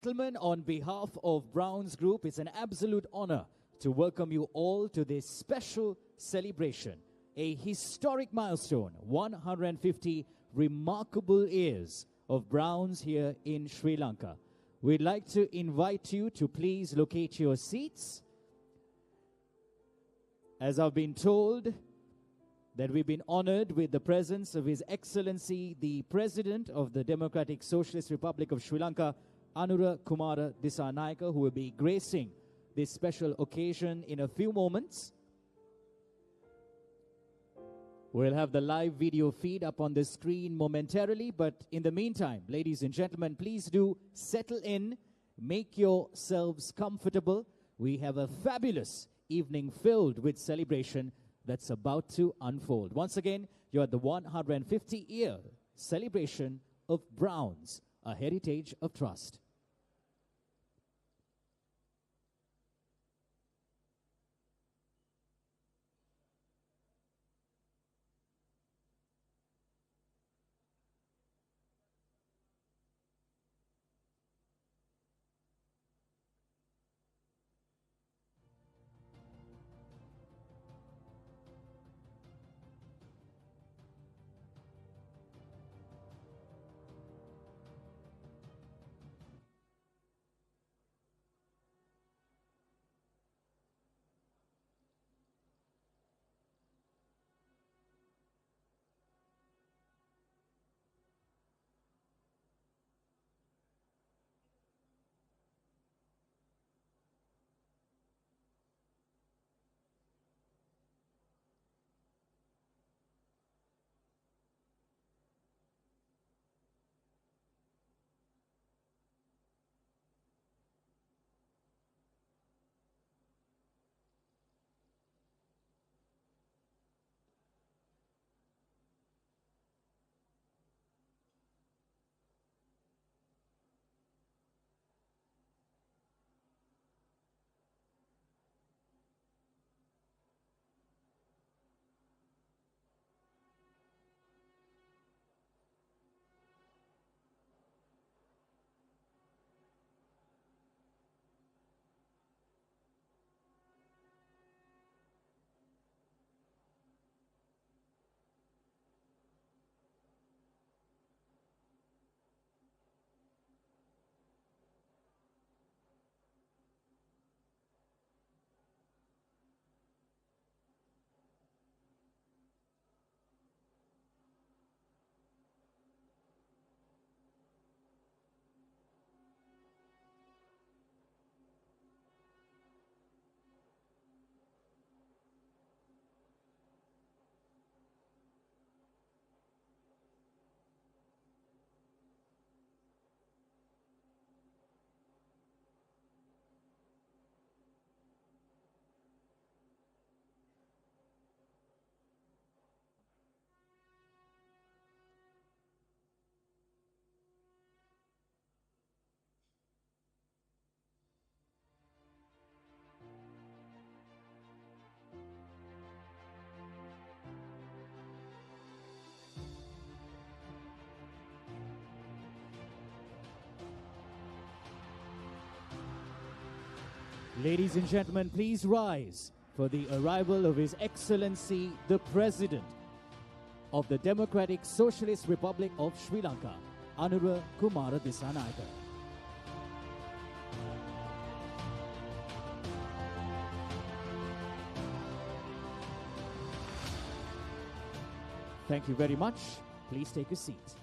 Gentlemen, on behalf of Brown's Group, it's an absolute honor to welcome you all to this special celebration, a historic milestone, 150 remarkable years of Brown's here in Sri Lanka. We'd like to invite you to please locate your seats. As I've been told that we've been honored with the presence of His Excellency, the President of the Democratic Socialist Republic of Sri Lanka, Anura Kumara Dissanayake, who will be gracing this special occasion in a few moments. We'll have the live video feed up on the screen momentarily, but in the meantime, ladies and gentlemen, please do settle in, make yourselves comfortable. We have a fabulous evening filled with celebration that's about to unfold. Once again, you're at the 150-year celebration of Brown's, a heritage of trust. Ladies and gentlemen, please rise for the arrival of His Excellency, the President of the Democratic Socialist Republic of Sri Lanka, Anura Kumara Dissanayake. Thank you very much. Please take a seat.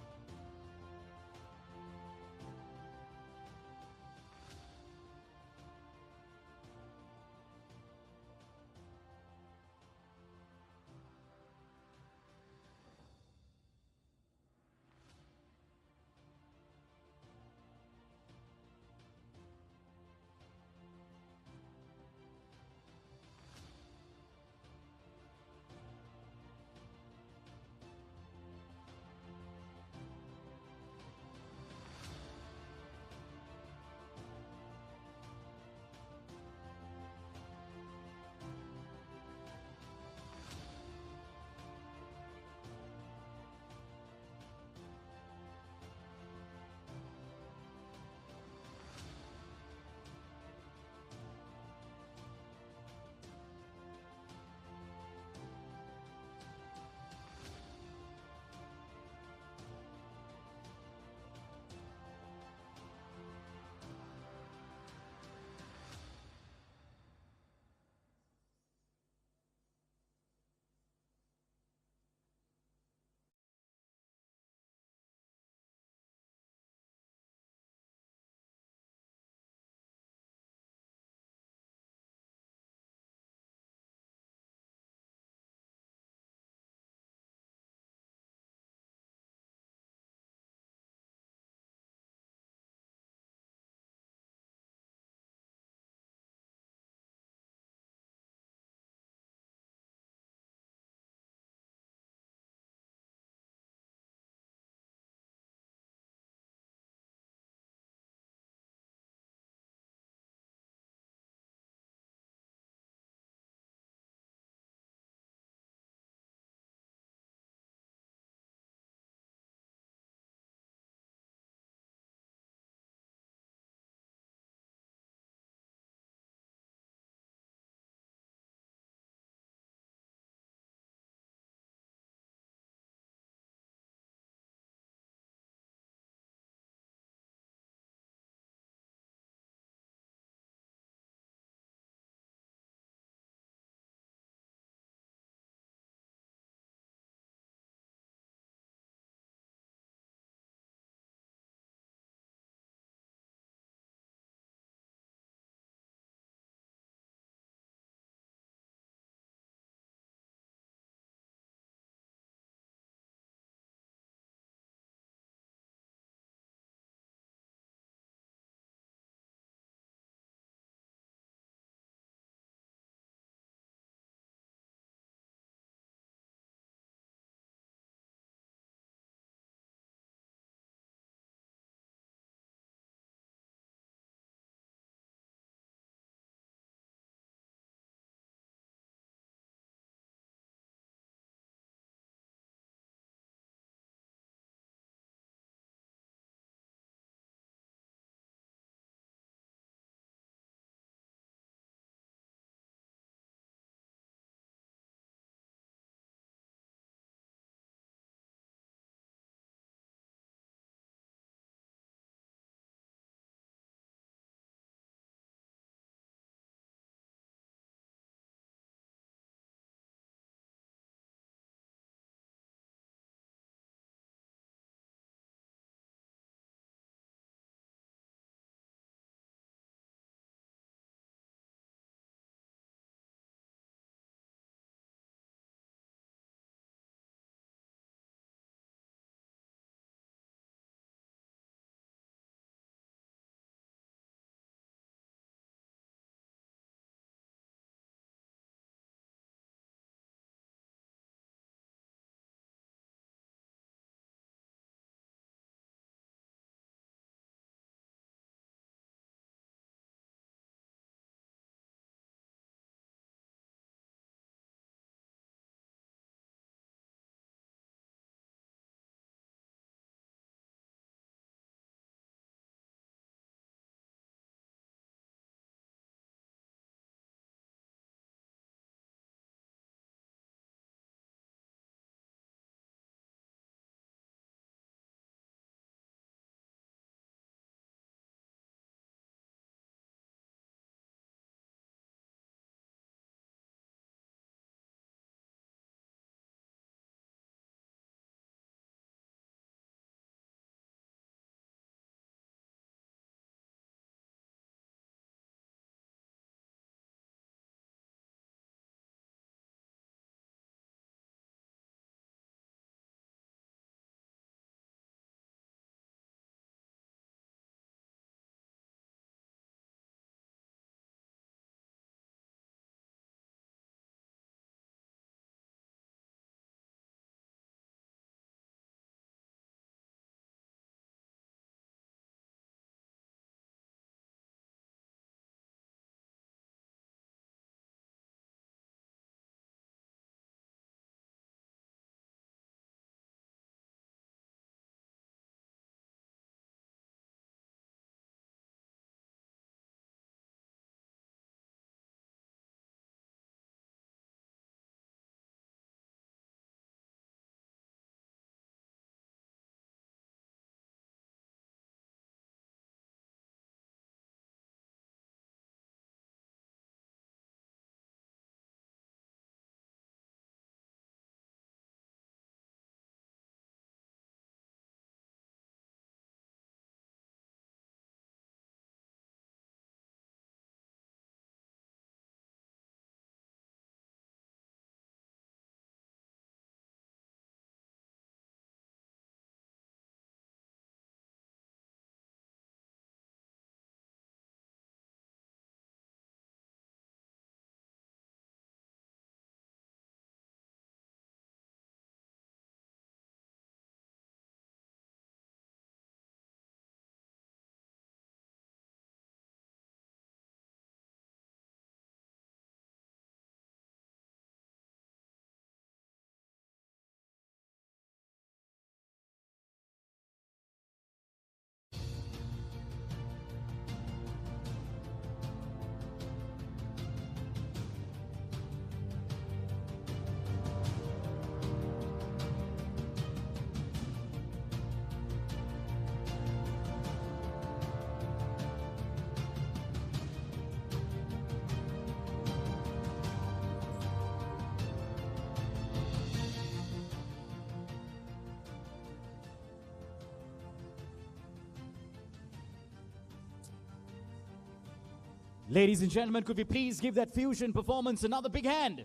Ladies and gentlemen, could we please give that fusion performance another big hand?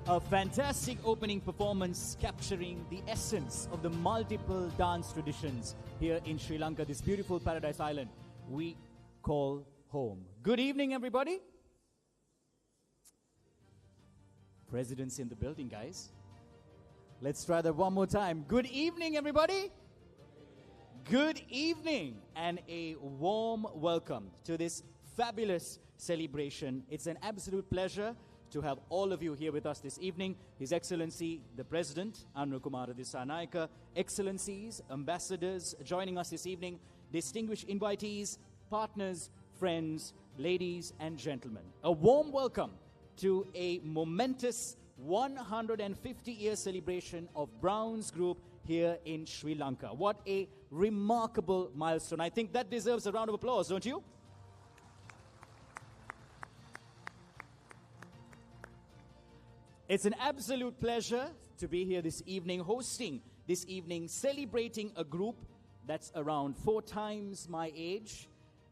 A fantastic opening performance capturing the essence of the multiple dance traditions here in Sri Lanka, this beautiful paradise island we call home. Good evening, everybody. President's in the building, guys. Let's try that one more time. Good evening, everybody. Good evening and a warm welcome to this fabulous celebration. It's an absolute pleasure to have all of you here with us this evening. His Excellency, the President, Anukumara Dissanayaka, Excellencies, Ambassadors joining us this evening, distinguished invitees, partners, friends, ladies and gentlemen. A warm welcome to a momentous 150-year celebration of Brown's Group here in Sri Lanka. What a remarkable milestone. I think that deserves a round of applause, don't you? It's an absolute pleasure to be here this evening, hosting this evening, celebrating a group that's around 4 times my age,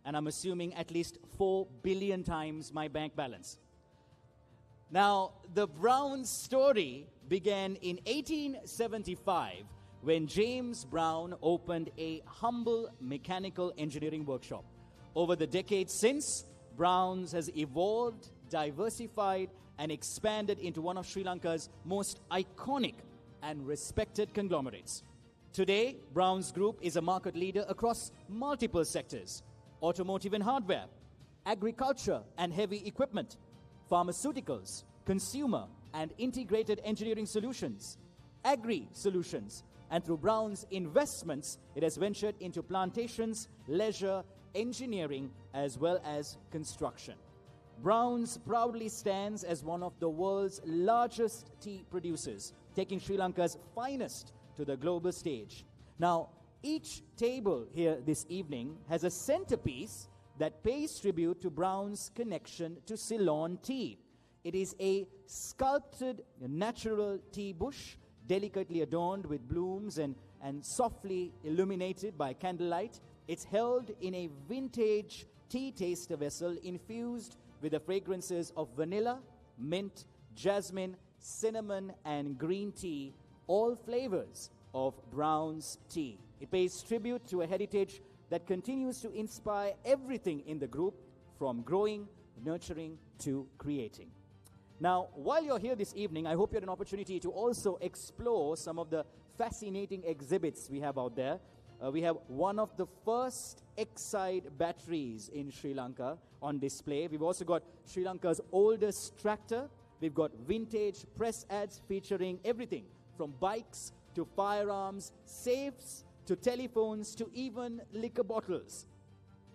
and I'm assuming at least 4 billion times my bank balance. Now, the Brown's story began in 1875 when James Brown opened a humble mechanical engineering workshop. Over the decades since, Brown's has evolved, diversified, and expanded into one of Sri Lanka's most iconic and respected conglomerates. Today, Brown's Group is a market leader across multiple sectors: automotive and hardware, agriculture and heavy equipment, pharmaceuticals, consumer and integrated engineering solutions, agri-solutions, and through Brown's investments, it has ventured into plantations, leisure, engineering, as well as construction. Brown's proudly stands as one of the world's largest tea producers, taking Sri Lanka's finest to the global stage. Now, each table here this evening has a centerpiece that pays tribute to Brown's connection to Ceylon tea. It is a sculpted natural tea bush, delicately adorned with blooms and softly illuminated by candlelight. It's held in a vintage tea taster vessel infused with the fragrances of vanilla, mint, jasmine, cinnamon, and green tea, all flavors of Brown's tea. It pays tribute to a heritage that continues to inspire everything in the group, from growing, nurturing, to creating. Now, while you're here this evening, I hope you had an opportunity to also explore some of the fascinating exhibits we have out there. We have one of the first Exide batteries in Sri Lanka on display. We've also got Sri Lanka's oldest tractor. We've got vintage press ads featuring everything from bikes to firearms, safes to telephones to even liquor bottles.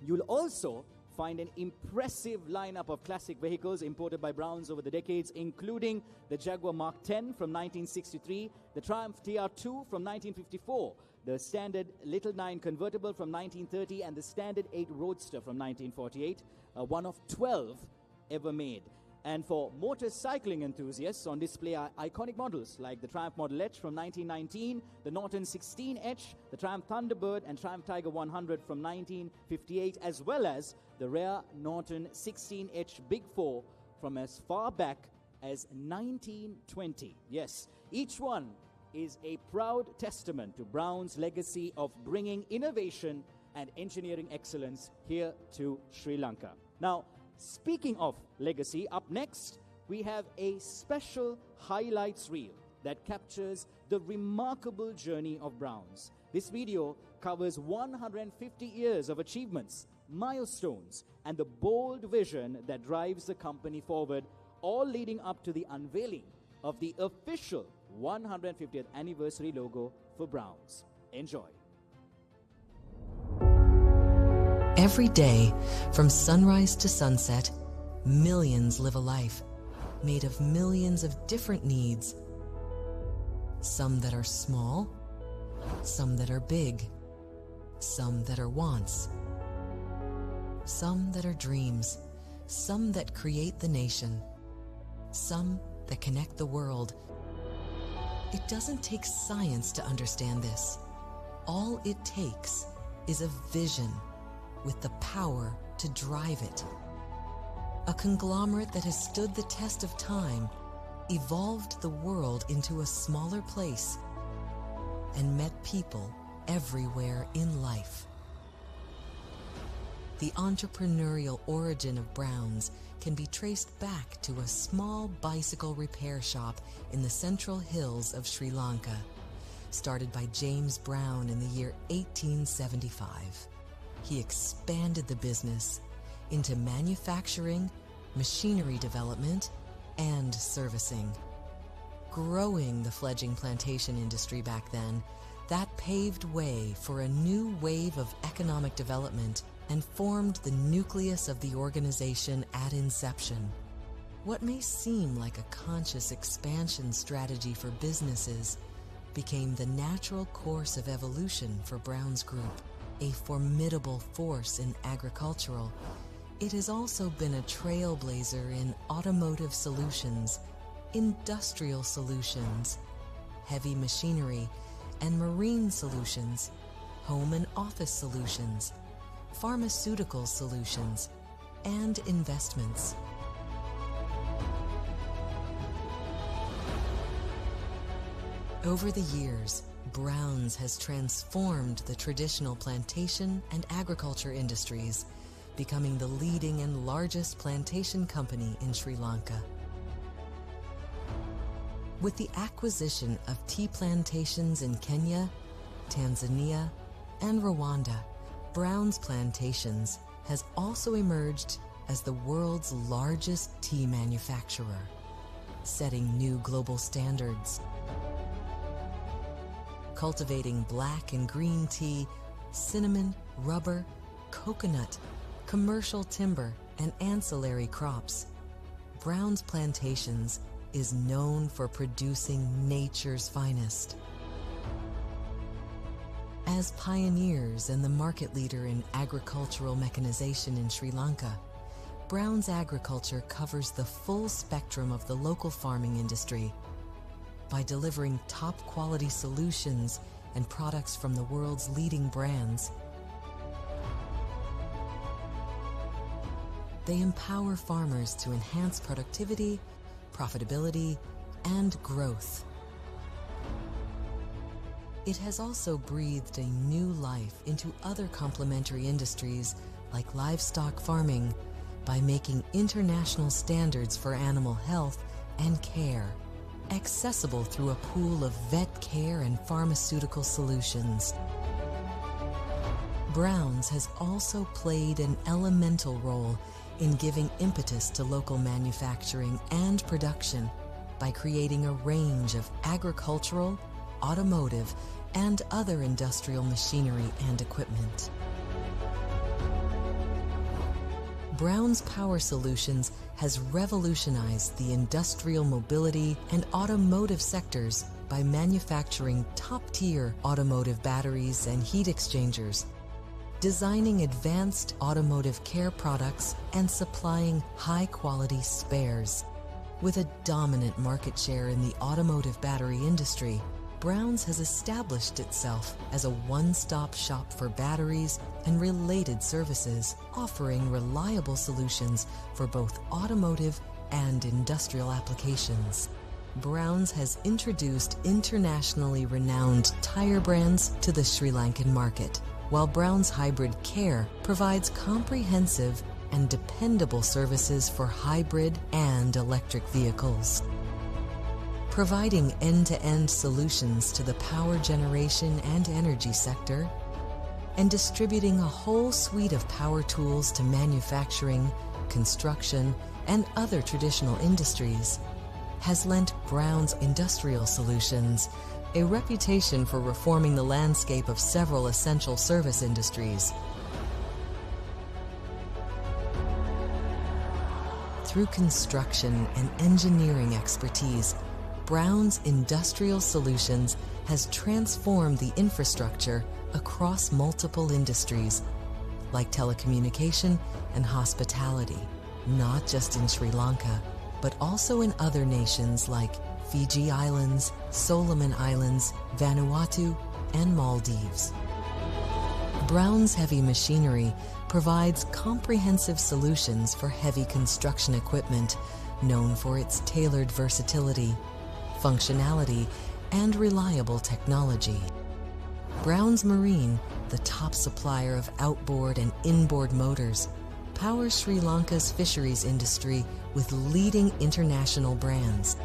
You'll also find an impressive lineup of classic vehicles imported by Brown's over the decades, including the Jaguar Mark 10 from 1963, the Triumph TR2 from 1954, the Standard Little 9 convertible from 1930, and the Standard 8 Roadster from 1948, one of 12 ever made. And for motorcycling enthusiasts, on display are iconic models like the Triumph Model H from 1919, the Norton 16H, the Triumph Thunderbird, and Triumph Tiger 100 from 1958, as well as the rare Norton 16H Big 4 from as far back as 1920. Yes, each one is a proud testament to Brown's legacy of bringing innovation and engineering excellence here to Sri Lanka. Now, speaking of legacy, up next, we have a special highlights reel that captures the remarkable journey of Brown's. This video covers 150 years of achievements, milestones, and the bold vision that drives the company forward, all leading up to the unveiling of the official 150th anniversary logo for Brown's. Enjoy. Every day, from sunrise to sunset, millions live a life made of millions of different needs. Some that are small, some that are big, some that are wants, some that are dreams, some that create the nation, some that connect the world. It doesn't take science to understand this. All it takes is a vision with the power to drive it. A conglomerate that has stood the test of time, evolved the world into a smaller place, and met people everywhere in life. The entrepreneurial origin of Brown's can be traced back to a small bicycle repair shop in the central hills of Sri Lanka, started by James Brown in the year 1875. He expanded the business into manufacturing, machinery development, and servicing. Growing the fledgling plantation industry back then, that paved way for a new wave of economic development and formed the nucleus of the organization at inception. What may seem like a conscious expansion strategy for businesses became the natural course of evolution for Brown's Group. A formidable force in agricultural, it has also been a trailblazer in automotive solutions, industrial solutions, heavy machinery and marine solutions, home and office solutions, pharmaceutical solutions, and investments. Over the years, Brown's has transformed the traditional plantation and agriculture industries, becoming the leading and largest plantation company in Sri Lanka. With the acquisition of tea plantations in Kenya, Tanzania, and Rwanda, Brown's Plantations has also emerged as the world's largest tea manufacturer, setting new global standards. Cultivating black and green tea, cinnamon, rubber, coconut, commercial timber, and ancillary crops, Brown's Plantations is known for producing nature's finest. As pioneers and the market leader in agricultural mechanization in Sri Lanka, Brown's Agriculture covers the full spectrum of the local farming industry by delivering top-quality solutions and products from the world's leading brands. They empower farmers to enhance productivity, profitability, and growth. It has also breathed a new life into other complementary industries like livestock farming by making international standards for animal health and care accessible through a pool of vet care and pharmaceutical solutions. Brown's has also played an elemental role in giving impetus to local manufacturing and production by creating a range of agricultural, automotive, and other industrial machinery and equipment. Brown's Power Solutions has revolutionized the industrial mobility and automotive sectors by manufacturing top-tier automotive batteries and heat exchangers, designing advanced automotive care products, and supplying high-quality spares. With a dominant market share in the automotive battery industry, Brown's has established itself as a one-stop shop for batteries and related services, offering reliable solutions for both automotive and industrial applications. Brown's has introduced internationally renowned tire brands to the Sri Lankan market, while Brown's Hybrid Care provides comprehensive and dependable services for hybrid and electric vehicles. Providing end-to-end solutions to the power generation and energy sector, and distributing a whole suite of power tools to manufacturing, construction, and other traditional industries, has lent Brown's Industrial Solutions a reputation for reforming the landscape of several essential service industries. Through construction and engineering expertise, Brown's Industrial Solutions has transformed the infrastructure across multiple industries, like telecommunication and hospitality, not just in Sri Lanka, but also in other nations like Fiji Islands, Solomon Islands, Vanuatu, and Maldives. Brown's Heavy Machinery provides comprehensive solutions for heavy construction equipment, known for its tailored versatility, functionality, and reliable technology. Brown's Marine, the top supplier of outboard and inboard motors, powers Sri Lanka's fisheries industry with leading international brands.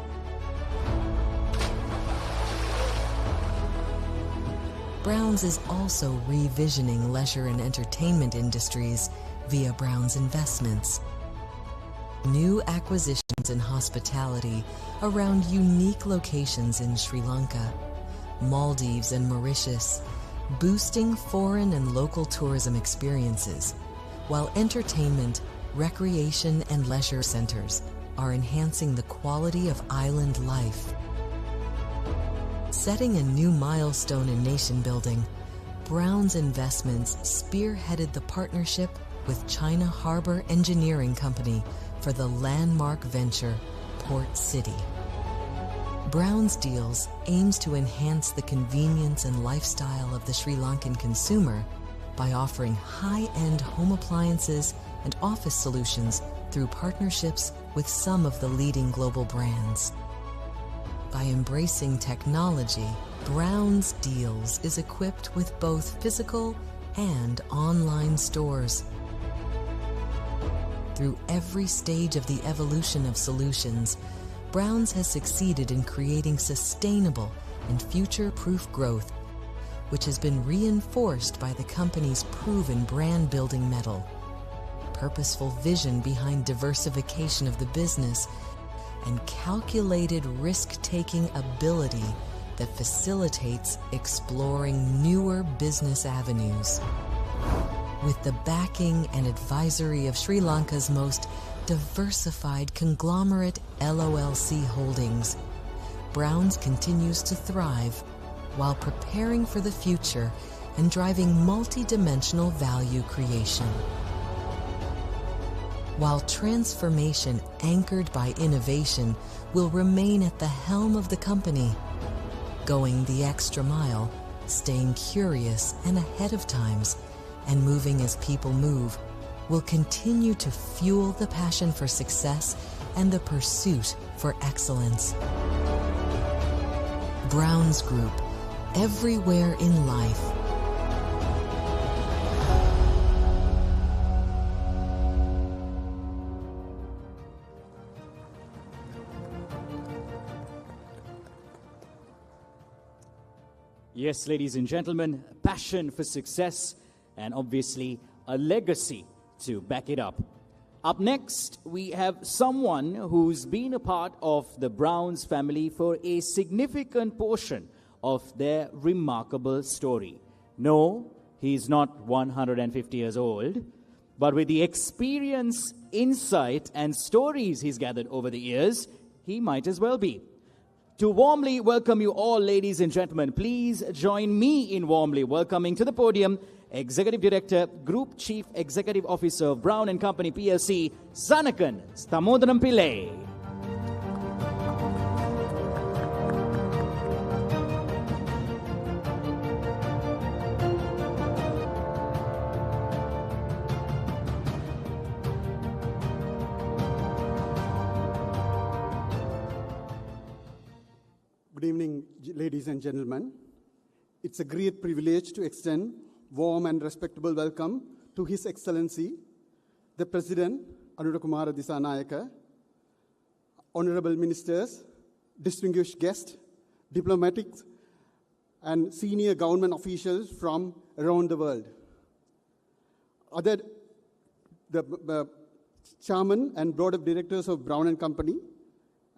Brown's is also revisioning leisure and entertainment industries via Brown's Investments. New acquisitions in hospitality around unique locations in Sri Lanka, Maldives and Mauritius, boosting foreign and local tourism experiences, while entertainment, recreation and leisure centers are enhancing the quality of island life. Setting a new milestone in nation building, Brown's Investments spearheaded the partnership with China Harbor Engineering Company for the landmark venture Port City. Brown's Deals aims to enhance the convenience and lifestyle of the Sri Lankan consumer by offering high-end home appliances and office solutions through partnerships with some of the leading global brands. By embracing technology, Brown's Deals is equipped with both physical and online stores. Through every stage of the evolution of solutions, Brown's has succeeded in creating sustainable and future-proof growth, which has been reinforced by the company's proven brand-building mettle, purposeful vision behind diversification of the business, and calculated risk-taking ability that facilitates exploring newer business avenues. With the backing and advisory of Sri Lanka's most diversified conglomerate LOLC Holdings, Brown's continues to thrive while preparing for the future and driving multi-dimensional value creation. While transformation anchored by innovation will remain at the helm of the company, going the extra mile, staying curious and ahead of times, and moving as people move, will continue to fuel the passion for success and the pursuit for excellence. Brown's Group, everywhere in life. Yes, ladies and gentlemen, passion for success and obviously a legacy to back it up. Up next, we have someone who's been a part of the Browns family for a significant portion of their remarkable story. No, he's not 150 years old, but with the experience, insight, and stories he's gathered over the years, he might as well be. To warmly welcome you all, ladies and gentlemen, please join me in warmly welcoming to the podium Executive Director, Group Chief Executive Officer of Brown & Company PLC, Sanakan Thamodaram Pillai. Good evening, ladies and gentlemen. It's a great privilege to extend warm and respectable welcome to His Excellency, the President, Anuradha Disanayaka, Honorable Ministers, distinguished guests, diplomatics, and senior government officials from around the world. The Chairman and Board of Directors of Brown & Company,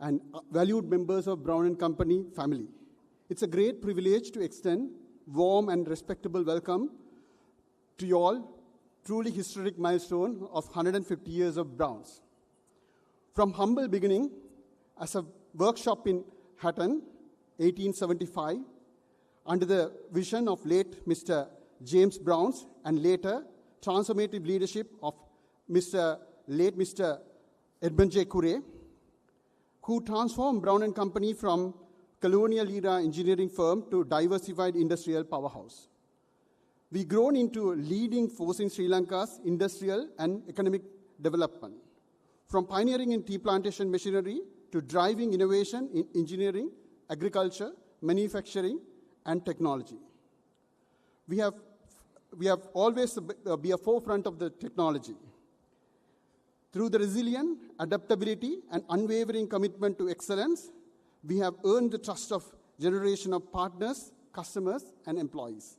and valued members of Brown & Company family. It's a great privilege to extend warm and respectable welcome to you all, truly historic milestone of 150 years of Browns. From humble beginning as a workshop in Hatton, 1875, under the vision of late Mr. James Browns and later transformative leadership of late Mr. Edmund J. Curray, who transformed Brown & Company from colonial-era engineering firm to diversified industrial powerhouse. We've grown into a leading force in Sri Lanka's industrial and economic development, from pioneering in tea plantation machinery to driving innovation in engineering, agriculture, manufacturing, and technology. We have always be a forefront of the technology. Through the resilience, adaptability, and unwavering commitment to excellence, we have earned the trust of generation of partners, customers, and employees.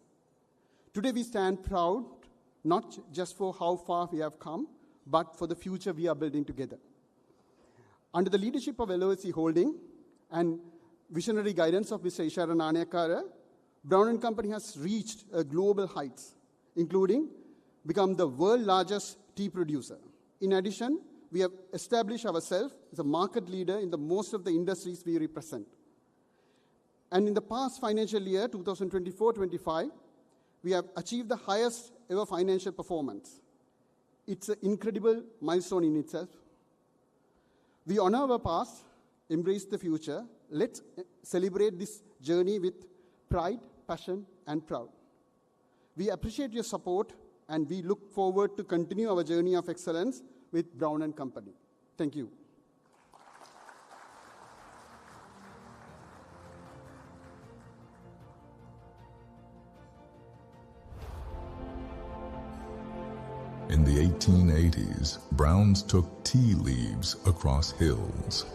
Today we stand proud, not just for how far we have come, but for the future we are building together. Under the leadership of LOSC Holding and visionary guidance of Mr. Ishara Nanayakara, Brown & Company has reached global heights, including become the world's largest tea producer. In addition, we have established ourselves as a market leader in most of the industries we represent. And in the past financial year, 2024-25, we have achieved the highest ever financial performance. It's an incredible milestone in itself. We honor our past, embrace the future. Let's celebrate this journey with pride, passion, and proud. We appreciate your support, and we look forward to continue our journey of excellence with Brown & Company. Thank you. In the 1880s, Browns took tea leaves across hills.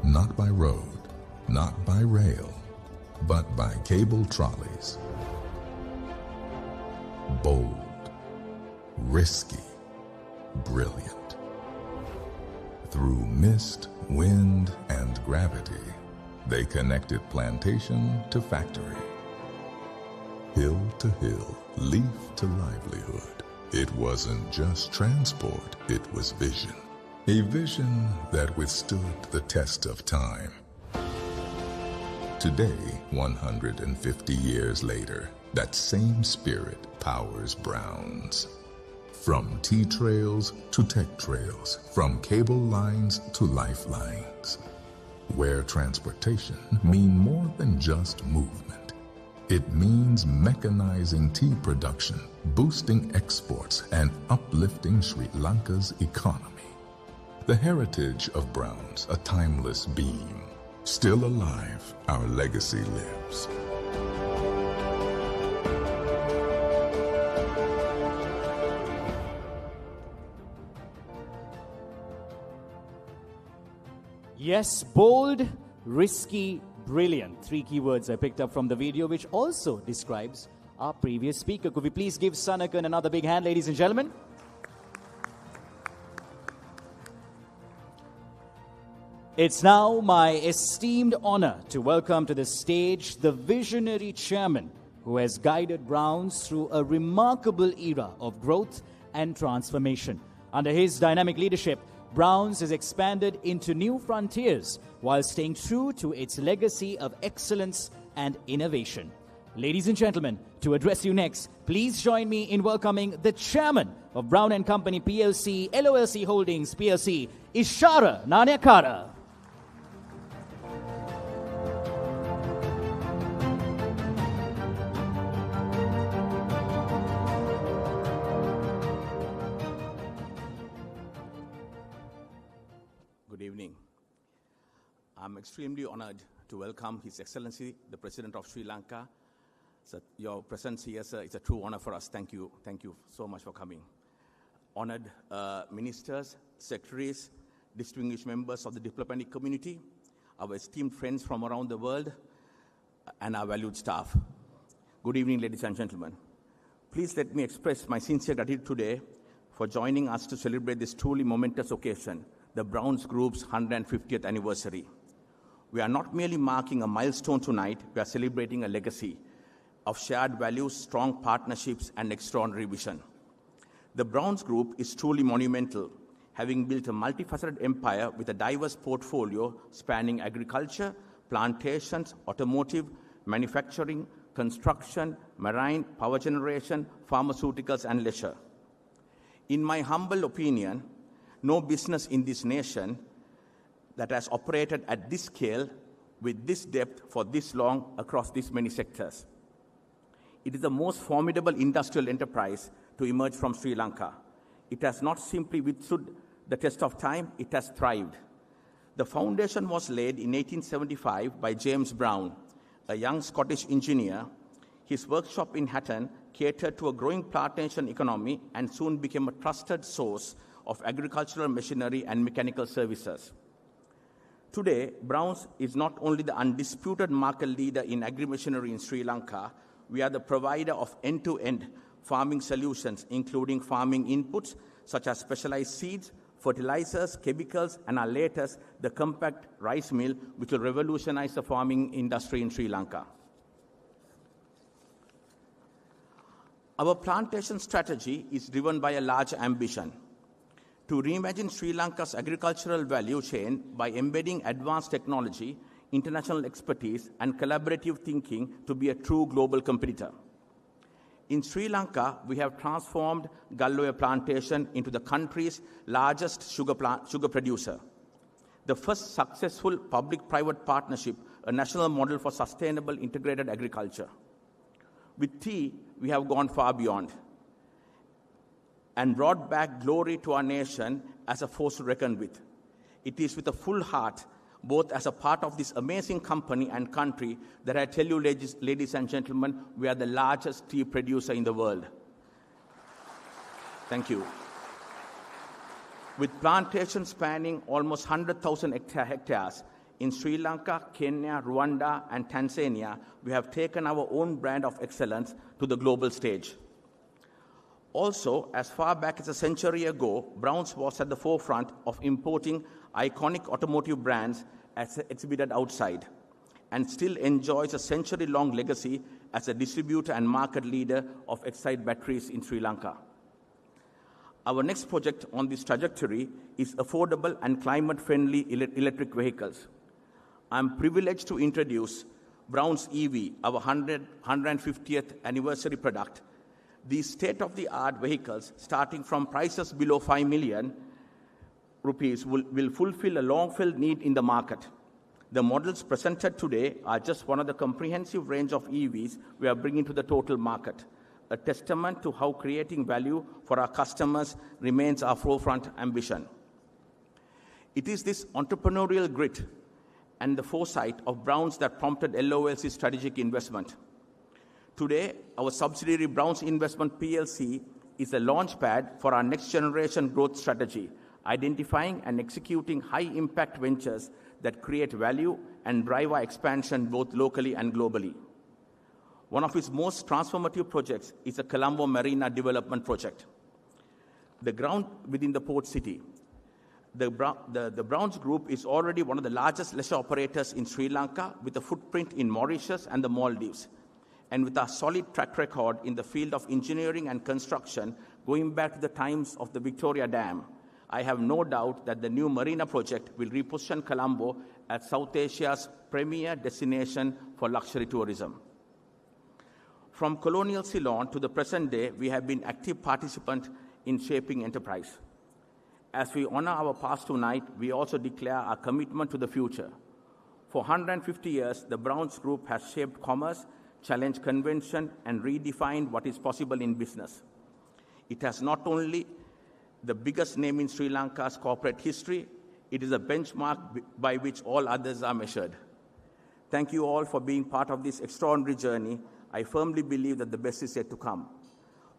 Not by road, not by rail, but by cable trolleys. Bold, risky, brilliant. Through mist, wind, and gravity, they connected plantation to factory. Hill to hill, leaf to livelihood. It wasn't just transport, it was vision. A vision that withstood the test of time. Today, 150 years later, that same spirit powers Browns. From tea trails to tech trails, from cable lines to lifelines, where transportation means more than just movement. It means mechanizing tea production, boosting exports, and uplifting Sri Lanka's economy. The heritage of Browns, a timeless beam. Still alive, our legacy lives. Yes, bold, risky, brilliant. 3 keywords I picked up from the video, which also describes our previous speaker. Could we please give Sanakan another big hand, ladies and gentlemen? It's now my esteemed honor to welcome to the stage the visionary chairman who has guided Browns through a remarkable era of growth and transformation. Under his dynamic leadership, Browns has expanded into new frontiers while staying true to its legacy of excellence and innovation. Ladies and gentlemen, to address you next, please join me in welcoming the chairman of Brown & Company PLC, LOSC Holdings PLC, Ishara Nanayakara. Good evening. I'm extremely honored to welcome His Excellency, the President of Sri Lanka. So your presence here, sir, is a true honor for us. Thank you. Thank you so much for coming. Honored ministers, secretaries, distinguished members of the diplomatic community, our esteemed friends from around the world, and our valued staff. Good evening, ladies and gentlemen. Please let me express my sincere gratitude today for joining us to celebrate this truly momentous occasion, the Browns Group's 150th anniversary. We are not merely marking a milestone tonight, we are celebrating a legacy of shared values, strong partnerships, and extraordinary vision. The Browns Group is truly monumental, having built a multifaceted empire with a diverse portfolio spanning agriculture, plantations, automotive, manufacturing, construction, marine, power generation, pharmaceuticals, and leisure. In my humble opinion, no business in this nation that has operated at this scale, with this depth, for this long, across this many sectors. It is the most formidable industrial enterprise to emerge from Sri Lanka. It has not simply withstood the test of time, it has thrived. The foundation was laid in 1875 by James Brown, a young Scottish engineer. His workshop in Hatton catered to a growing plantation economy and soon became a trusted source of agricultural machinery and mechanical services. Today, Brown's is not only the undisputed market leader in agri-machinery in Sri Lanka, we are the provider of end-to-end farming solutions, including farming inputs such as specialized seeds, fertilizers, chemicals, and our latest, the compact rice mill, which will revolutionize the farming industry in Sri Lanka. Our plantation strategy is driven by a large ambition to reimagine Sri Lanka's agricultural value chain by embedding advanced technology, international expertise, and collaborative thinking to be a true global competitor. In Sri Lanka, we have transformed Galloya plantation into the country's largest sugar producer. The first successful public-private partnership, a national model for sustainable integrated agriculture. With tea, we have gone far beyond and brought back glory to our nation as a force to reckon with. It is with a full heart, both as a part of this amazing company and country, that I tell you, ladies and gentlemen, we are the largest tea producer in the world. Thank you. With plantations spanning almost 100,000 hectares in Sri Lanka, Kenya, Rwanda, and Tanzania, we have taken our own brand of excellence to the global stage. Also, as far back as a century ago, Brown's was at the forefront of importing iconic automotive brands as exhibited outside, and still enjoys a century-long legacy as a distributor and market leader of Exide batteries in Sri Lanka. Our next project on this trajectory is affordable and climate-friendly electric vehicles. I'm privileged to introduce Brown's EV, our 150th anniversary product. These state-of-the-art vehicles, starting from prices below 5 million rupees, will fulfill a long-felt need in the market. The models presented today are just one of the comprehensive range of EVs we are bringing to the total market, a testament to how creating value for our customers remains our forefront ambition. It is this entrepreneurial grit and the foresight of Brown's that prompted LOLC's strategic investment. Today, our subsidiary Brown's Investment PLC is a launchpad for our next generation growth strategy, identifying and executing high-impact ventures that create value and drive our expansion both locally and globally. One of its most transformative projects is the Colombo Marina Development Project. The ground within the port city. The Browns Group is already one of the largest leisure operators in Sri Lanka, with a footprint in Mauritius and the Maldives. And with a solid track record in the field of engineering and construction going back to the times of the Victoria Dam, I have no doubt that the new marina project will reposition Colombo as South Asia's premier destination for luxury tourism. From colonial Ceylon to the present day, we have been active participants in shaping enterprise. As we honor our past tonight, we also declare our commitment to the future. For 150 years, the Browns Group has shaped commerce, challenged convention, and redefined what is possible in business. It has not only the biggest name in Sri Lanka's corporate history, it is a benchmark by which all others are measured. Thank you all for being part of this extraordinary journey. I firmly believe that the best is yet to come.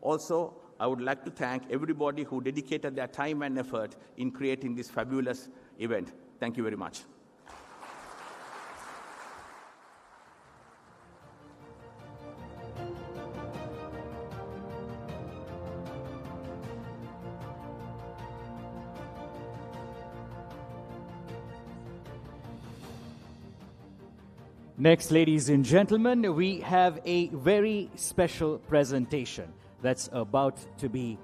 Also, I would like to thank everybody who dedicated their time and effort in creating this fabulous event. Thank you very much. Next, ladies and gentlemen, we have a very special presentation that's about to be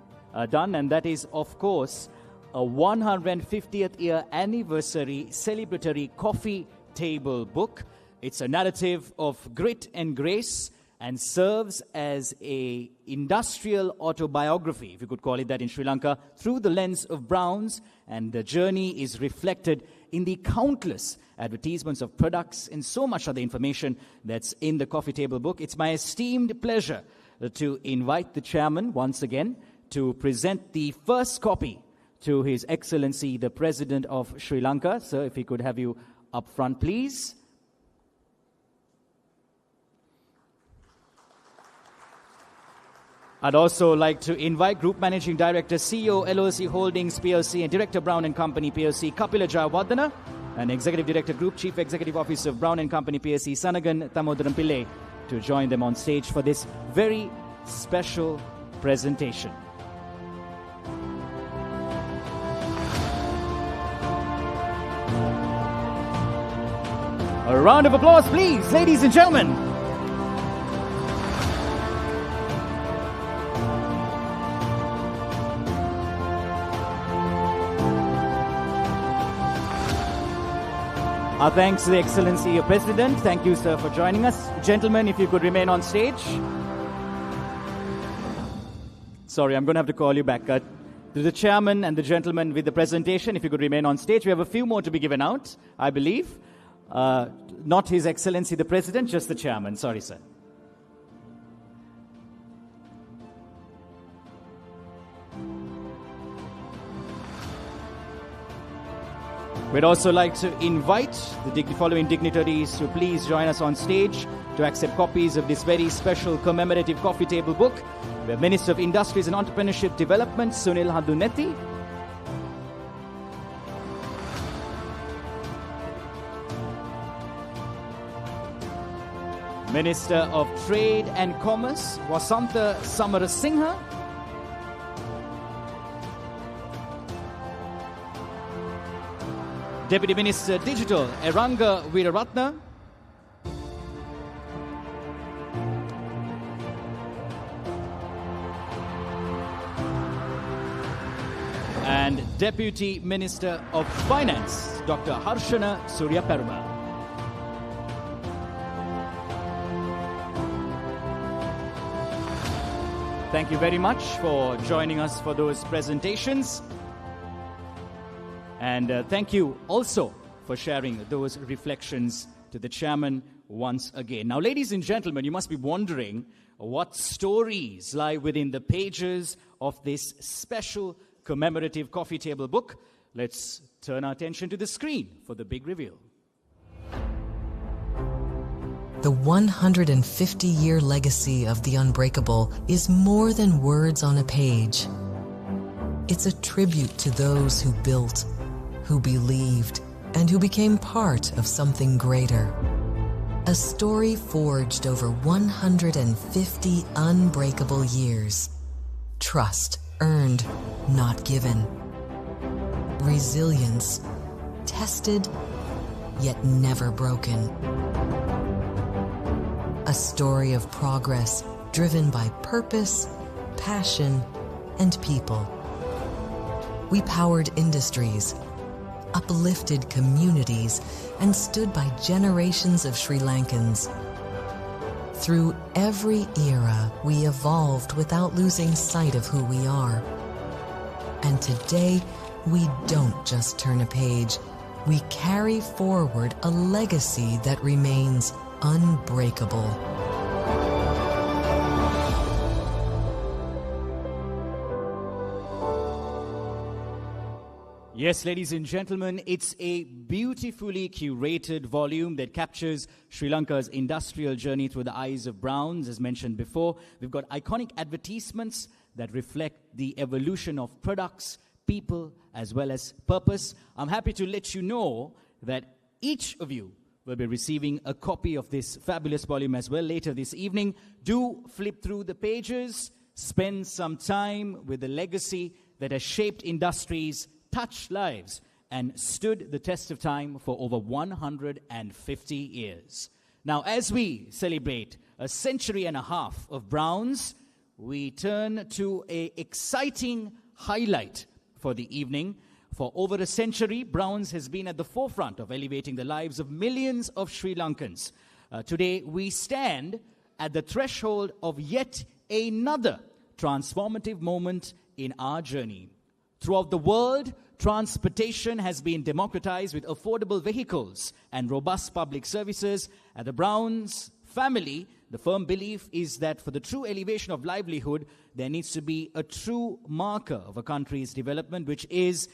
done, and that is, of course, a 150th year anniversary celebratory coffee table book. It's a narrative of grit and grace and serves as a industrial autobiography, if you could call it that, in Sri Lanka, through the lens of Browns, and the journey is reflected in the countless advertisements of products and so much other information that's in the coffee table book. It's my esteemed pleasure to invite the chairman once again to present the first copy to His Excellency, the President of Sri Lanka. Sir, if he could have you up front, please. I'd also like to invite Group Managing Director, CEO, LOC Holdings PLC, and Director, Brown & Company PLC, Kapila Jayawardena, and Executive Director, Group Chief Executive Officer of Brown & Company PLC, Sanagan Thamodaran Pillai, to join them on stage for this very special presentation. A round of applause, please, ladies and gentlemen. Our thanks to the Excellency, your President. Thank you, sir, for joining us. Gentlemen, if you could remain on stage. Sorry, I'm going to have to call you back. To the chairman and the gentleman with the presentation, if you could remain on stage. We have a few more to be given out, I believe. Not His Excellency, the President, just the chairman. Sorry, sir. We'd also like to invite the following dignitaries to please join us on stage to accept copies of this very special commemorative coffee table book. We have Minister of Industries and Entrepreneurship Development, Sunil Handunethi. Minister of Trade and Commerce, Wasantha Samarasinghe. Deputy Minister Digital, Eranga Weeraratna. And Deputy Minister of Finance, Dr. Harshana Suryaperumal. Thank you very much for joining us for those presentations. And thank you also for sharing those reflections to the chairman once again. Now, ladies and gentlemen, you must be wondering what stories lie within the pages of this special commemorative coffee table book. Let's turn our attention to the screen for the big reveal. The 150-year legacy of the Unbreakable is more than words on a page. It's a tribute to those who built, who believed, and who became part of something greater. A story forged over 150 unbreakable years. Trust earned, not given. Resilience tested, yet never broken. A story of progress driven by purpose, passion, and people. We powered industries, uplifted communities, and stood by generations of Sri Lankans. Through every era, we evolved without losing sight of who we are. And today, we don't just turn a page. We carry forward a legacy that remains unbreakable. Yes, ladies and gentlemen, it's a beautifully curated volume that captures Sri Lanka's industrial journey through the eyes of Browns, as mentioned before. We've got iconic advertisements that reflect the evolution of products, people, as well as purpose. I'm happy to let you know that each of you will be receiving a copy of this fabulous volume as well later this evening. Do flip through the pages, spend some time with the legacy that has shaped industries, touched lives, and stood the test of time for over 150 years. Now, as we celebrate a century and a half of Browns, we turn to an exciting highlight for the evening. For over a century, Browns has been at the forefront of elevating the lives of millions of Sri Lankans. Today, we stand at the threshold of yet another transformative moment in our journey. Throughout the world, transportation has been democratized with affordable vehicles and robust public services. At the Browns family, the firm belief is that for the true elevation of livelihood, there needs to be a true marker of a country's development, which is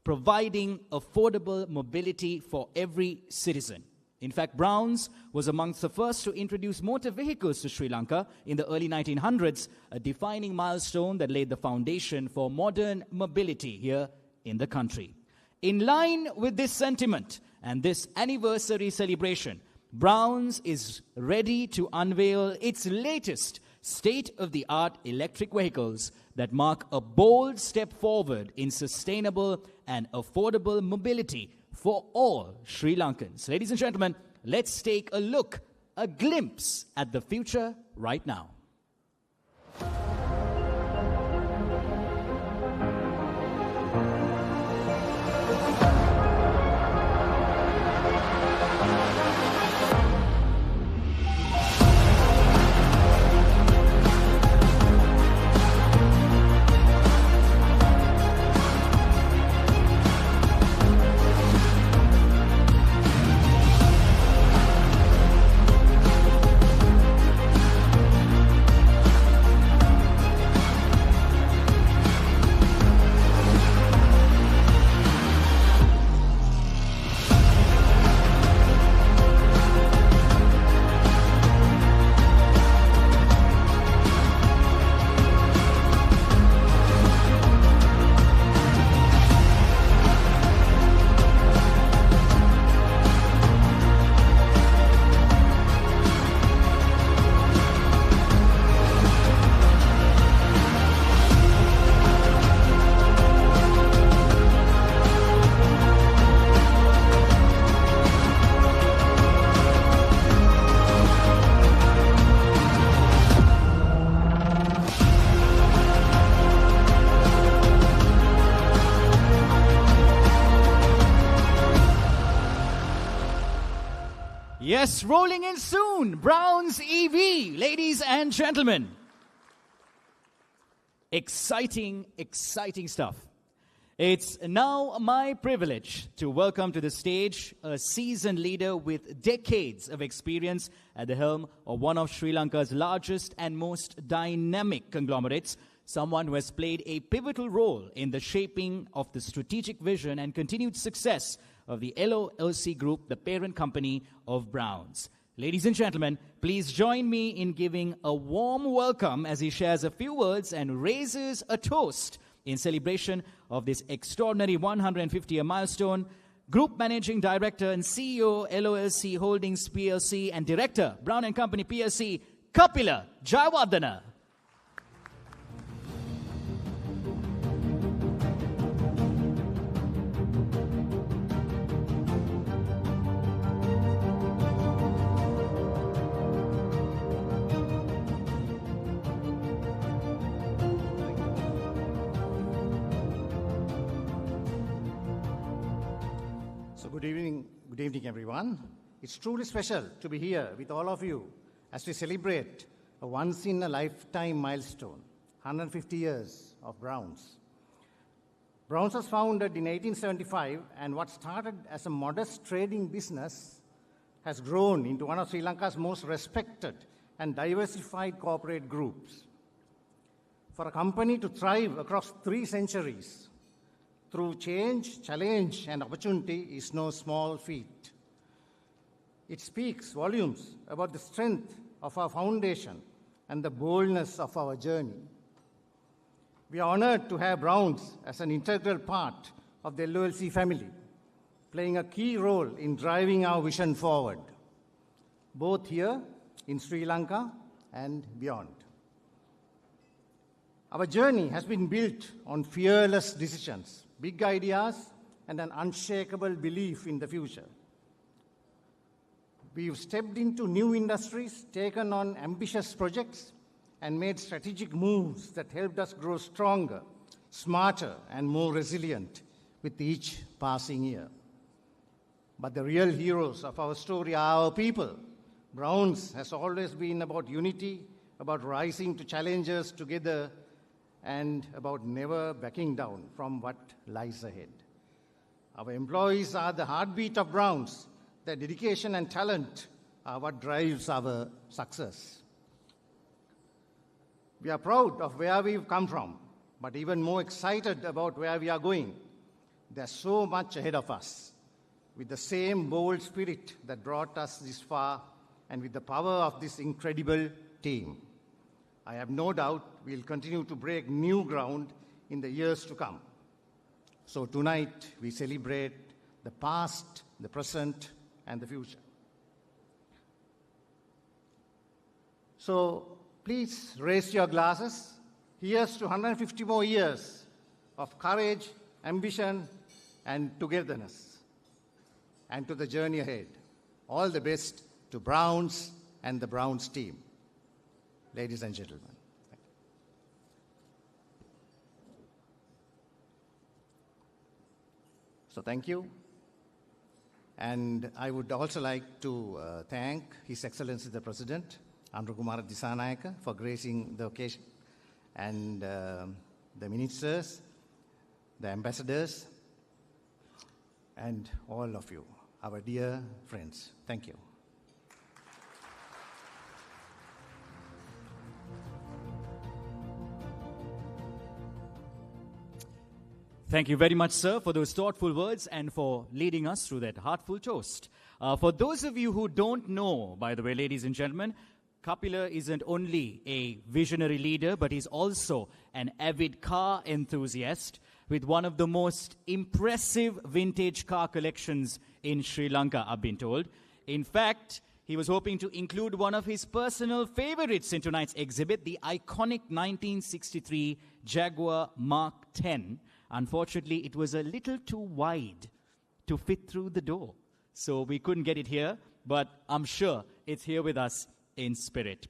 providing affordable mobility for every citizen. In fact, Browns was amongst the first to introduce motor vehicles to Sri Lanka in the early 1900s, a defining milestone that laid the foundation for modern mobility here in the country. In line with this sentiment and this anniversary celebration, Browns is ready to unveil its latest state-of-the-art electric vehicles that mark a bold step forward in sustainable and affordable mobility for all Sri Lankans. Ladies and gentlemen, let's take a look, a glimpse at the future right now. Yes, rolling in soon, Browns EV, ladies and gentlemen. Exciting, exciting stuff. It's now my privilege to welcome to the stage a seasoned leader with decades of experience at the helm of one of Sri Lanka's largest and most dynamic conglomerates, someone who has played a pivotal role in the shaping of the strategic vision and continued success of the LOLC Group, the parent company of Browns. Ladies and gentlemen, please join me in giving a warm welcome as he shares a few words and raises a toast in celebration of this extraordinary 150-year milestone. Group Managing Director and CEO, LOLC Holdings PLC, and Director, Brown & Company PLC, Kapila Jayawardena. Good evening, everyone. It's truly special to be here with all of you as we celebrate a once-in-a-lifetime milestone, 150 years of Browns. Browns was founded in 1875, and what started as a modest trading business has grown into one of Sri Lanka's most respected and diversified corporate groups. For a company to thrive across 3 centuries, through change, challenge, and opportunity is no small feat. It speaks volumes about the strength of our foundation and the boldness of our journey. We are honored to have Browns as an integral part of the LOLC family, playing a key role in driving our vision forward, both here in Sri Lanka and beyond. Our journey has been built on fearless decisions, big ideas, and an unshakable belief in the future. We've stepped into new industries, taken on ambitious projects, and made strategic moves that helped us grow stronger, smarter, and more resilient with each passing year. But the real heroes of our story are our people, Browns has always been about unity, about rising to challenges together, and about never backing down from what lies ahead. Our employees are the heartbeat of Browns. Their dedication and talent are what drives our success. We are proud of where we've come from, but even more excited about where we are going. There's so much ahead of us. With the same bold spirit that brought us this far, and with the power of this incredible team, I have no doubt we'll continue to break new ground in the years to come. So tonight, we celebrate the past, the present, and the future. So please raise your glasses. Here's to 150 more years of courage, ambition, and togetherness, and to the journey ahead. All the best to Browns and the Browns team. Ladies and gentlemen. So thank you. And I would also like to thank His Excellency the President, Andrew Kumara Disanayaka, for gracing the occasion, and the ministers, the ambassadors, and all of you, our dear friends. Thank you. Thank you very much, sir, for those thoughtful words and for leading us through that heartful toast. For those of you who don't know, by the way, ladies and gentlemen, Kapila isn't only a visionary leader, but he's also an avid car enthusiast with one of the most impressive vintage car collections in Sri Lanka, I've been told. In fact, he was hoping to include one of his personal favorites in tonight's exhibit, the iconic 1963 Jaguar Mark 10. Unfortunately, it was a little too wide to fit through the door, so we couldn't get it here, but I'm sure it's here with us in spirit.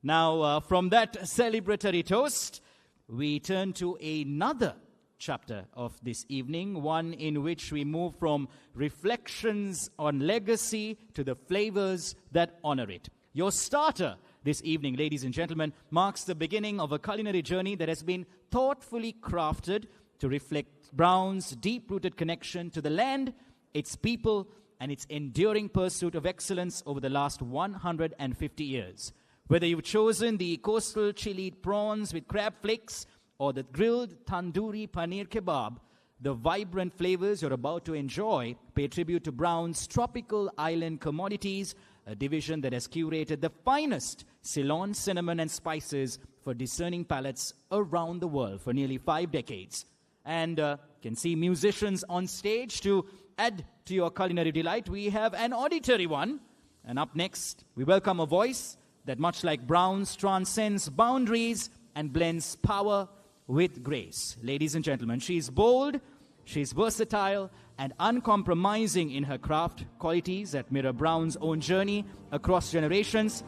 Now, from that celebratory toast, we turn to another chapter of this evening, one in which we move from reflections on legacy to the flavors that honor it. Your starter this evening, ladies and gentlemen, marks the beginning of a culinary journey that has been thoughtfully crafted to reflect Brown's deep-rooted connection to the land, its people, and its enduring pursuit of excellence over the last 150 years. Whether you've chosen the coastal chilied prawns with crab flakes or the grilled tandoori paneer kebab, the vibrant flavors you're about to enjoy pay tribute to Brown's tropical island commodities, a division that has curated the finest Ceylon cinnamon and spices for discerning palates around the world for nearly 5 decades. And can see musicians on stage to add to your culinary delight. We have an auditory one. And up next, we welcome a voice that, much like Brown's, transcends boundaries and blends power with grace. Ladies and gentlemen, she's bold, she's versatile, and uncompromising in her craft, qualities that mirror Brown's own journey across generations,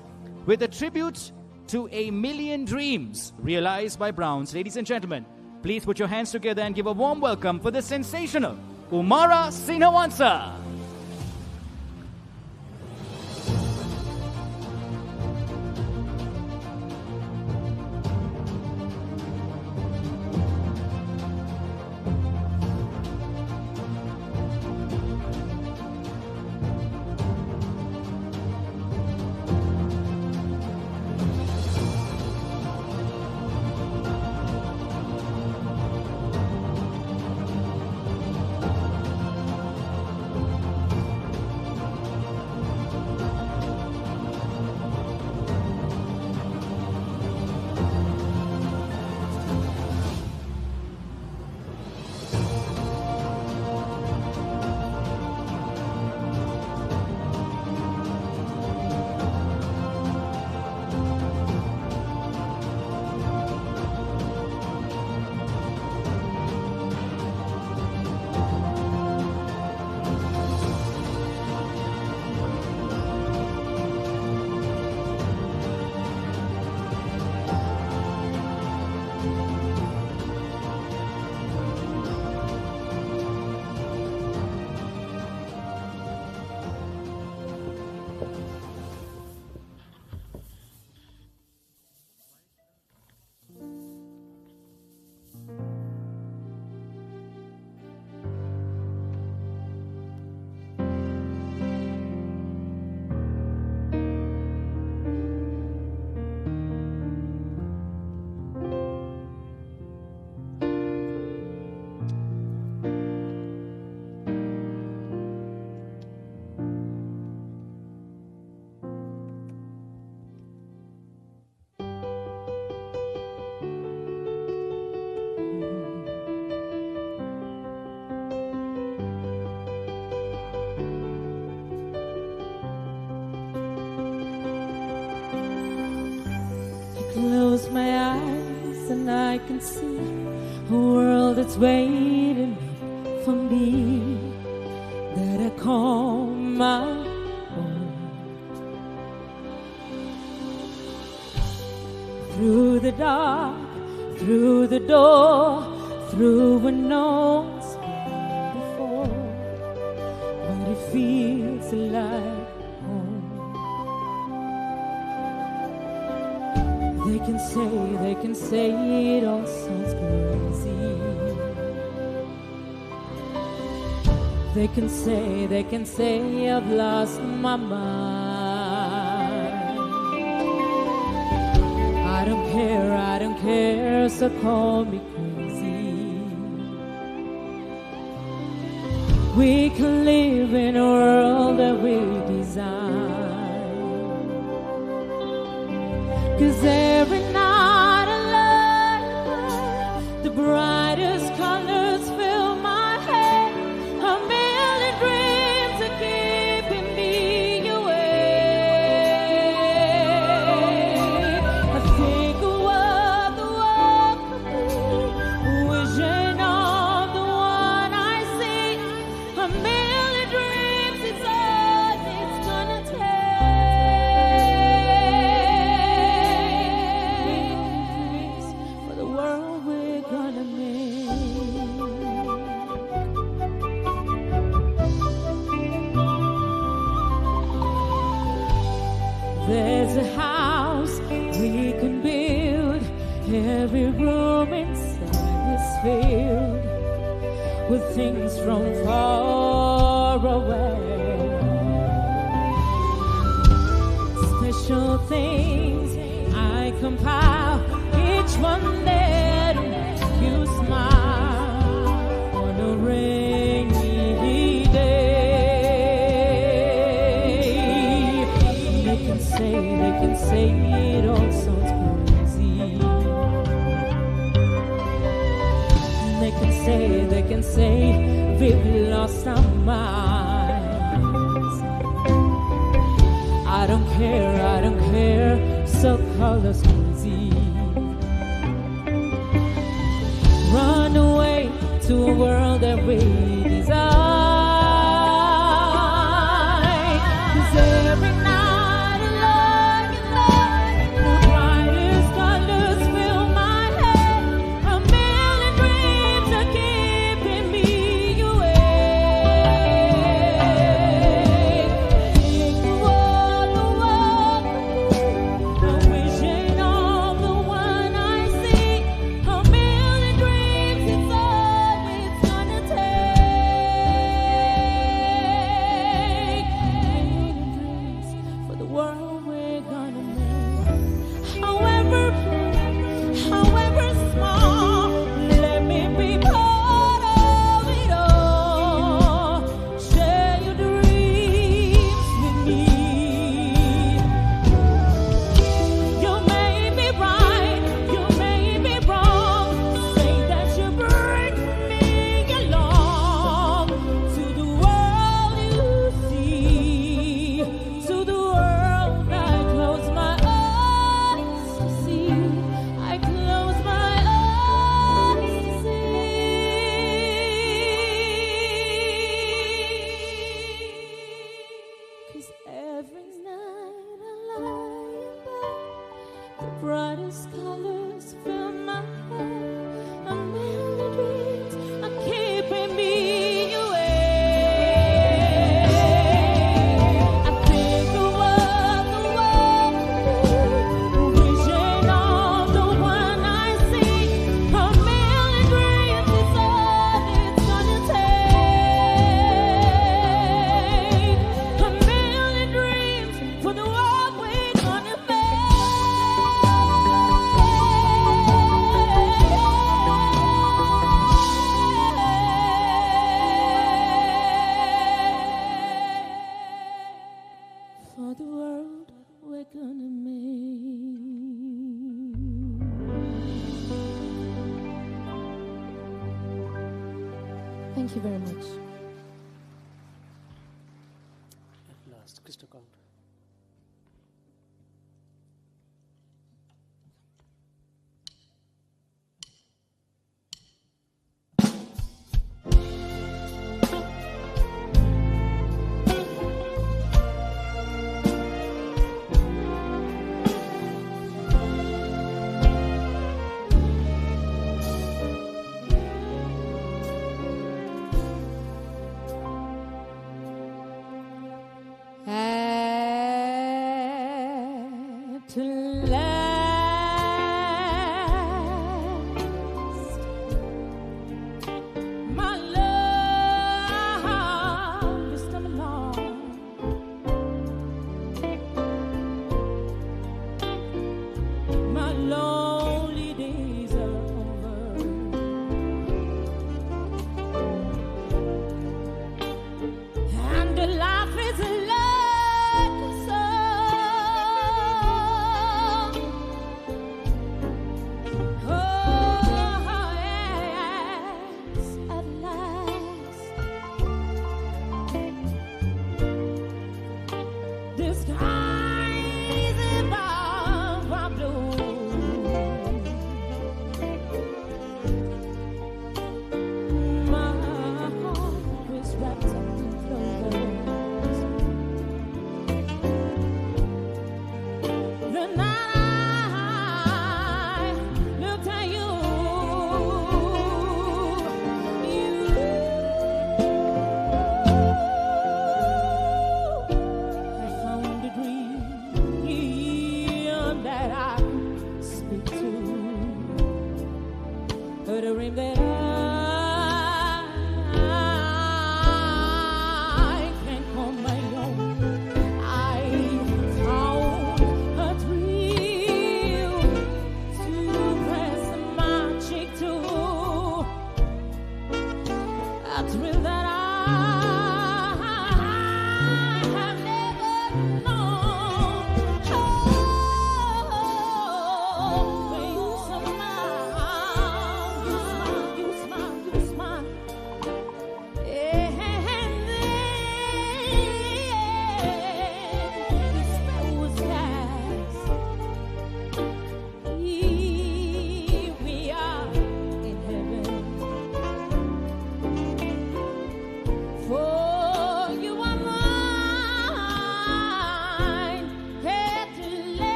with a tribute to a million dreams realized by Browns. Ladies and gentlemen, please put your hands together and give a warm welcome for the sensational Umara Sinawansa. and I can see a world that's waiting for me, that I call my own. Through the dark, through the door, through when no one's been before, but it feels like home. They can say it all sounds crazy. They can say I've lost my mind. I don't care, so call me crazy. We can live in a world that we design. 'Cause every night I light the brightest colors fill my head. A million dreams are keeping me awake. I think of what the world could be, wishing on the one I see. A million dreams is all it's gonna take for the world we're gonna make. There's a house we can build. Every room inside is filled with things from far away. Special things I compile, each one there to make you smile on a rainy day. They can say it all sounds crazy. They can say we've lost our minds. I don't care, so call us crazy. Run away to a world that we design. 'Cause every night I look the brightest colors fill my head. A million dreams are keeping me awake. Think of what the world could be, I'm wishing on the one I see. A million dreams is all it's gonna take. Dreams for the world we're gonna make. However small, let me be part of it all. Share your dreams with me. You may be right, you may be wrong. Say that you bring me along to the world you see, to the world I close my eyes to see. I close my eyes to see. 'Cause every night I lie in bed, the brightest colors fill my head. A million dreams are keeping me awake. I think of what the world could be, wishing on the one I see. A million dreams is all it's gonna take. A million dreams for the world we're gonna make. For the world we're gonna make. Thank you very much. At last, Krista Count.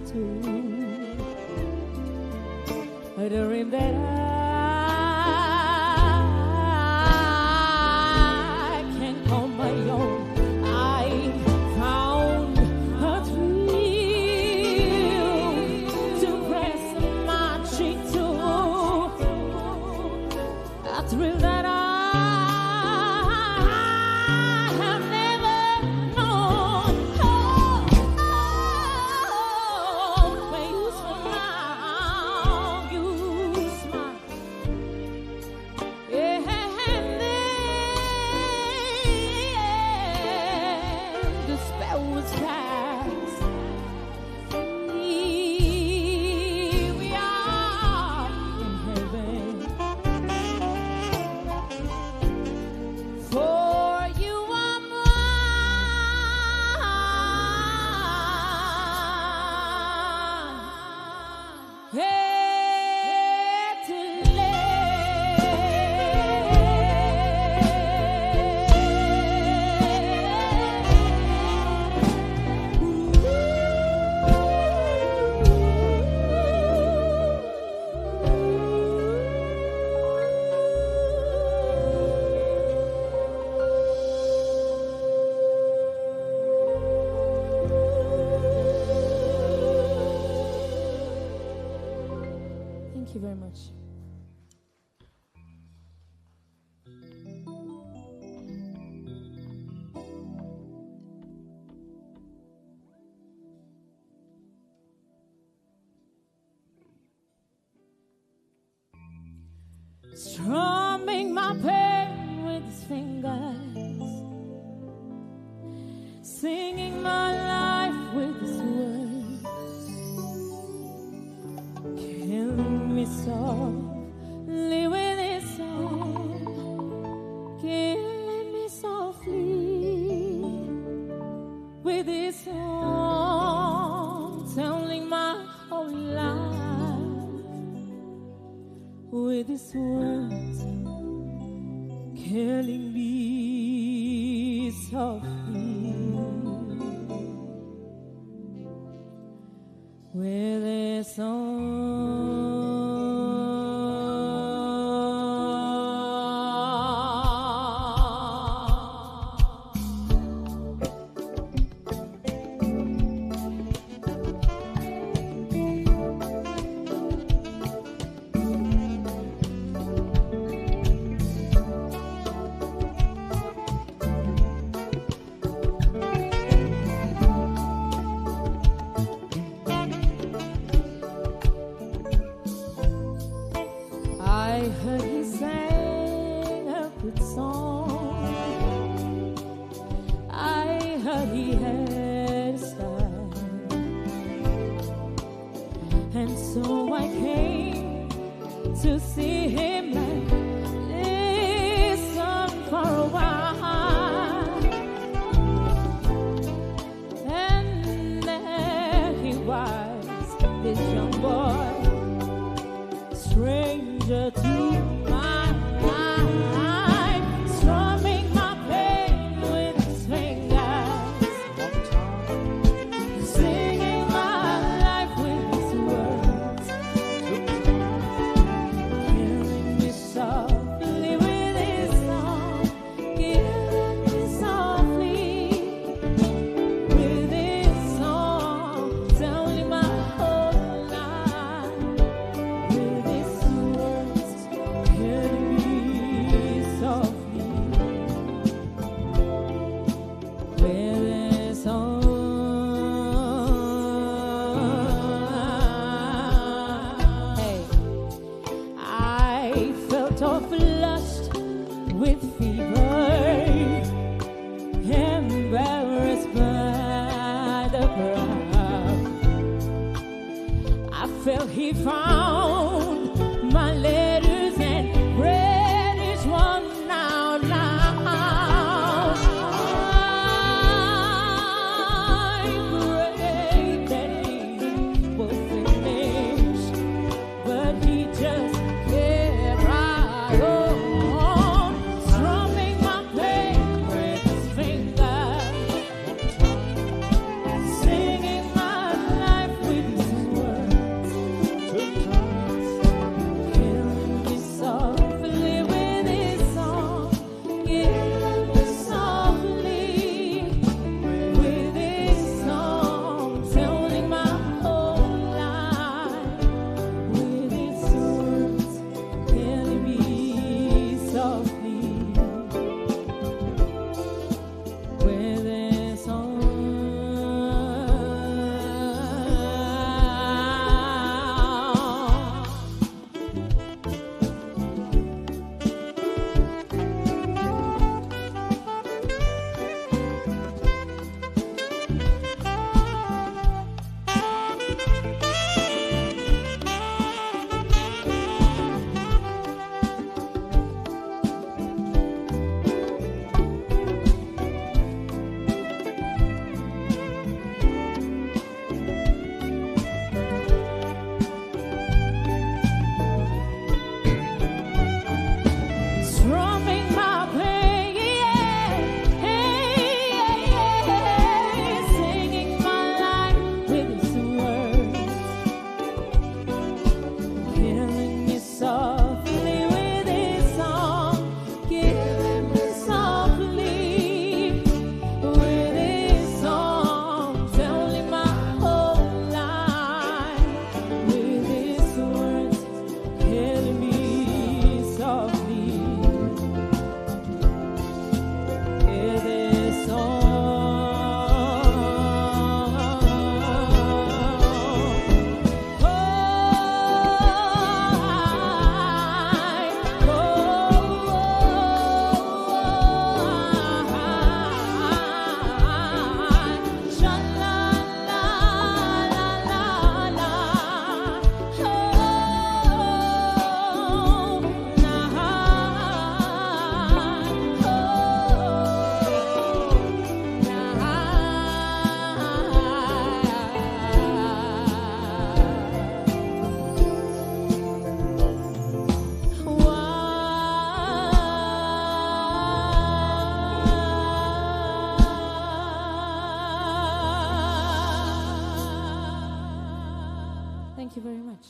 too. A dream that I can call my own. I found a thrill to press my cheek to, a thrill that I have never known. When you smile, yeah, and then the spell was cast. Here we are in heaven. For you are mine. Here to Thank you very much. Strumming my pain with his fingers, singing my life with his words, killing me softly with his song, killing me softly with his song, telling my whole life with his words, killing me softly with his I heard he sang a good song. I heard he had a style, and so I came to see him and listen for a while. And there he was, this young boy, stranger to my life, strumming my pain with his fingers, singing my life with his words, killing me softly with his song, killing me softly with his song, telling my whole life with his words, killing me softly with his song. Hey, I felt of lust with fever, embarrassed by the crowd. I felt he found my letters and read each one out loud. I prayed that he would finish, but he just kept right on, strumming Thank you very much.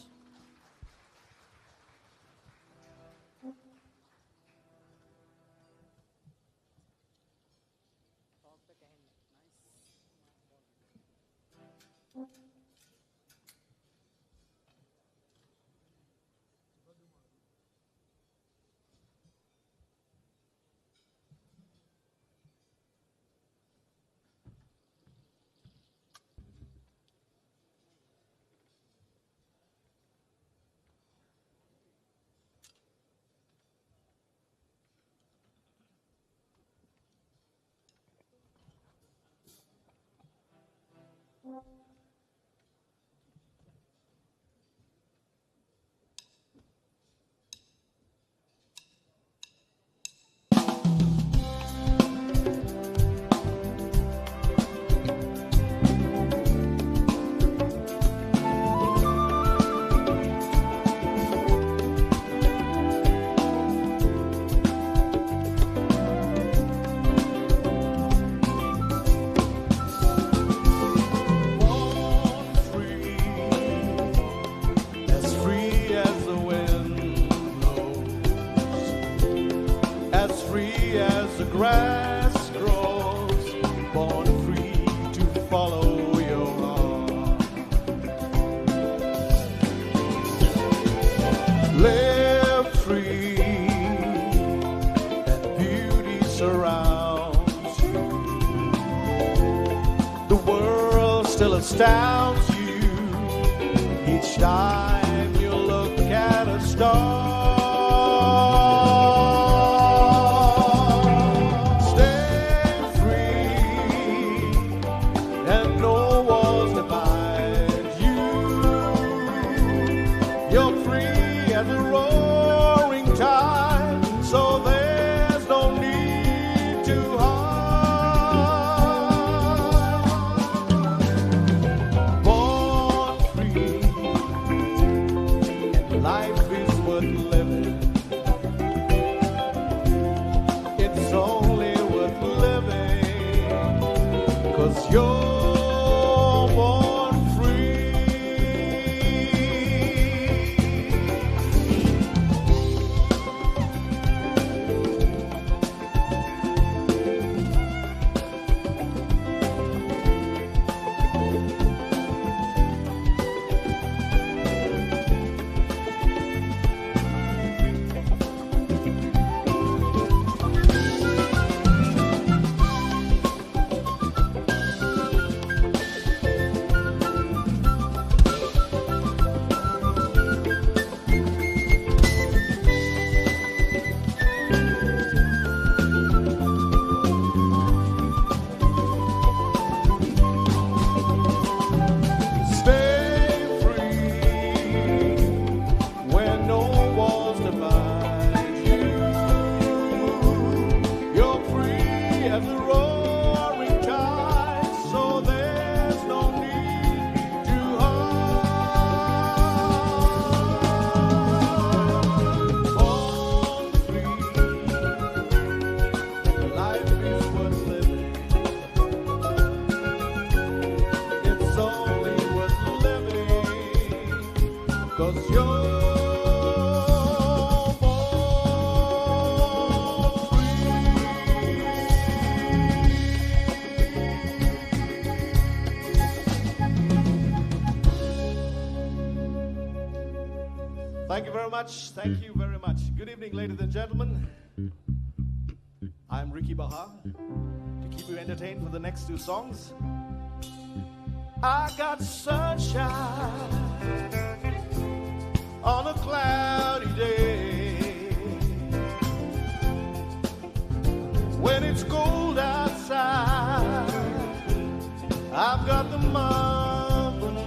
grass grows, born free to follow your heart. Live free, and beauty surrounds you. The world still astounds you each time you look at a star. Thank you very much. Good evening, ladies and gentlemen. I'm Ricky Baha. To keep you entertained for the next two songs, I got sunshine on a cloudy day. When it's cold outside, I've got the month of May.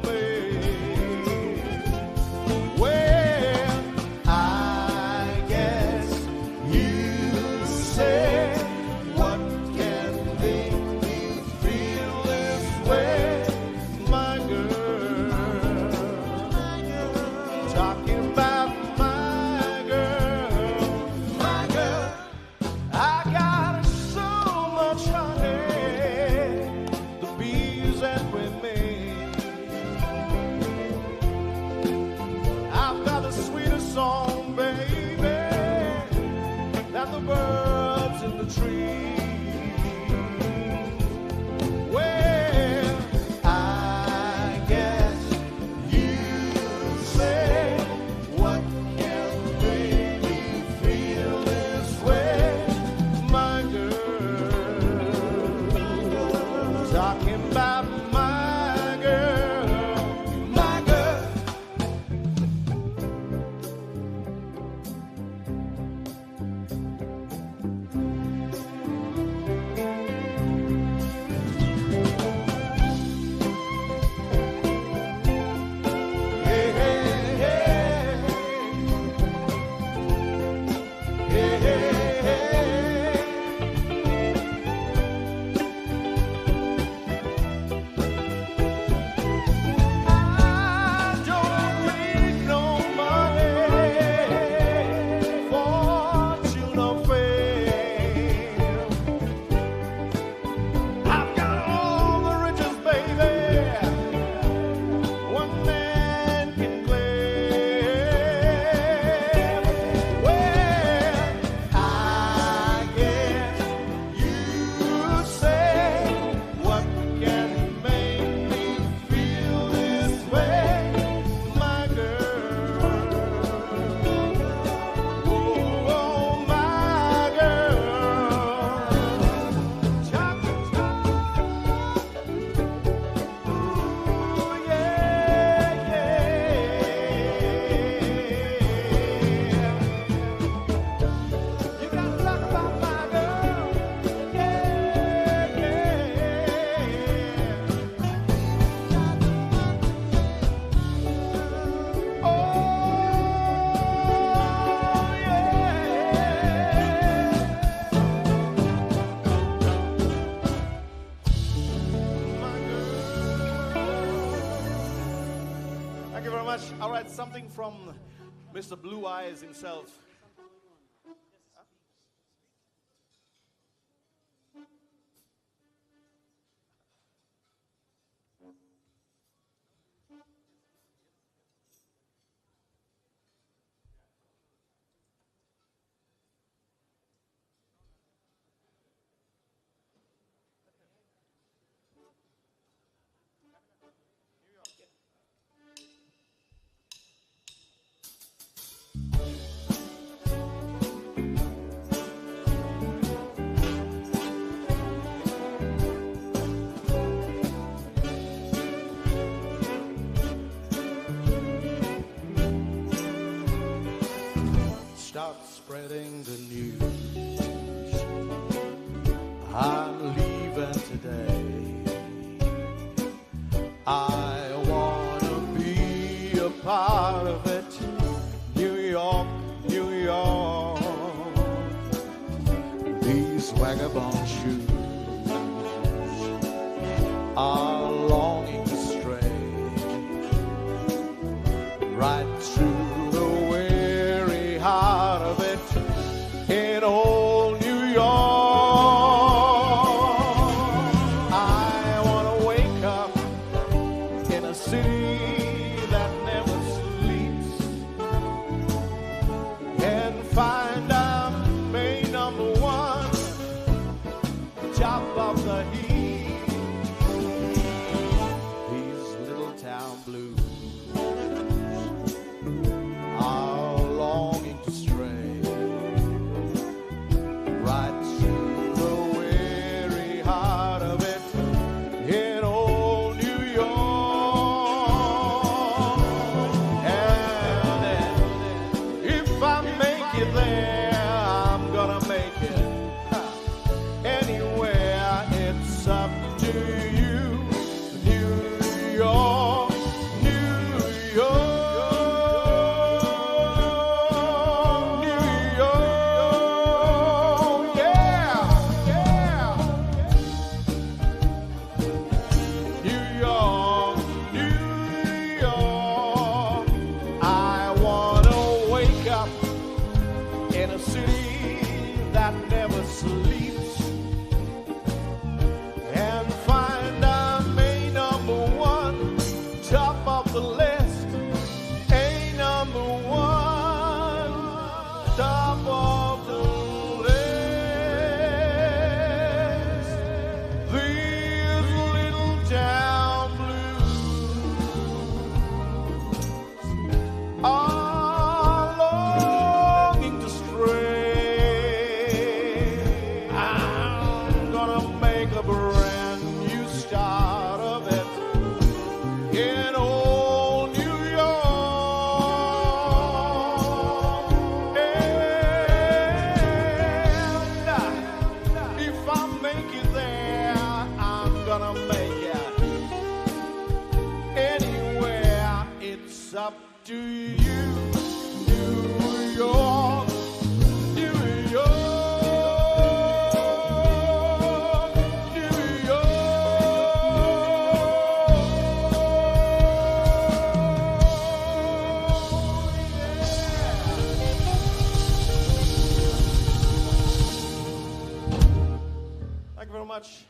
What can make me feel this way, my girl? Talking about my girl, I got so much honey, the bees that we made. something from Mr. Blue Eyes himself. Start spreading the news. I'm leaving today. I want to be a part of it. New York, New York. These vagabond shoes are longing to stray right through the weary heart of it in old New York. I want to wake up in a city that never sleeps and find I'm May number one, top of the heap. These little town blues are longing to stray right through the weary heart of it in old New York. And then, if I make it there, I'm gonna make it anywhere. It's up to you, New York, New York. In a city that never sleeps and find I'm a number one, top of the list, a number one, top of the list. These little town blues are longing to stray. I'm gonna make a brand new start of it in old New York. And if I make it there, I'm gonna make it anywhere. It's up to you, New York, New York, New York. Thank you very much.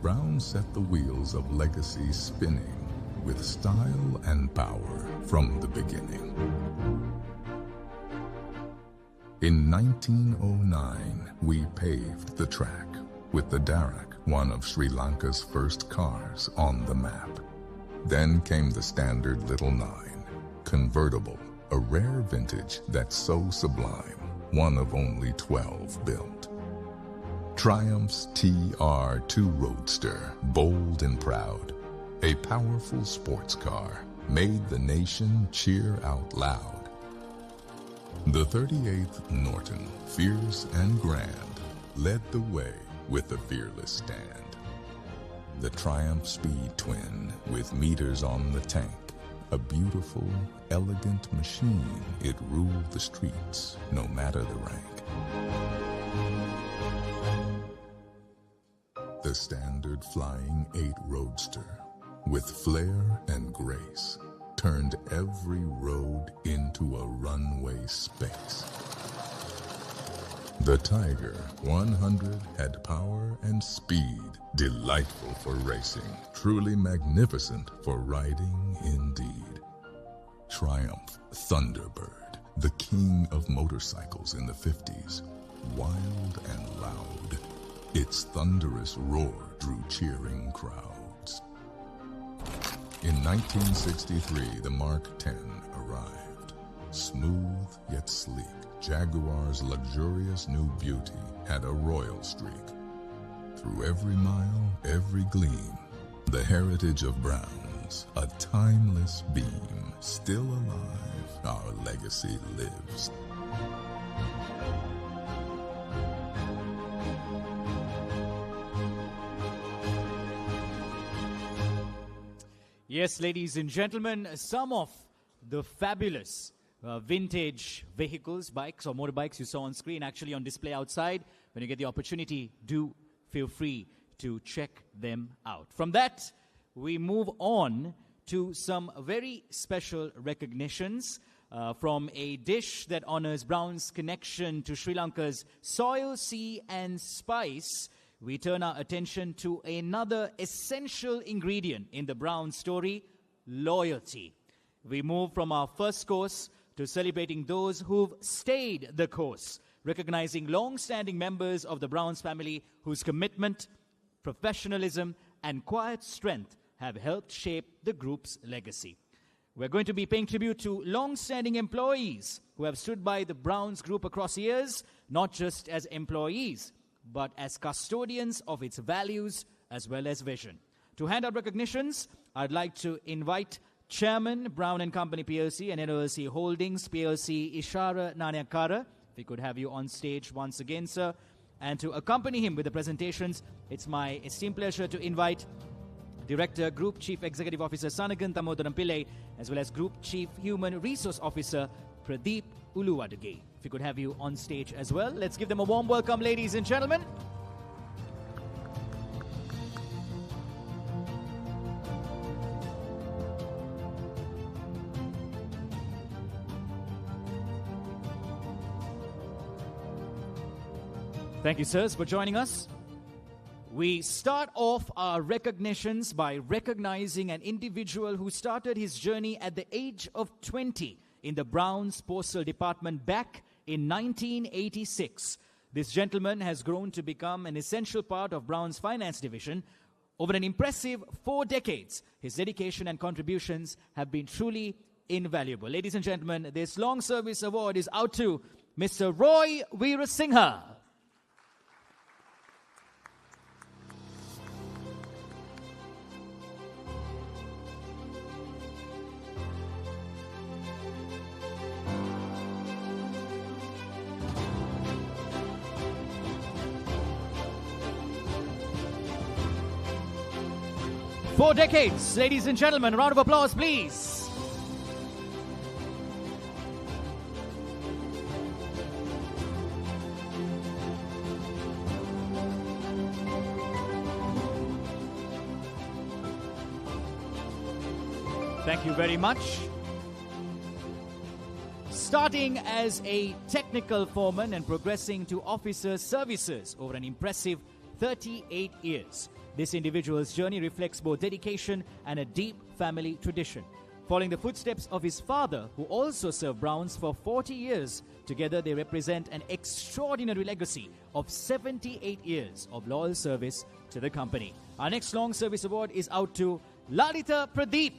Brown set the wheels of legacy spinning with style and power from the beginning. In 1909, we paved the track with the Darrock, one of Sri Lanka's first cars on the map. Then came the standard Little 9, convertible, a rare vintage that's so sublime, one of only 12 built. Triumph's TR2 Roadster, bold and proud, a powerful sports car, made the nation cheer out loud. The 38th Norton, fierce and grand, led the way with a fearless stand. The Triumph Speed Twin, with meters on the tank, a beautiful, elegant machine, it ruled the streets, no matter the rank. The standard Flying 8 Roadster, with flair and grace, turned every road into a runway space. The Tiger 100 had power and speed, delightful for racing, truly magnificent for riding indeed. Triumph Thunderbird, the king of motorcycles in the 50s, wild and loud. Its thunderous roar drew cheering crowds. In 1963, the Mark X arrived. Smooth yet sleek, Jaguar's luxurious new beauty had a royal streak. Through every mile, every gleam, the heritage of Browns, a timeless beam, still alive, our legacy lives. Yes, ladies and gentlemen, some of the fabulous vintage vehicles, bikes or motorbikes you saw on screen, actually on display outside. When you get the opportunity, do feel free to check them out. From that, we move on to some very special recognitions from a dish that honors Brown's connection to Sri Lanka's soil, sea and spice. We turn our attention to another essential ingredient in the Brown story, loyalty. We move from our first course to celebrating those who've stayed the course, recognizing long-standing members of the Browns family whose commitment, professionalism, and quiet strength have helped shape the group's legacy. We're going to be paying tribute to long-standing employees who have stood by the Browns group across years, not just as employees, but as custodians of its values as well as vision. To hand out recognitions, I'd like to invite Chairman, Brown & Company PLC and NOLC Holdings PLC, Ishara Nanyakara. If we could have you on stage once again, sir. And to accompany him with the presentations, it's my esteemed pleasure to invite Director, Group Chief Executive Officer Sanagan Thamodaram Pillai, as well as Group Chief Human Resource Officer Pradeep Uluwadage. If we could have you on stage as well. Let's give them a warm welcome, ladies and gentlemen. Thank you, sirs, for joining us. We start off our recognitions by recognizing an individual who started his journey at the age of 20 in the Browns Postal Department back in 1986. This gentleman has grown to become an essential part of Brown's finance division. Over an impressive 4 decades, his dedication and contributions have been truly invaluable. Ladies and gentlemen, this long service award is out to Mr. Roy Veerasinghe. Four decades, ladies and gentlemen. A round of applause, please. Thank you very much. Starting as a technical foreman and progressing to officer services over an impressive 38 years. This individual's journey reflects both dedication and a deep family tradition. Following the footsteps of his father, who also served Browns for 40 years, together they represent an extraordinary legacy of 78 years of loyal service to the company. Our next long service award is out to Lalita Pradeep.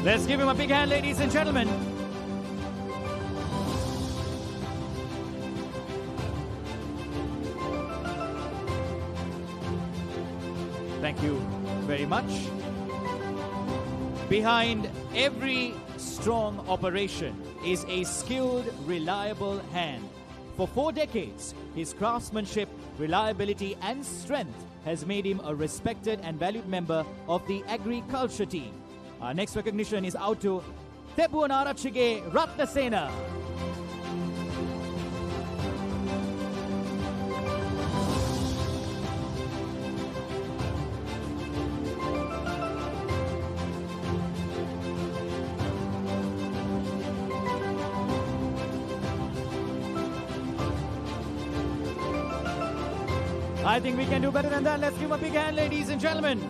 Let's give him a big hand, ladies and gentlemen. Thank you very much. Behind every strong operation is a skilled, reliable hand. For 4 decades, his craftsmanship, reliability, and strength has made him a respected and valued member of the agriculture team. Our next recognition is out to Tebuan Arachige Ratnasena. I think we can do better than that. Let's give him a big hand, ladies and gentlemen.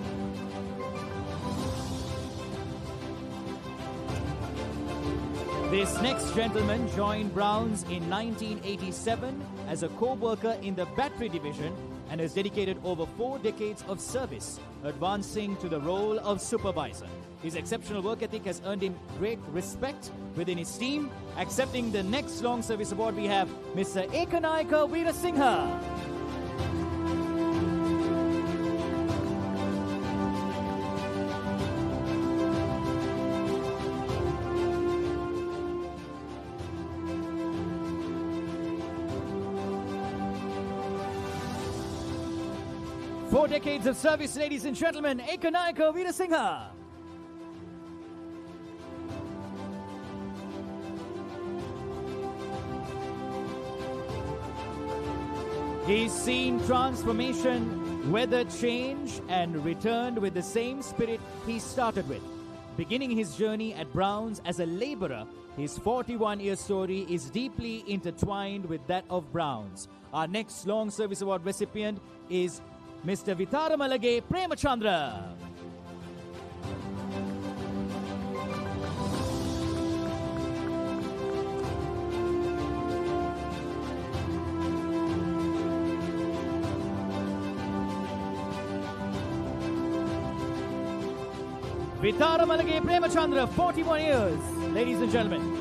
This next gentleman joined Browns in 1987 as a co-worker in the battery division and has dedicated over 4 decades of service, advancing to the role of supervisor. His exceptional work ethic has earned him great respect within his team. Accepting the next long service award, we have Mr. Ekanaika Veerasinghe. 4 decades of service, ladies and gentlemen, Ekanaika Veerasinghe. He's seen transformation, weathered change, and returned with the same spirit he started with. Beginning his journey at Browns as a laborer, his 41-year story is deeply intertwined with that of Browns. Our next long service award recipient is Mr. Vitaramalage Premachandra. Vitaramalage Premachandra, 41 years, ladies and gentlemen.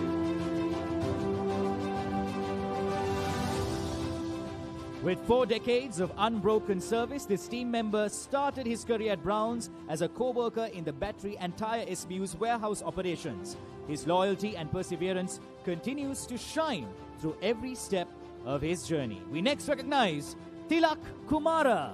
With 4 decades of unbroken service, this team member started his career at Browns as a co-worker in the battery and tire SBU's warehouse operations. His loyalty and perseverance continues to shine through every step of his journey. We next recognize Tilak Kumara.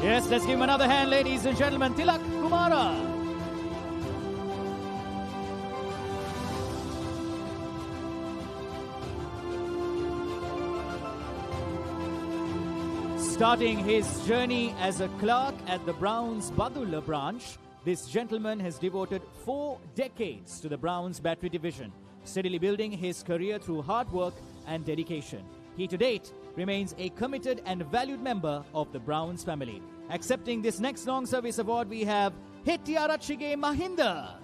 Yes, let's give him another hand, ladies and gentlemen. Tilak Kumara. Starting his journey as a clerk at the Browns Badulla branch, this gentleman has devoted 4 decades to the Browns battery division, steadily building his career through hard work and dedication. He to date remains a committed and valued member of the Browns family. Accepting this next long service award, we have Hettiarachige Mahinda.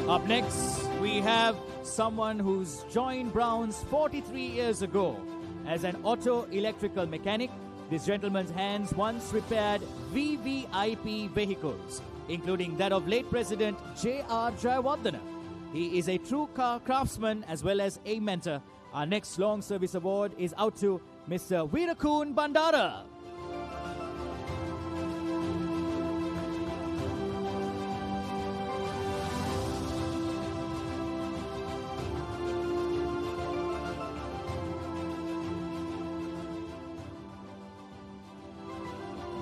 Up next, we have someone who's joined Browns 43 years ago as an auto electrical mechanic. This gentleman's hands once repaired VVIP vehicles, including that of late President J.R. Jayawardena. He is a true car craftsman as well as a mentor. Our next long service award is out to Mr. Veerakun Bandara.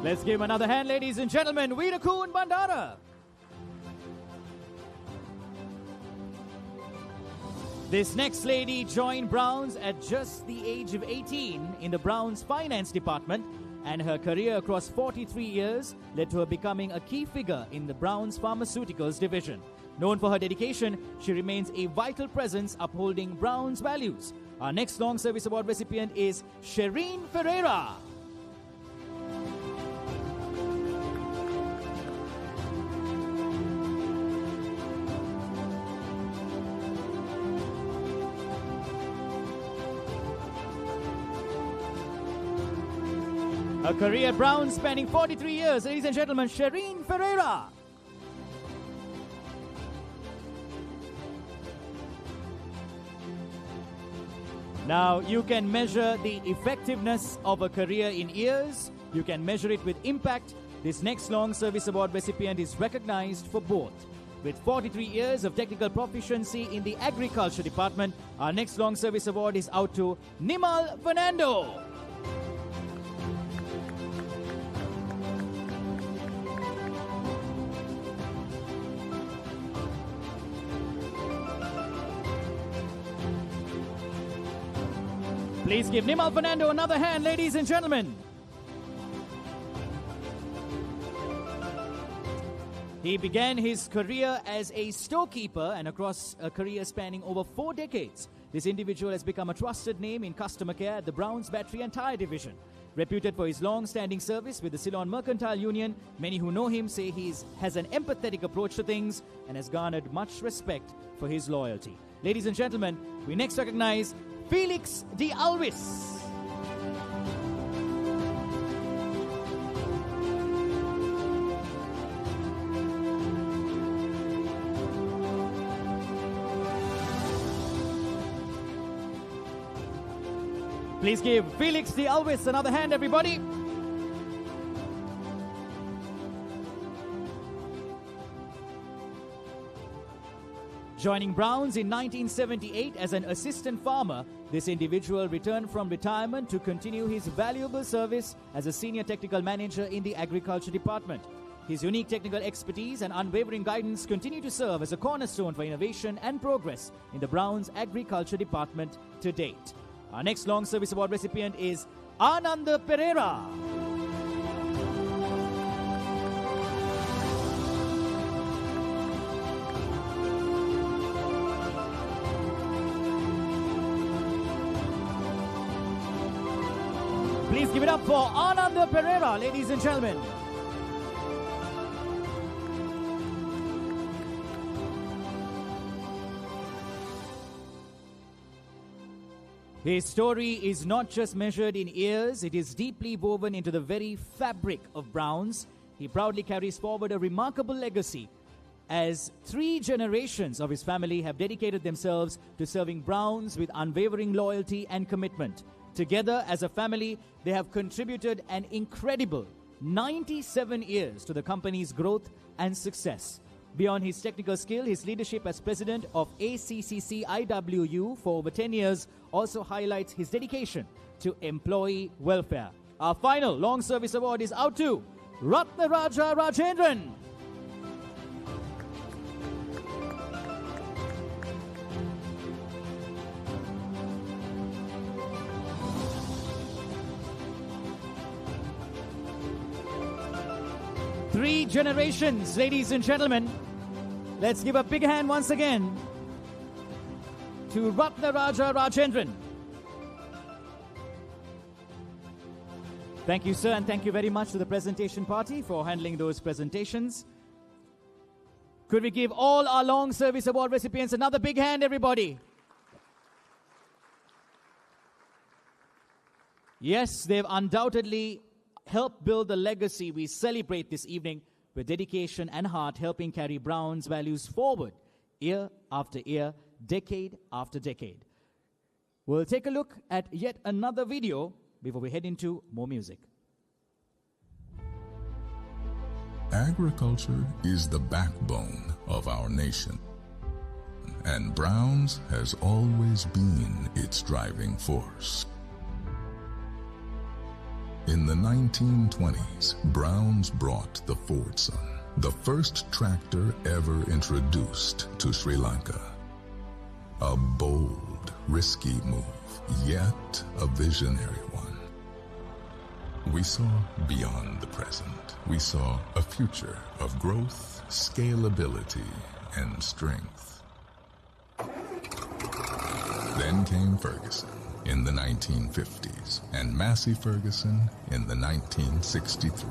Let's give him another hand, ladies and gentlemen. Veerakun Bandara. This next lady joined Browns at just the age of 18 in the Browns finance department. and her career across 43 years led to her becoming a key figure in the Browns Pharmaceuticals division. Known for her dedication, she remains a vital presence upholding Browns values. Our next Long Service Award recipient is Shireen Ferreira. A career at Browns spanning 43 years, ladies and gentlemen, Shireen Ferreira. Now, you can measure the effectiveness of a career in years. You can measure it with impact. This next Long Service Award recipient is recognized for both. With 43 years of technical proficiency in the Agriculture Department, our next Long Service Award is out to Nimal Fernando. Please give Nimal Fernando another hand, ladies and gentlemen. He began his career as a storekeeper and across a career spanning over 4 decades. This individual has become a trusted name in customer care at the Browns Battery and Tire Division. Reputed for his long-standing service with the Ceylon Mercantile Union, many who know him say he has an empathetic approach to things and has garnered much respect for his loyalty. Ladies and gentlemen, we next recognize Felix de Alvis. Please give Felix de Alvis another hand, everybody. Joining Browns in 1978 as an assistant farmer, this individual returned from retirement to continue his valuable service as a senior technical manager in the Agriculture Department. His unique technical expertise and unwavering guidance continue to serve as a cornerstone for innovation and progress in the Browns Agriculture Department to date. Our next Long Service Award recipient is Ananda Pereira. Please give it up for Ananda Pereira, ladies and gentlemen. His story is not just measured in years, it is deeply woven into the very fabric of Browns. He proudly carries forward a remarkable legacy as 3 generations of his family have dedicated themselves to serving Browns with unwavering loyalty and commitment. Together as a family, they have contributed an incredible 97 years to the company's growth and success. Beyond his technical skill, his leadership as president of ACCC IWU for over 10 years also highlights his dedication to employee welfare. Our final Long Service Award is out to Ratnaraja Rajendran. Three generations, ladies and gentlemen. Let's give a big hand once again to Ratnaraja Rajendran. Thank you, sir, and thank you very much to the presentation party for handling those presentations. Could we give all our Long Service Award recipients another big hand, everybody? Yes, they've undoubtedly help build the legacy we celebrate this evening with dedication and heart, helping carry Browns values forward year after year, decade after decade. We'll take a look at yet another video before we head into more music. Agriculture is the backbone of our nation, and Browns has always been its driving force. In the 1920s, Browns brought the Fordson, the first tractor ever introduced to Sri Lanka. A bold, risky move, yet a visionary one. We saw beyond the present. We saw a future of growth, scalability, and strength. Then came Ferguson in the 1950s and Massey Ferguson in the 1963.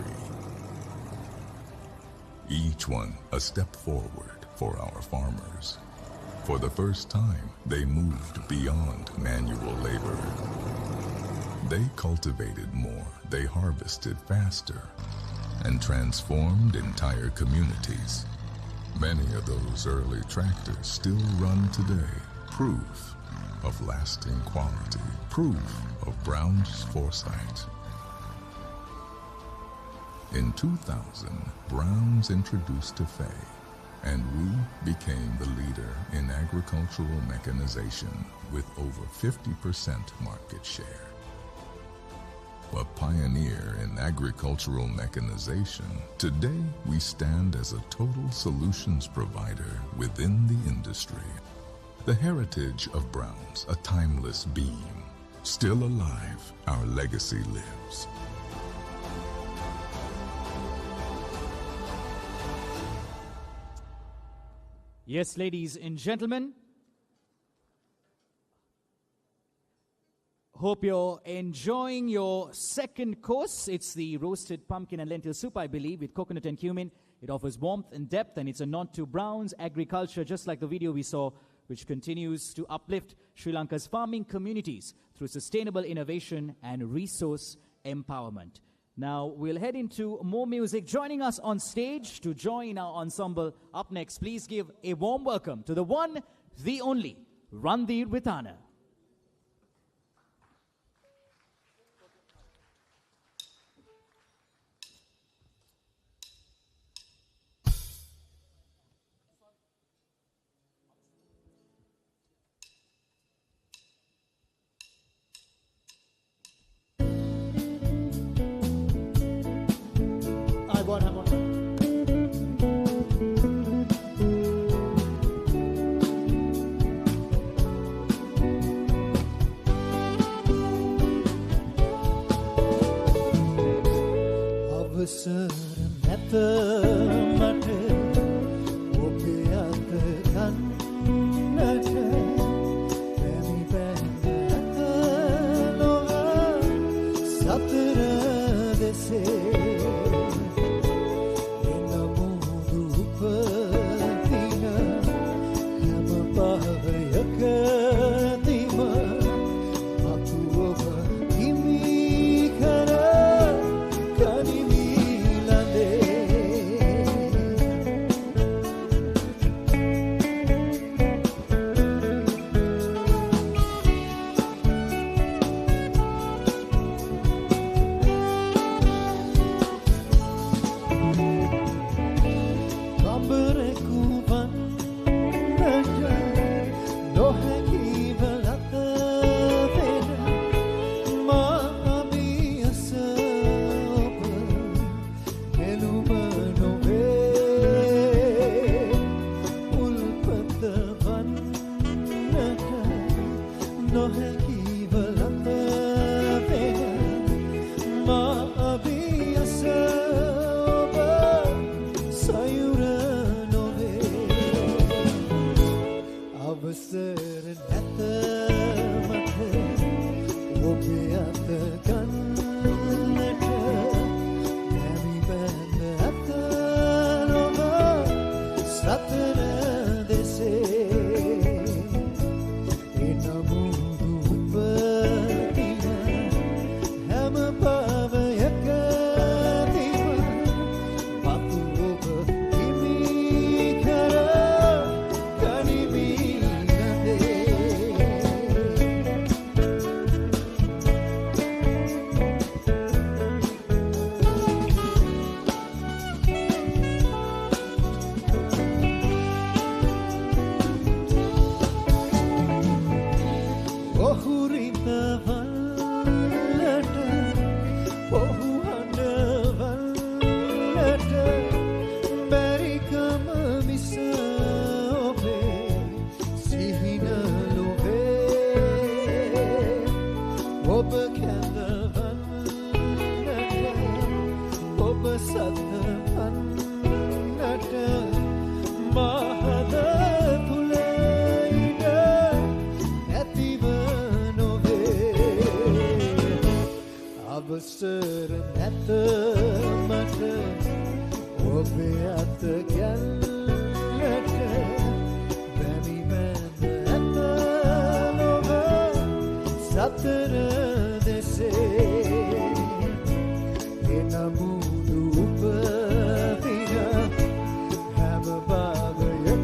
Each one a step forward for our farmers. For the first time, they moved beyond manual labor. They cultivated more, they harvested faster, and transformed entire communities. Many of those early tractors still run today, proof of lasting quality, proof of Brown's foresight. In 2000, Brown's introduced Tefé, and we became the leader in agricultural mechanization with over 50% market share. A pioneer in agricultural mechanization, today we stand as a total solutions provider within the industry. The heritage of Brown's, a timeless beam. Still alive, our legacy lives. Yes, ladies and gentlemen, hope you're enjoying your second course. It's the roasted pumpkin and lentil soup, I believe, with coconut and cumin. It offers warmth and depth, and it's a nod to Brown's agriculture, just like the video we saw, which continues to uplift Sri Lanka's farming communities through sustainable innovation and resource empowerment. Now, we'll head into more music. Joining us on stage to join our ensemble up next, please give a warm welcome to the one, the only, Randhir Vitana. සතමන්නට මහද තුලයිද ඇතිව නොවේ අවසර නැත මට ඔබේ අත ගැල්ලට බැමිමැද ඇත නොව සතර දෙසේ එනමුදු උපදින හැම භාගයකදීම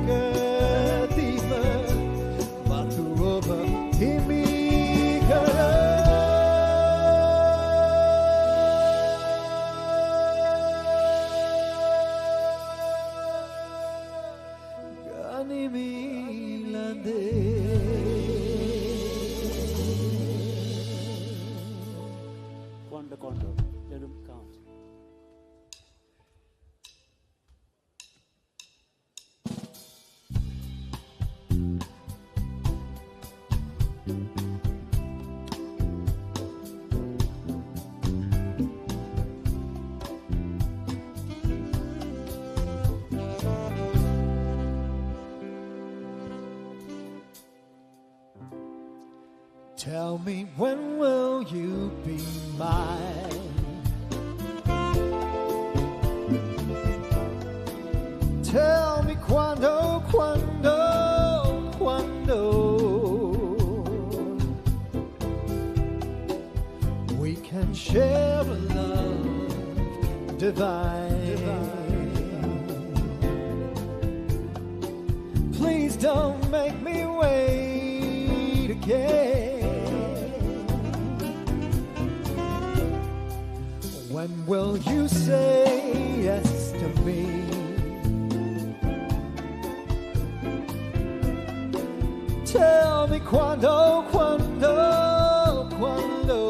මතු ඔබ හිමි කර ගනිමි ළඳේ Kondo, let him count. Tell me, when will you be mine? Tell me quando, quando, quando we can share a love divine. Please don't make me wait again. When will you say yes to me? Tell me quando, quando, quando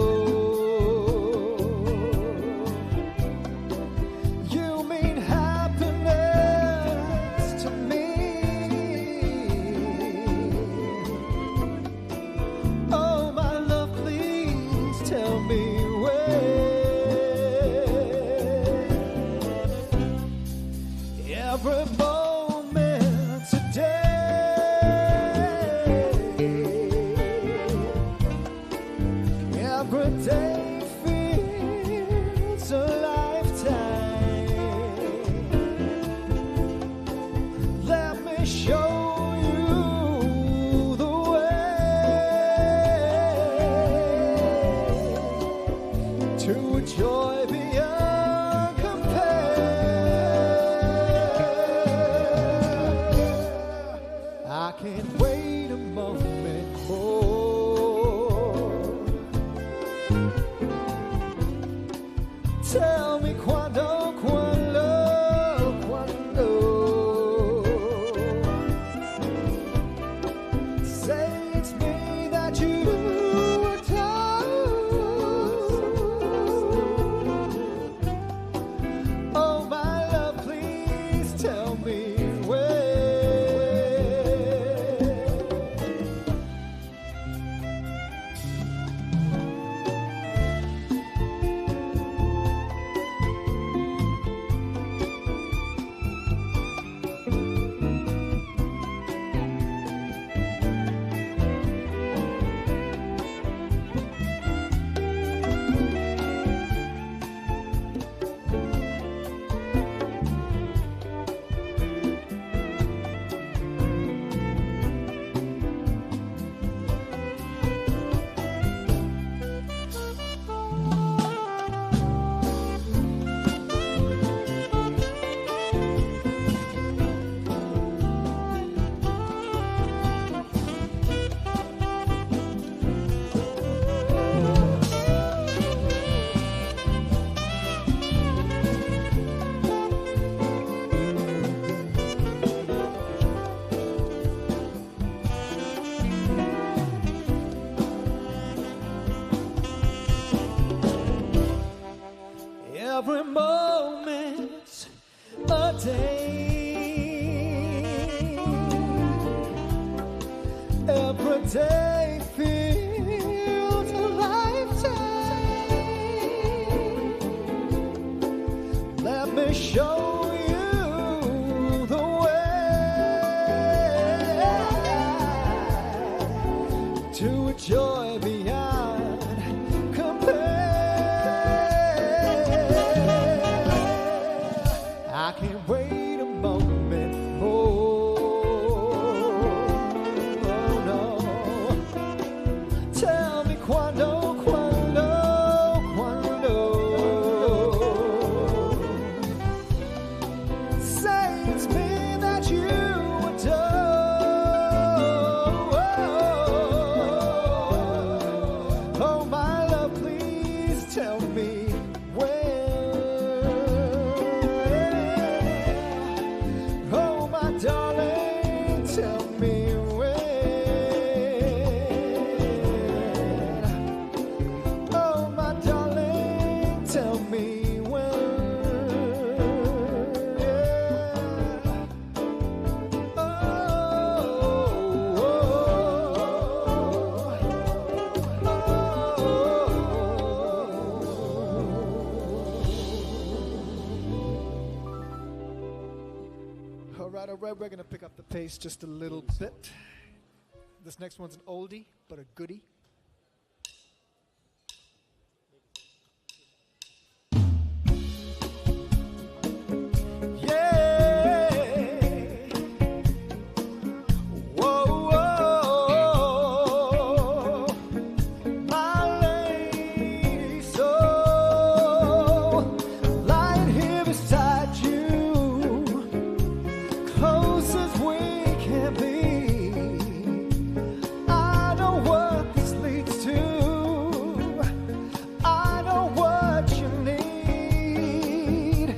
you mean happiness to me. Oh, my love, please tell me when. Every moment today, every day feels a lifetime. Let me show you the way to joy beyond compare. I can't wait a moment more. Tell me quando, quando, quando. Say it's me that you adore. Oh, my love, please tell me when. Every moment a day, every day feels a lifetime. Let show you the way to a joy beyond compare. I can't wait a moment more. Oh no. Tell me quando, quando, quando. Say it's me that you adore. Oh my love, please tell me when. Oh my darling, tell me when. Oh my darling, tell me when. All right, we're going to pick up the pace just a little bit. This next one's an oldie, but a goodie. Yeah. Whoa, whoa. My lady, so lying here beside you, close as we can be. I know what this leads to. I know what you need.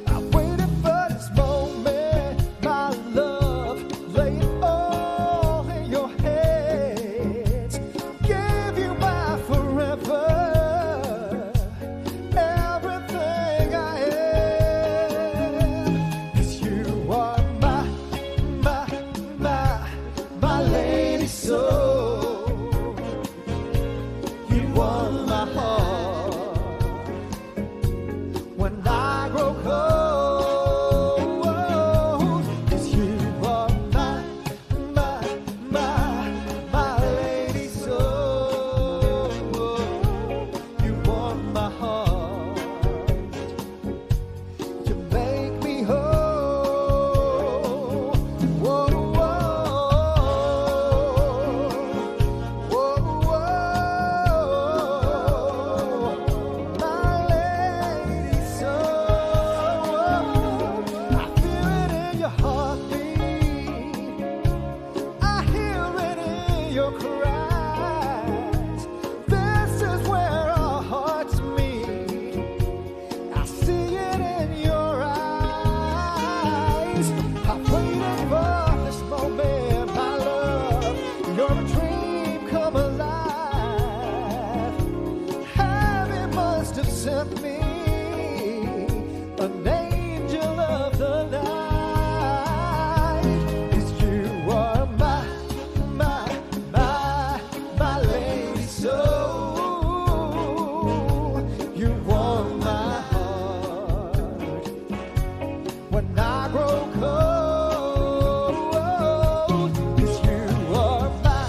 I've waited for this moment, my love. Lay it all in your hands. Give you my forever. Everything I am. 'Cause you are my lady soul. You won my heart when I grow cold. 'Cause you are my lady soul. You won my heart. You make me whole. Whoa, whoa, whoa. My lady soul. I feel it in your heartbeat. I hear it in your cries. This is where our hearts meet. I see it in your eyes. I've waited for this moment, my love. You're a dream come alive. Heaven must have sent me an angel of the night. 'Cause you are my lady soul. You won my heart when I grow cold. 'Cause you are my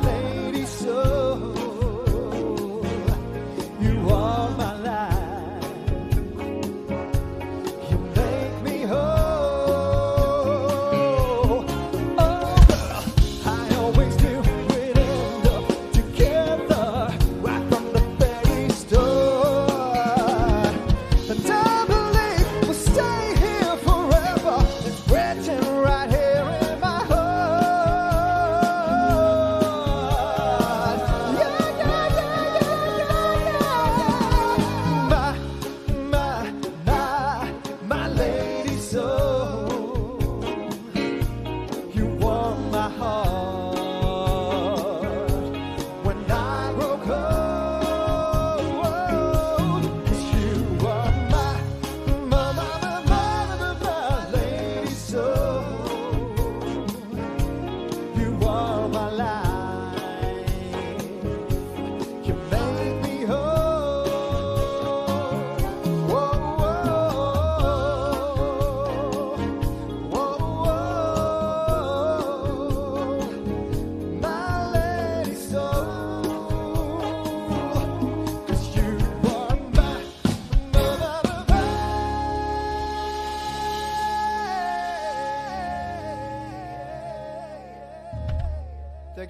lady soul.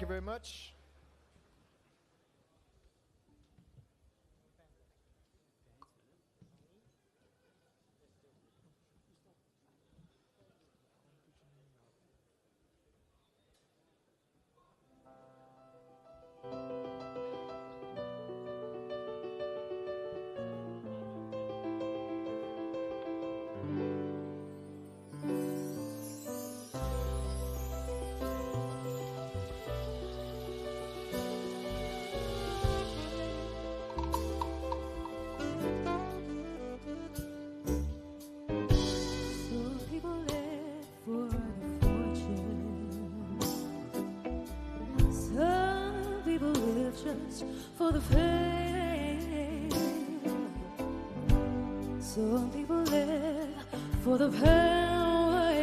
you very much. Some people live for the fortune. Some people live just for the fame. Some people live for the power.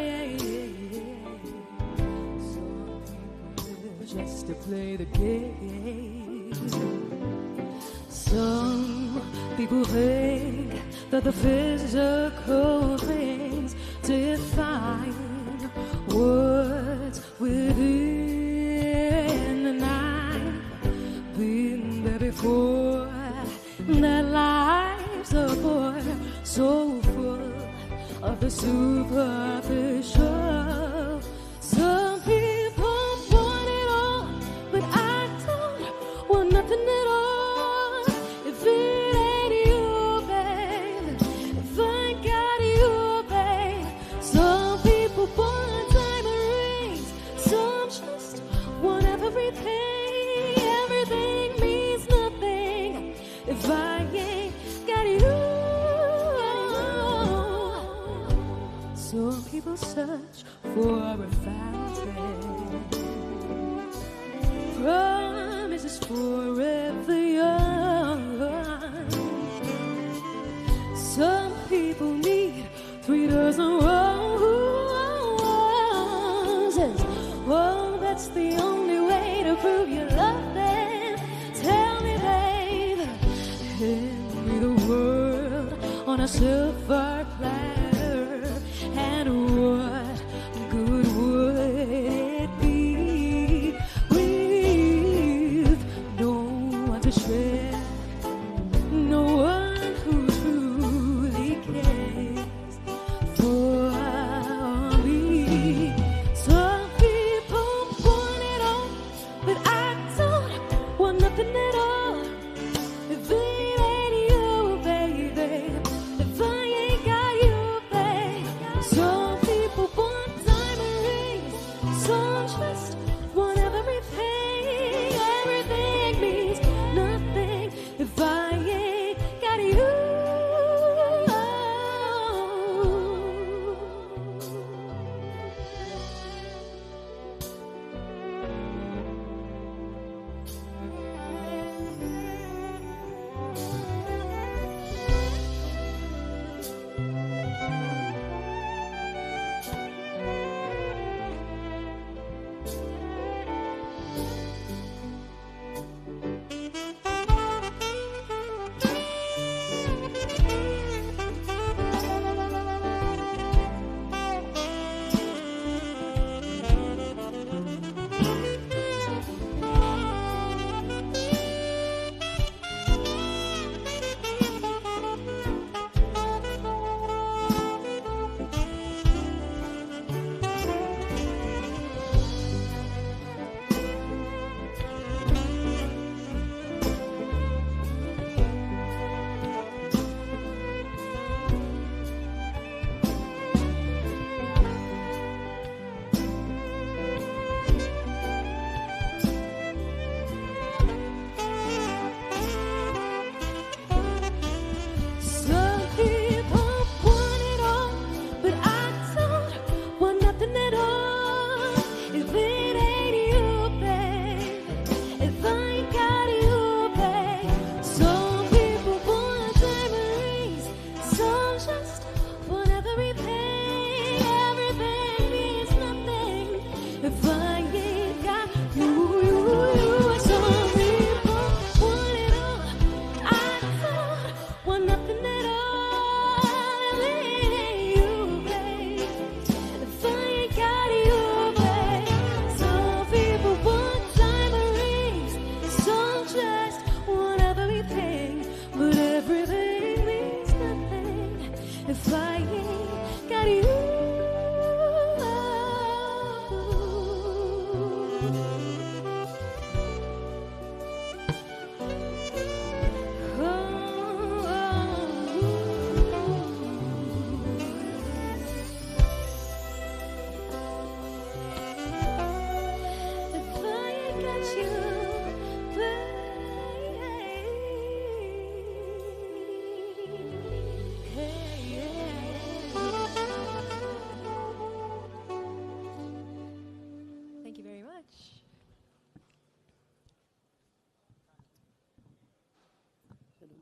Some people live just to play the game. Some people think that the physical things define what's within, and I've been there before. That life's a bore so full of the superficial. Some people want it all, but I don't want nothing at all. If it ain't you, babe, if I ain't got you, babe. Some people want diamond rings, some just want everything. Everything means nothing if I ain't got you. Some people search for a fountain, promises forever young. Some people need 3 dozen roses. Oh, that's the only way to prove you love them. Tell me, babe, hand me the world on a silver platter, and what good would it be with no one to share, no one who truly cares for me? Some people want it all, but I don't want nothing at all. If it ain't you, baby, if I ain't got you,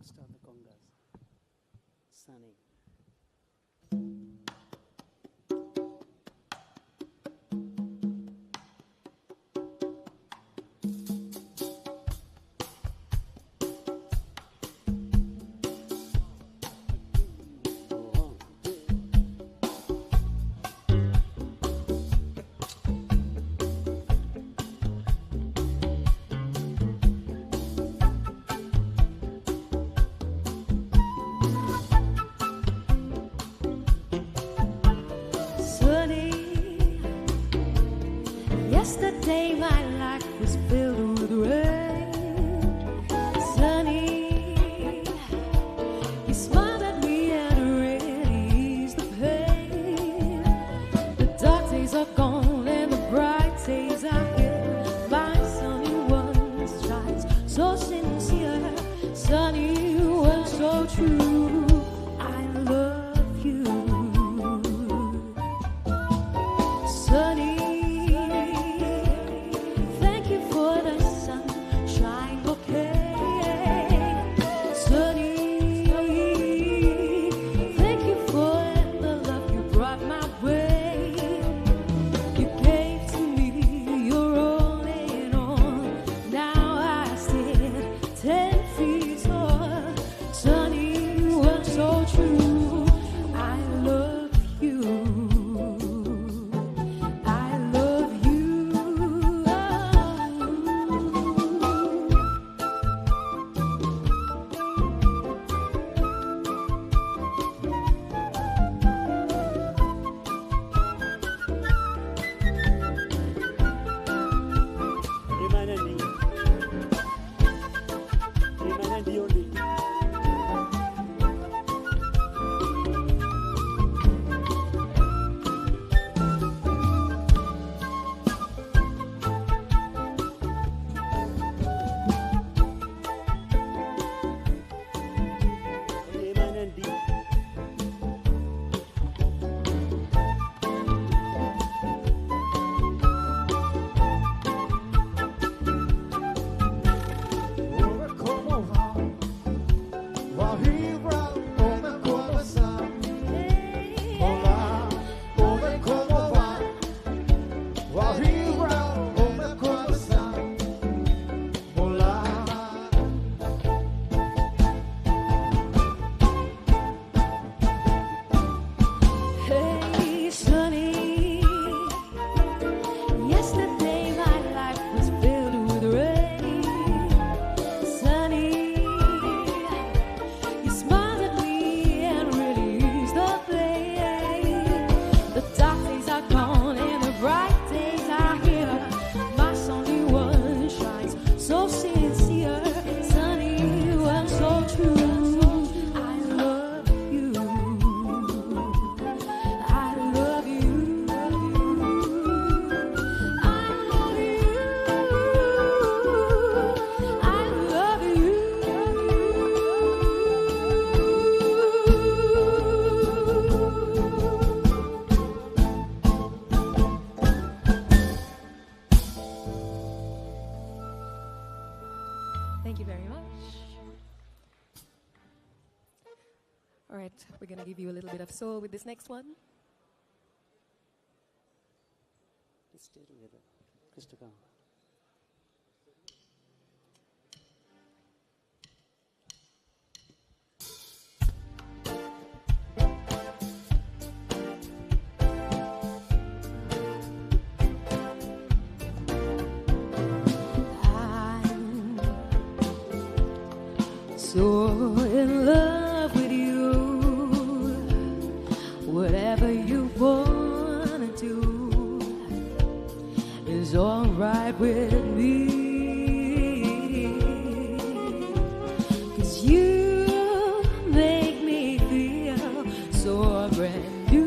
Start the congas. Sunny. Yesterday my life was filled with rain. Sunny, you smiled at me and really eased the pain. The dark days are gone and the bright days are here. My sunny one shines so sincere. Sunny one so true. I love you. Sunny, Thank you very much. All right, we're going to give you a little bit of soul with this next one. Let's stay together. Krista, come. So in love with you, whatever you wanna do is alright with me. 'Cause you make me feel so brand new.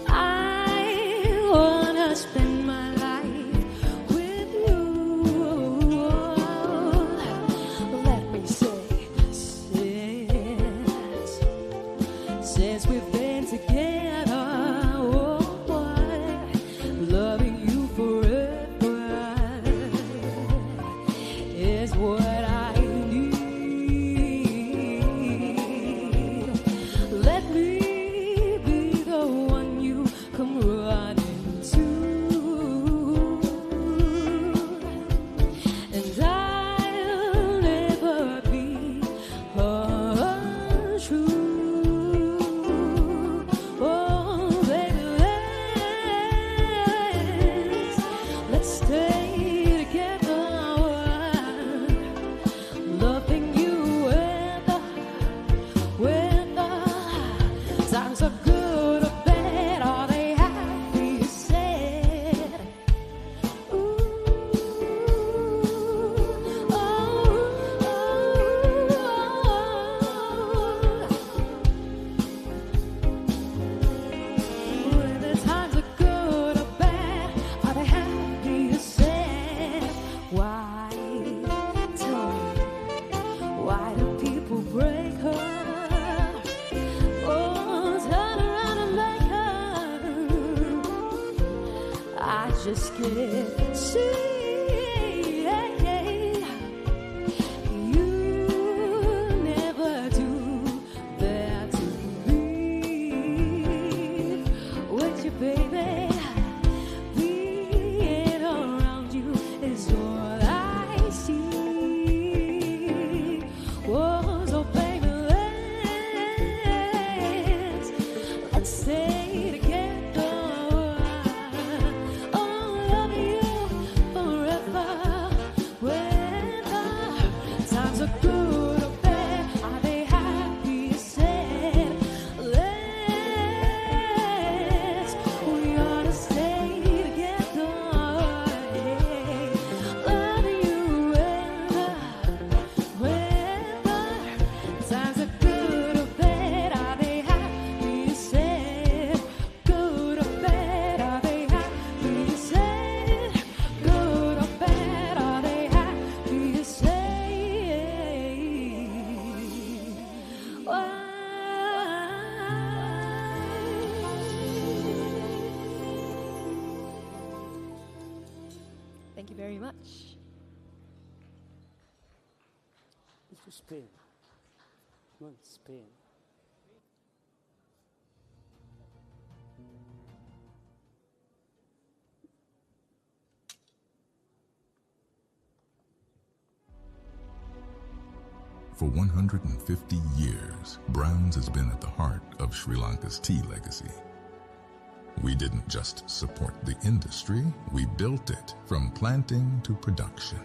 I wanna spend my life with you. Let me say, since we've been together, oh boy, is what I need. Let me be the one you come running to, and I'll never be untrue. Oh, baby, let's stay together, loving you when the times are good or bad. Are they happy, sad? Ooh, when the times are good or bad, are they happy or sad? Why, tell me, why do people break her? Oh, turn around and make her. I just can't see. You never do that to me. With you, baby, being around you is all I see. Oh, so baby, let's stay together. Oh, love you forever. When the times are good or bad, are they happy or sad? We ought to stay together. Love you when the times are good or bad, are they happy or sad? Good or bad, are they happy or sad? Good or bad, are they happy or sad? Thank you very much. It's to Spain. No, it's Spain. For 150 years, Browns has been at the heart of Sri Lanka's tea legacy. We didn't just support the industry, we built it from planting to production.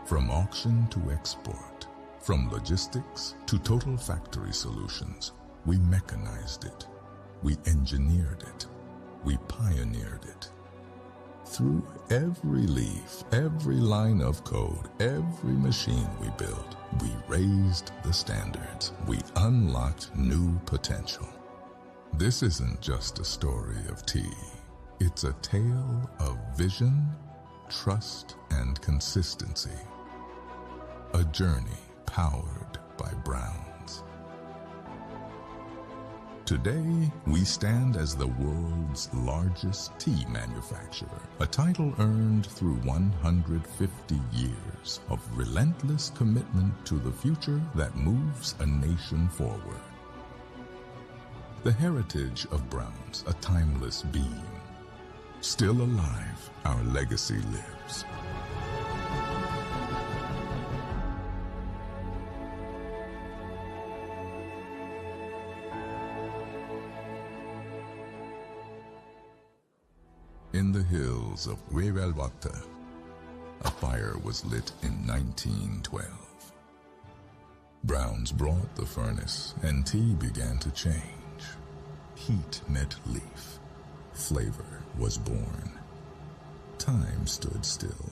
From auction to export, from logistics to total factory solutions, we mechanized it, we engineered it, we pioneered it. Through every leaf, every line of code, every machine we built, we raised the standards, we unlocked new potential. This isn't just a story of tea. It's a tale of vision, trust, and consistency. A journey powered by Browns. Today, we stand as the world's largest tea manufacturer, a title earned through 150 years of relentless commitment to the future that moves a nation forward. The heritage of Browns, a timeless beam. Still alive, our legacy lives. In the hills of Wirelwata, a fire was lit in 1912. Browns brought the furnace, and tea began to change. Heat met leaf. Flavor was born. Time stood still.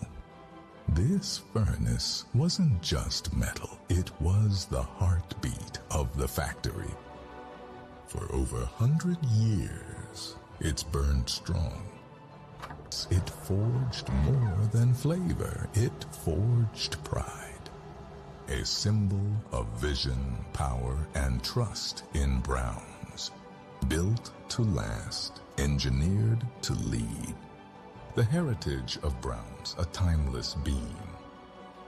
This furnace wasn't just metal. It was the heartbeat of the factory. For over 100 years, it's burned strong. It forged more than flavor. It forged pride. A symbol of vision, power, and trust in Browns. Built to last, engineered to lead. The heritage of Browns, a timeless beam.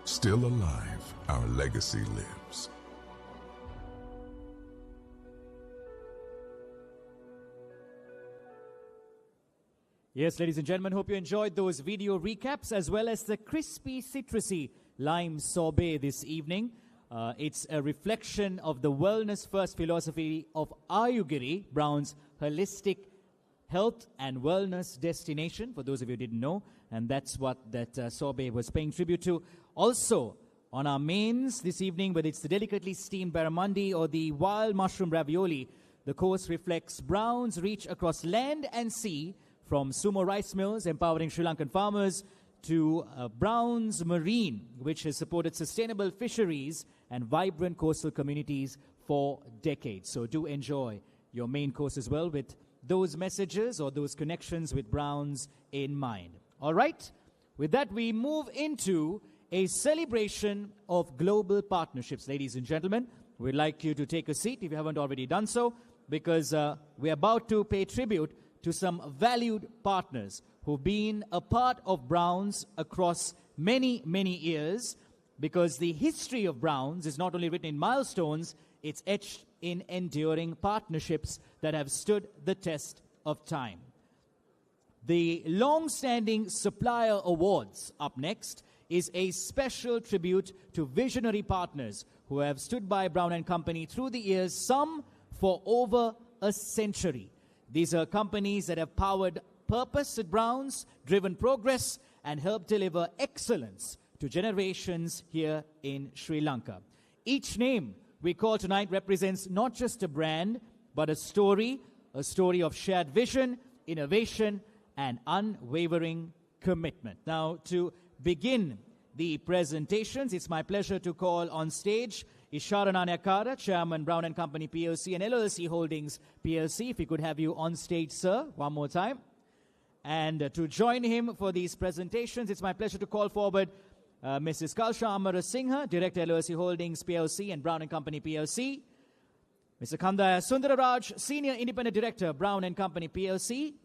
Still alive, our legacy lives. Yes, ladies and gentlemen, hope you enjoyed those video recaps as well as the crispy citrusy lime sorbet this evening. It's a reflection of the wellness-first philosophy of Ayugiri, Brown's holistic health and wellness destination, for those of you who didn't know, and that's what that sorbet was paying tribute to. Also, on our mains this evening, whether it's the delicately steamed barramundi or the wild mushroom ravioli, the course reflects Brown's reach across land and sea, from sumo rice mills empowering Sri Lankan farmers to Brown's Marine, which has supported sustainable fisheries and vibrant coastal communities for decades. So do enjoy your main course as well with those messages or those connections with Brown's in mind. All right, with that we move into a celebration of global partnerships. Ladies and gentlemen, we'd like you to take a seat if you haven't already done so, because we're about to pay tribute to some valued partners who've been a part of Brown's across many, many years, because the history of Brown's is not only written in milestones, it's etched in enduring partnerships that have stood the test of time. The long-standing Supplier Awards, up next, is a special tribute to visionary partners who have stood by Brown & Company through the years, some for over a century. These are companies that have powered purpose at Brown's, driven progress, and helped deliver excellence to generations here in Sri Lanka. Each name we call tonight represents not just a brand, but a story of shared vision, innovation, and unwavering commitment. Now, to begin the presentations, it's my pleasure to call on stage Ishara Nanyakara, Chairman, Brown & Company PLC and LLC Holdings PLC. If we could have you on stage, sir, one more time. And to join him for these presentations, it's my pleasure to call forward Mrs. Kalsha Amarasinghe, Director, LLC Holdings PLC and Brown & Company PLC. Mr. Kandaya Sundararaj, Senior Independent Director, Brown & Company PLC,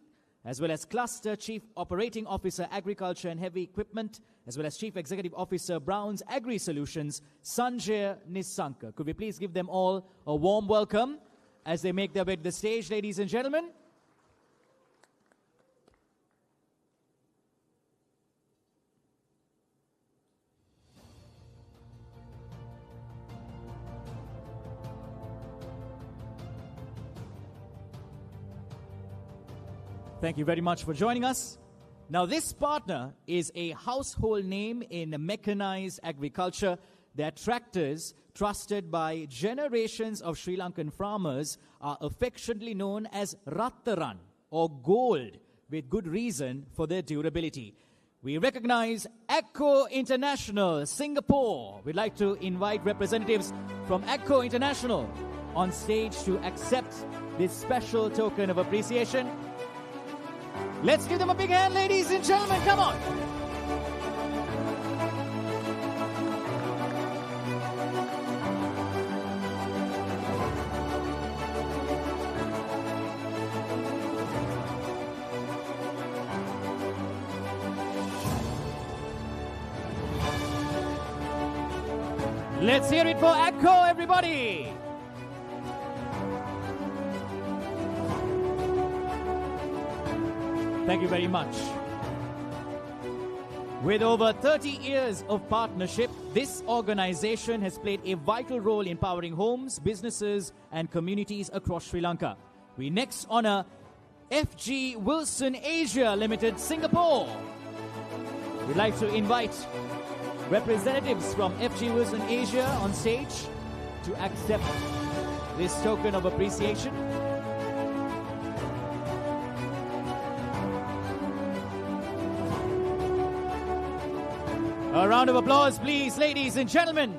as well as Cluster Chief Operating Officer, Agriculture and Heavy Equipment, as well as Chief Executive Officer, Brown's Agri Solutions, Sanjay Nisanka. Could we please give them all a warm welcome as they make their way to the stage, ladies and gentlemen? Thank you very much for joining us. Now, this partner is a household name in mechanized agriculture. Their tractors, trusted by generations of Sri Lankan farmers, are affectionately known as Rattaran, or gold, with good reason for their durability. We recognize AGCO International, Singapore. We'd like to invite representatives from AGCO International on stage to accept this special token of appreciation. Let's give them a big hand, ladies and gentlemen. Come on. Let's hear it for AGCO, everybody. Thank you very much. With over 30 years of partnership, this organization has played a vital role in powering homes, businesses, and communities across Sri Lanka. We next honor FG Wilson Asia Limited, Singapore. We'd like to invite representatives from FG Wilson Asia on stage to accept this token of appreciation. A round of applause, please, ladies and gentlemen.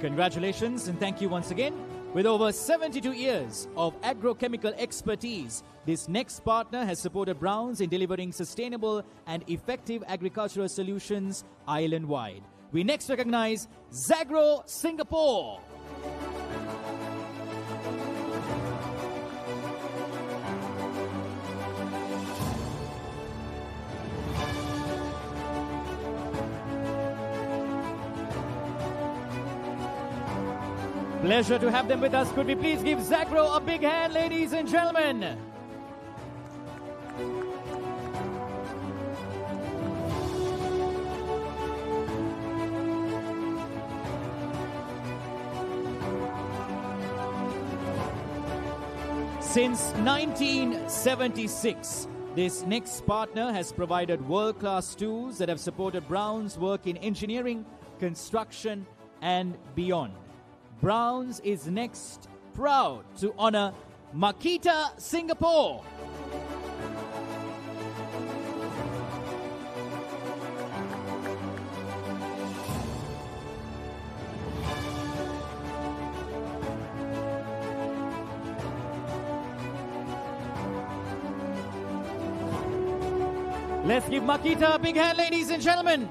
Congratulations and thank you once again. With over 72 years of agrochemical expertise, this next partner has supported Brown's in delivering sustainable and effective agricultural solutions island-wide. We next recognize Zagro Singapore. Pleasure to have them with us. Could we please give Zagro a big hand, ladies and gentlemen? Since 1976, this next partner has provided world-class tools that have supported Brown's work in engineering, construction, and beyond. Brown's is next proud to honor Makita Singapore. Let's give Makita a big hand, ladies and gentlemen.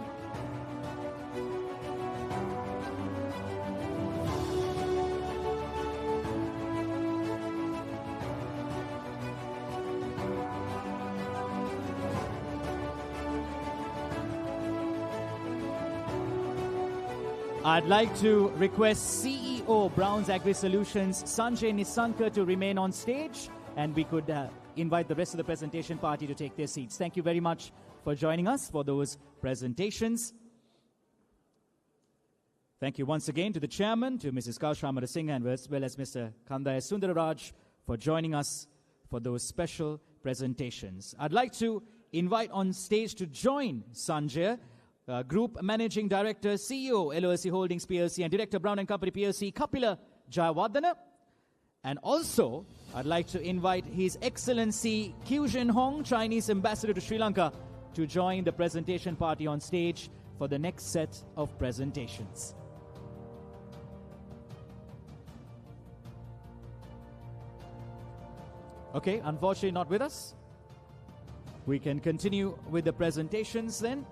I'd like to request CEO Brown's Agri Solutions Sanjay Nisankar to remain on stage, and we could invite the rest of the presentation party to take their seats. Thank you very much for joining us for those presentations. Thank you once again to the chairman, to Mrs. Kaushamara Singh, and as well as Mr. Kandaya Sundararaj for joining us for those special presentations. I'd like to invite on stage to join Sanjay, Group Managing Director, CEO, LOSC Holdings PLC, and Director, Brown & Company PLC, Kapila Jayawardena. And also, I'd like to invite His Excellency Kiu Jin Hong, Chinese Ambassador to Sri Lanka, to join the presentation party on stage for the next set of presentations. Okay, unfortunately not with us. We can continue with the presentations then.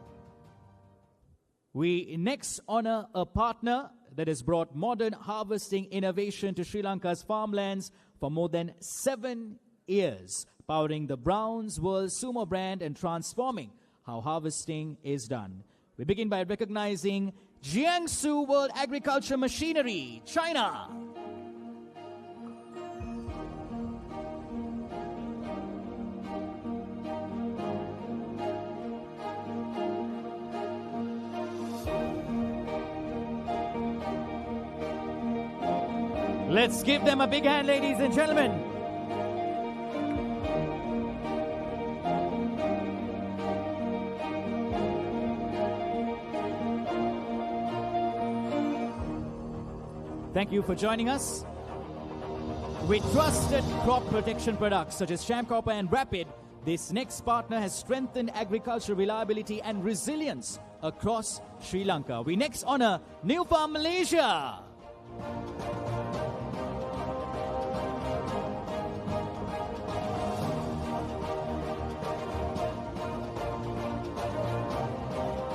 We next honor a partner that has brought modern harvesting innovation to Sri Lanka's farmlands for more than 7 years, powering the Brown's World Sumo brand and transforming how harvesting is done. We begin by recognizing Jiangsu World Agriculture Machinery, China. Let's give them a big hand, ladies and gentlemen. Thank you for joining us. With trusted crop protection products such as Sham Copper and Rapid, this next partner has strengthened agricultural reliability and resilience across Sri Lanka. We next honor New Farm Malaysia.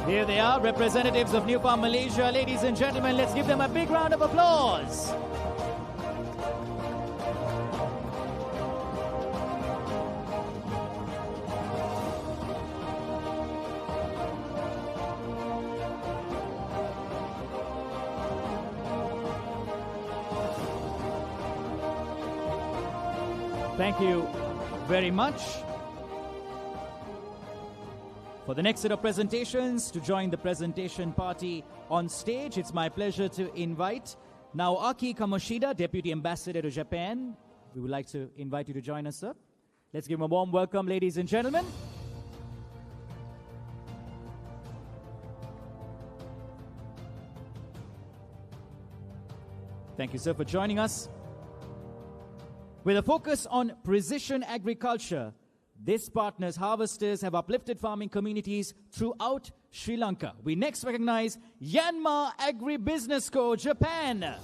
Here they are, representatives of New Farm Malaysia. Ladies and gentlemen, let's give them a big round of applause. Thank you very much. For the next set of presentations, to join the presentation party on stage, it's my pleasure to invite Naoaki Kamoshida, Deputy Ambassador to Japan. We would like to invite you to join us, sir. Let's give him a warm welcome, ladies and gentlemen. Thank you, sir, for joining us. With a focus on precision agriculture, this partner's harvesters have uplifted farming communities throughout Sri Lanka. We next recognize Yanmar Agribusiness Co., Japan.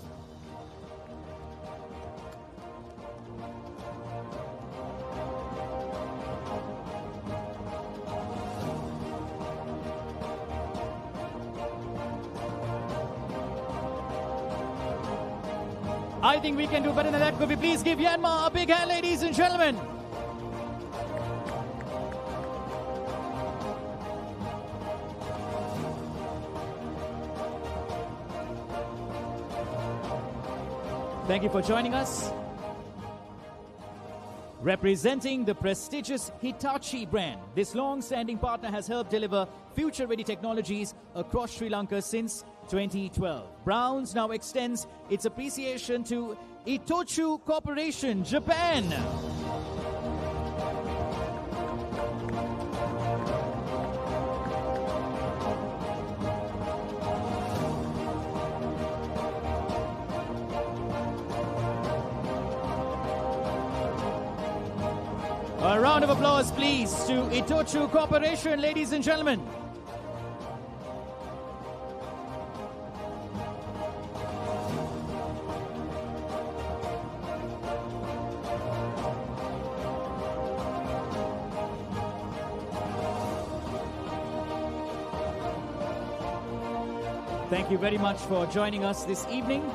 I think we can do better than that. Could we please give Myanmar a big hand, ladies and gentlemen? Thank you for joining us. Representing the prestigious Hitachi brand, this long-standing partner has helped deliver future-ready technologies across Sri Lanka since 2012. Browns now extends its appreciation to Itochu Corporation, Japan. A round of applause, please, to Itochu Corporation, ladies and gentlemen. Thank you very much for joining us this evening.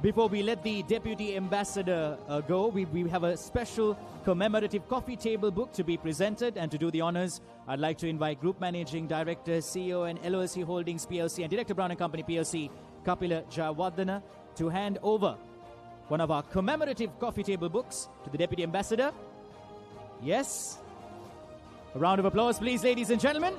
Before we let the Deputy Ambassador go, we have a special commemorative coffee table book to be presented. And to do the honors, I'd like to invite Group Managing Director, CEO and LOC Holdings PLC and Director Brown & Company PLC, Kapila Jayawardena, to hand over one of our commemorative coffee table books to the Deputy Ambassador. Yes. A round of applause, please, ladies and gentlemen.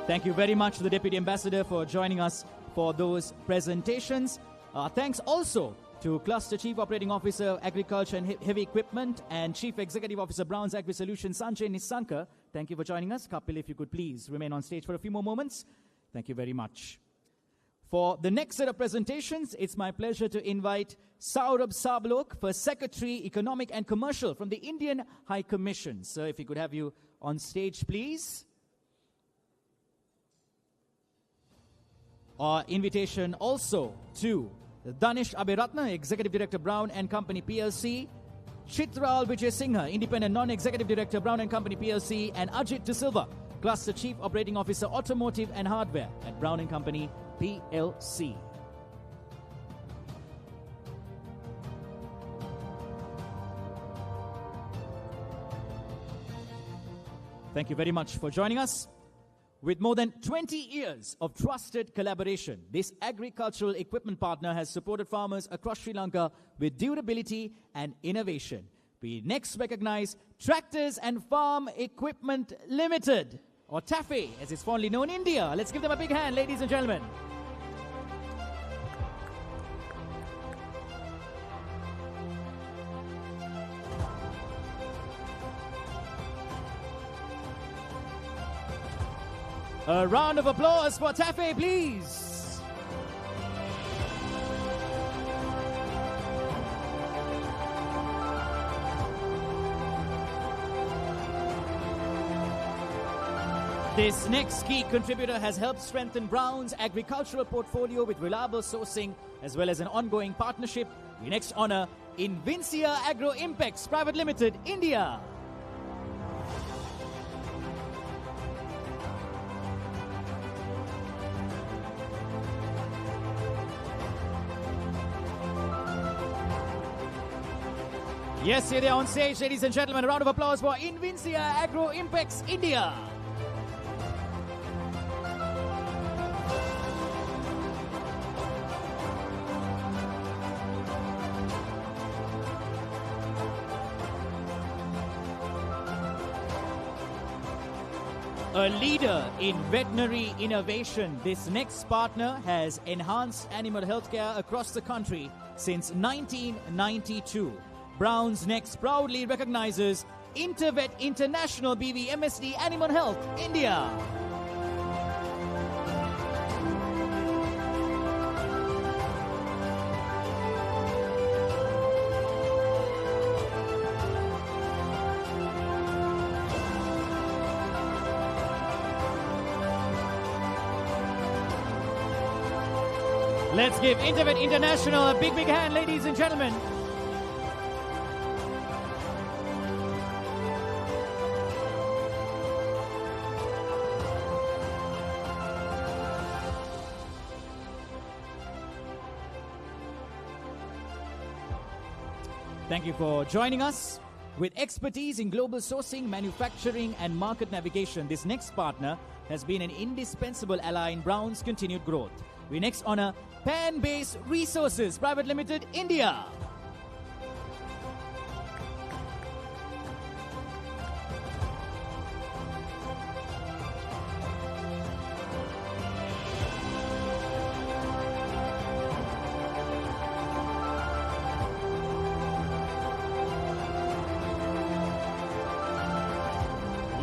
Thank you very much to the Deputy Ambassador for joining us for those presentations. Thanks also to Cluster Chief Operating Officer, Agriculture and Heavy Equipment and Chief Executive Officer, Browns Agri Solutions, Sanjay Nisanka. Thank you for joining us. Kapil, if you could please remain on stage for a few more moments. Thank you very much. For the next set of presentations, it's my pleasure to invite Saurabh Sablok for Secretary, Economic and Commercial from the Indian High Commission. Sir, if we could have you on stage, please. Our invitation also to Danish Abiratna, Executive Director, Brown & Company PLC, Chitral Vijay Singha, Independent Non-Executive Director, Brown & Company PLC, and Ajit De Silva, Cluster Chief Operating Officer, Automotive and Hardware at Brown & Company PLC. Thank you very much for joining us. With more than 20 years of trusted collaboration, this agricultural equipment partner has supported farmers across Sri Lanka with durability and innovation. We next recognize Tractors and Farm Equipment Limited, or TAFE, as it's fondly known in India. Let's give them a big hand, ladies and gentlemen. A round of applause for TAFE, please. This next key contributor has helped strengthen Brown's agricultural portfolio with reliable sourcing as well as an ongoing partnership. We next honor Invincia Agro Impex Private Limited, India. Yes, here they are on stage, ladies and gentlemen. A round of applause for Invincia Agro Impex, India. A leader in veterinary innovation, this next partner has enhanced animal healthcare across the country since 1992. Brown's next proudly recognizes Intervet International BV MSD Animal Health, India. Let's give Intervet International a big hand, ladies and gentlemen. Thank you for joining us. With expertise in global sourcing, manufacturing, and market navigation, this next partner has been an indispensable ally in Brown's continued growth. We next honor Pan-Base Resources Private Limited, India.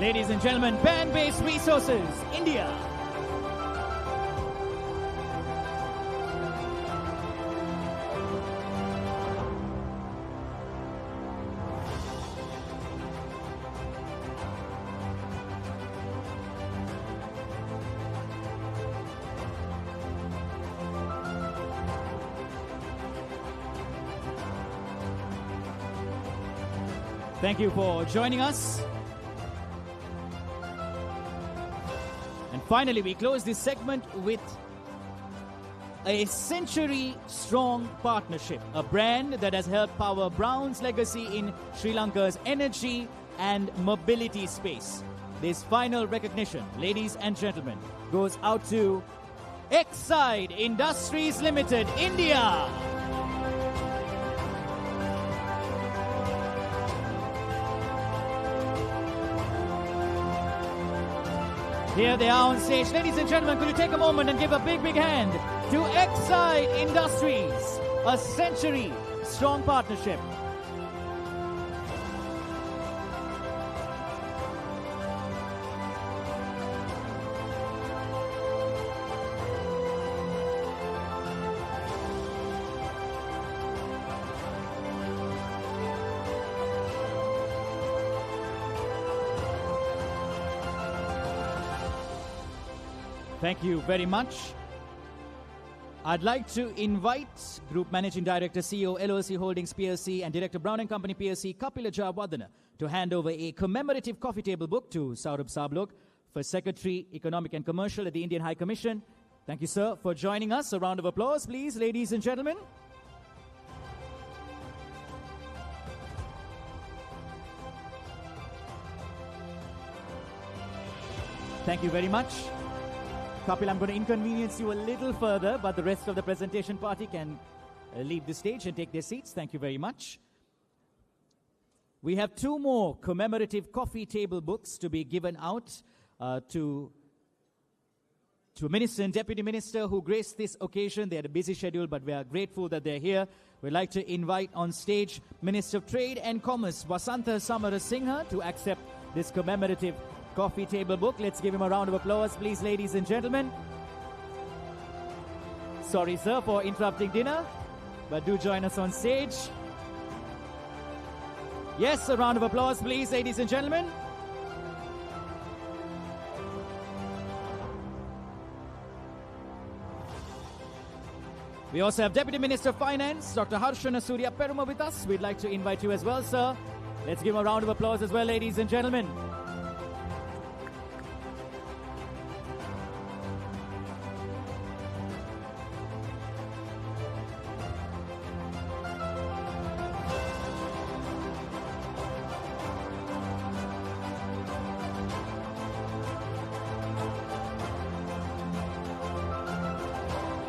Ladies and gentlemen, Pan-Base Resources, India. Thank you for joining us. And finally, we close this segment with a century-strong partnership, a brand that has helped power Brown's legacy in Sri Lanka's energy and mobility space. This final recognition, ladies and gentlemen, goes out to Exide Industries Limited, India. Here they are on stage. Ladies and gentlemen, could you take a moment and give a big hand to Exide Industries, a century-strong partnership. Thank you very much. I'd like to invite Group Managing Director, CEO, LOC Holdings PLC and Director, Brown & Company PLC, Kapila Jayawardena, to hand over a commemorative coffee table book to Saurabh Sablok, for Secretary, Economic and Commercial at the Indian High Commission. Thank you, sir, for joining us. A round of applause, please, ladies and gentlemen. Thank you very much. Kapil, I'm going to inconvenience you a little further, but the rest of the presentation party can leave the stage and take their seats. Thank you very much. We have two more commemorative coffee table books to be given out to a minister and deputy minister who graced this occasion. They had a busy schedule, but we are grateful that they're here. We'd like to invite on stage Minister of Trade and Commerce, Vasantha Samarasinghe, to accept this commemorative coffee table book. Let's give him a round of applause, please, ladies and gentlemen. Sorry, sir, for interrupting dinner, but do join us on stage. Yes, a round of applause, please, ladies and gentlemen. We also have Deputy Minister of Finance, Dr. Harshana Surya Peruma, with us. We'd like to invite you as well, sir. Let's give him a round of applause as well, ladies and gentlemen.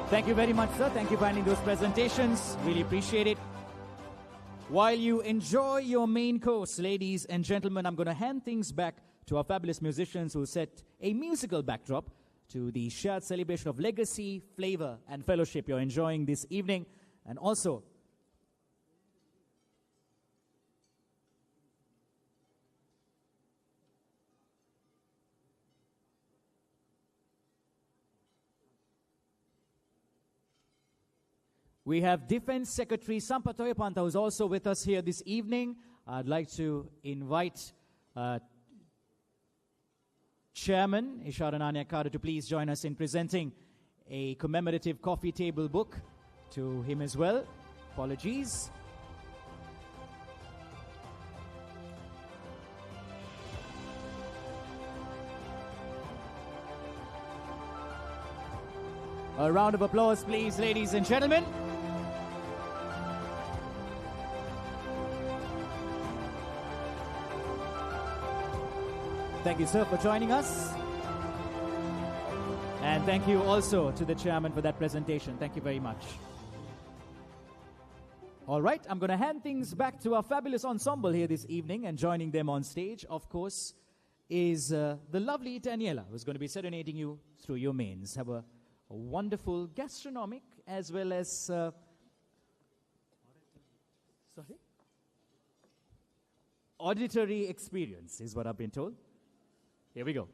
Thank you very much, sir. Thank you for handling those presentations. Really appreciate it. While you enjoy your main course, ladies and gentlemen, I'm going to hand things back to our fabulous musicians who set a musical backdrop to the shared celebration of legacy, flavor, and fellowship you're enjoying this evening. And also, we have Defense Secretary Sampath Oyapanta, who's also with us here this evening. I'd like to invite Chairman Ishara Nanyakara to please join us in presenting a commemorative coffee table book to him as well. Apologies. A round of applause, please, ladies and gentlemen. Thank you, sir, for joining us. And thank you also to the chairman for that presentation. Thank you very much. All right, I'm going to hand things back to our fabulous ensemble here this evening, and joining them on stage, of course, is the lovely Daniela, who's going to be serenading you through your mains. Have a wonderful gastronomic as well as auditory experience, is what I've been told. Here we go.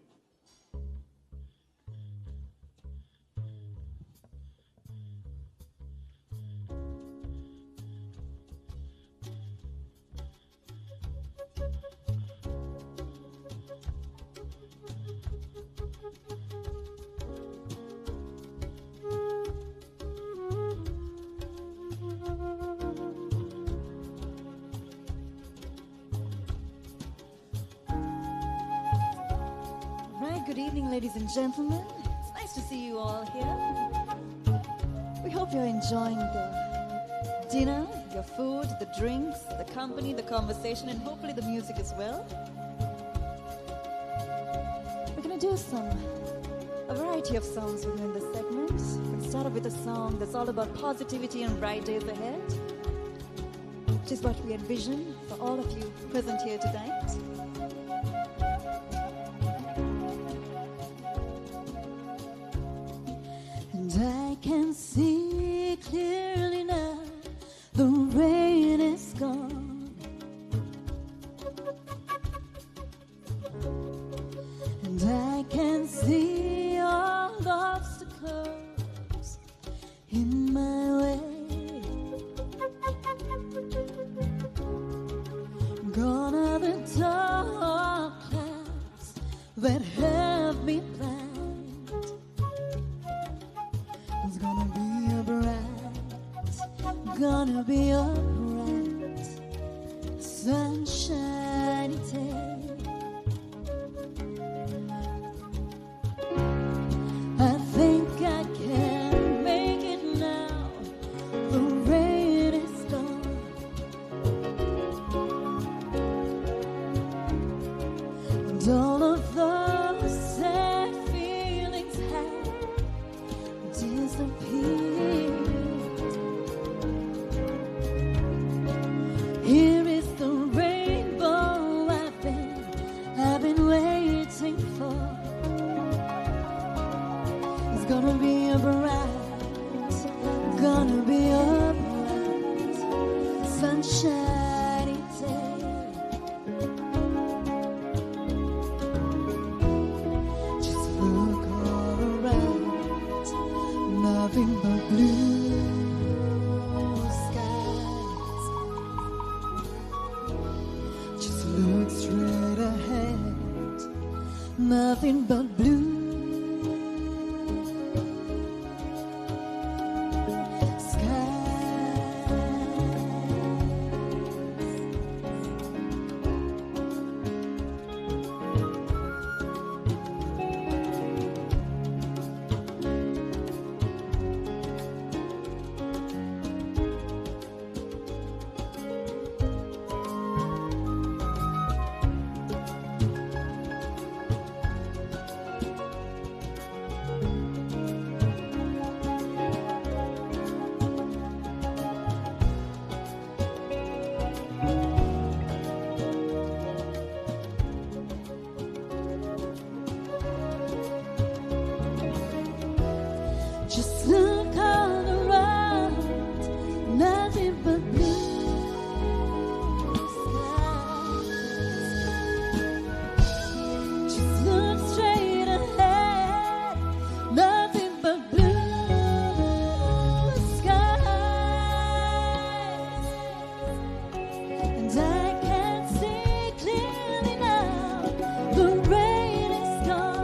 Good evening, ladies and gentlemen. It's nice to see you all here. We hope you're enjoying the dinner, your food, the drinks, the company, the conversation, and hopefully the music as well. We're going to do a variety of songs with you in this segment. We'll start off with a song that's all about positivity and bright days ahead, which is what we envision for all of you present here tonight. I can see clearly now, the rain is gone, and I can see all the obstacles in my way. Gone are the dark clouds that have me blind. Gonna be a bright, sunshiny day. I think I can make it now. The rain is gone, and all of those sad feelings have disappeared. Here is the rainbow I've been waiting for. It's gonna be a bright, sunshiny day. Just look all around, nothing but blue. Look straight ahead, nothing but blue Just look all around, nothing but blue skies. Just look straight ahead, nothing but blue skies. And I can see clearly now, the rain is gone.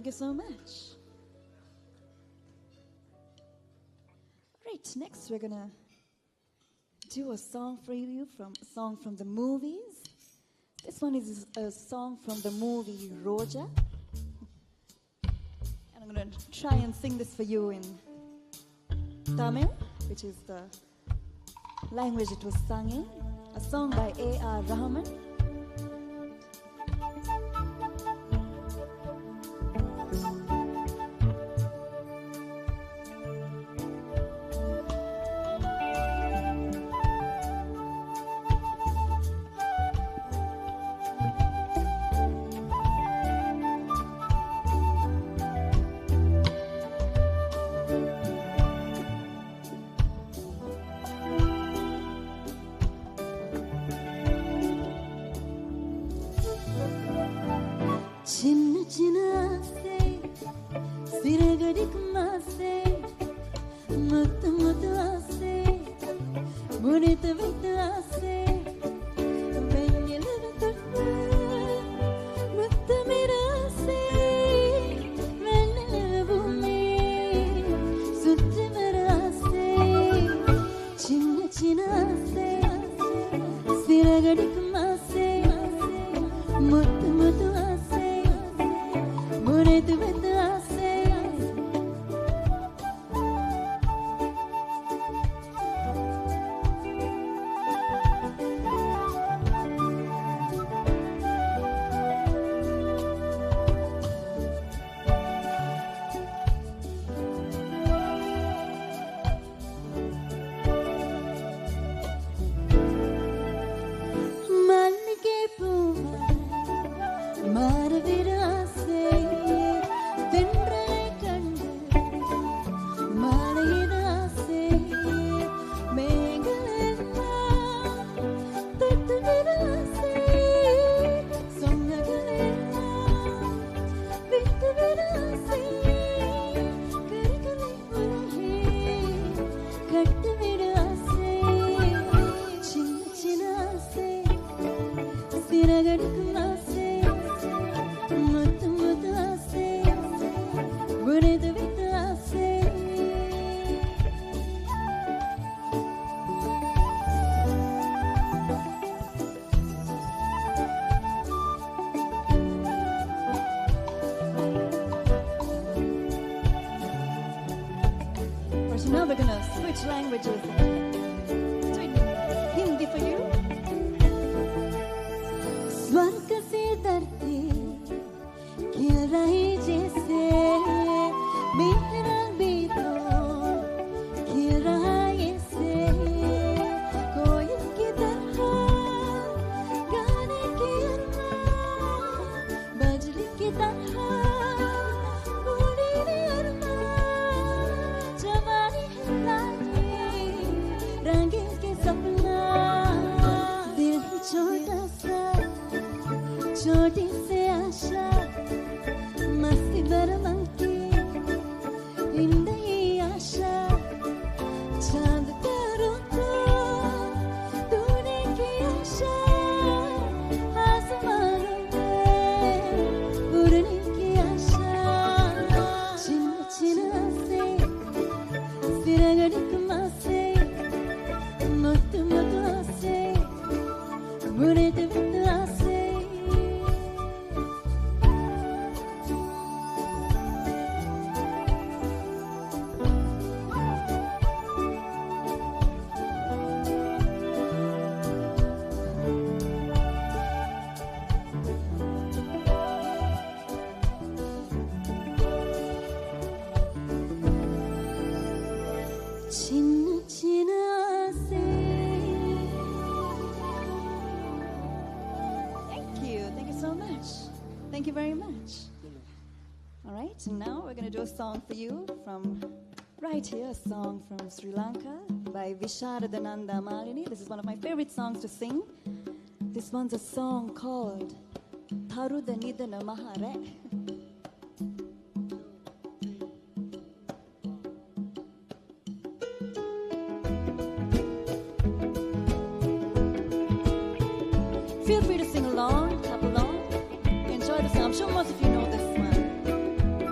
you so much. Right, next we're gonna do a song for you from the movies. This one is a song from the movie Roja. And I'm gonna try and sing this for you in Tamil, which is the language it was sung in. A song by A.R. Rahman. Chinna chinna ase, siragadik mase, muttu muttu ase, munita vittu ase, vennilavu thottu, muttu mirase, vennilavu me, sutti marase, chinna chinna ase, siragadik mase, muttu muttu ase. Munita vittu ase. Mallige poova maravidu ase. தென்றலை கண்டு மழையிடு ஆசை. மேகலெல்லாம் தொட்டுவிடு ஆசை. சொன்னகளெல்லாம் விட்டுவிடு ஆசை. கரைகளை உலகே கட்டுவிடு ஆசை. சின்ன சின்ன ஆசை, சிறகடிக்கும் ஆசை, முத்து முத்து ஆசை. Munita vittu ase. So now we're gonna switch languages. Switch Hindi for you. स्वर्ग से धरती गिर रही जैसे मेरा भी तो गिर रहा ऐसे कोयल की तरह गाने की अरमान बजरी की तरह बूढ़ी रे अरमान जवानी है लाली रंगीन के सपना दिल ही छोटा सा छोटी से आशा मस्ती बरमन की इंद ये आशा चांद तारों को तूने की आशा आसमानों में उड़ने की आशा चिन्ह चिन्ह से सिरगड़क मासे मुत्तु मुत्तु आसे बुरे दिव्य आसे. Chinna chinna se. Thank you so much. Thank you very much. All right, and now we're going to do a song for you from right here, a song from Sri Lanka by Visharadananda Malini. This is one of my favorite songs to sing. This one's a song called Tharuda Nidana Mahare. Feel free to sing along, clap along, enjoy the song. I'm sure most of you know this one.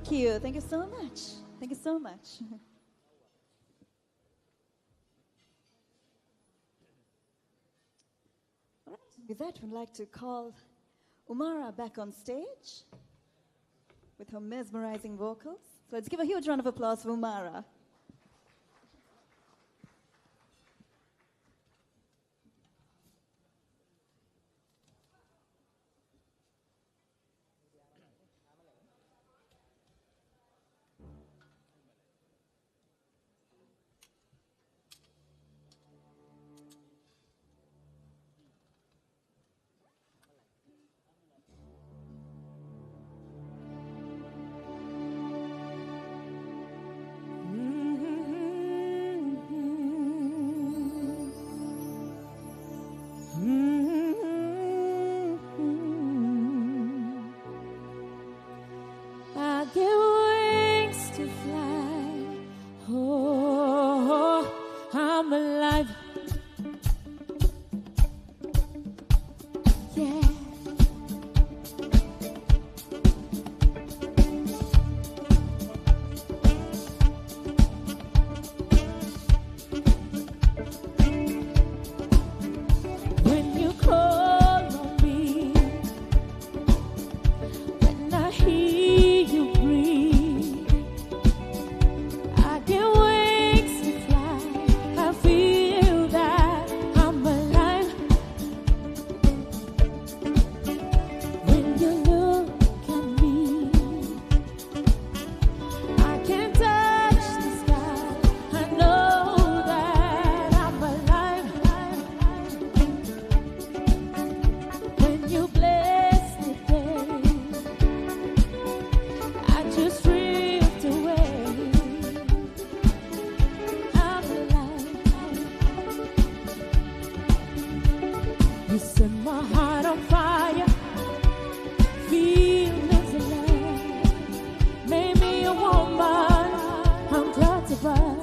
Thank you. Thank you so much. Thank you so much. All right. With that, we'd like to call Umara back on stage with her mesmerizing vocals. So let's give a huge round of applause for Umara. I get wings to fly. Oh, I'm alive. Yeah. When you call on me, when I hear you breathe, I get wings to fly. I feel that I'm alive. When you look at me, I can touch the sky. I know that I'm alive. When you bless me, I just drift away. I'm alive. You set my heart on fire. Feelings alive. Made me a woman. I'm glad to buy.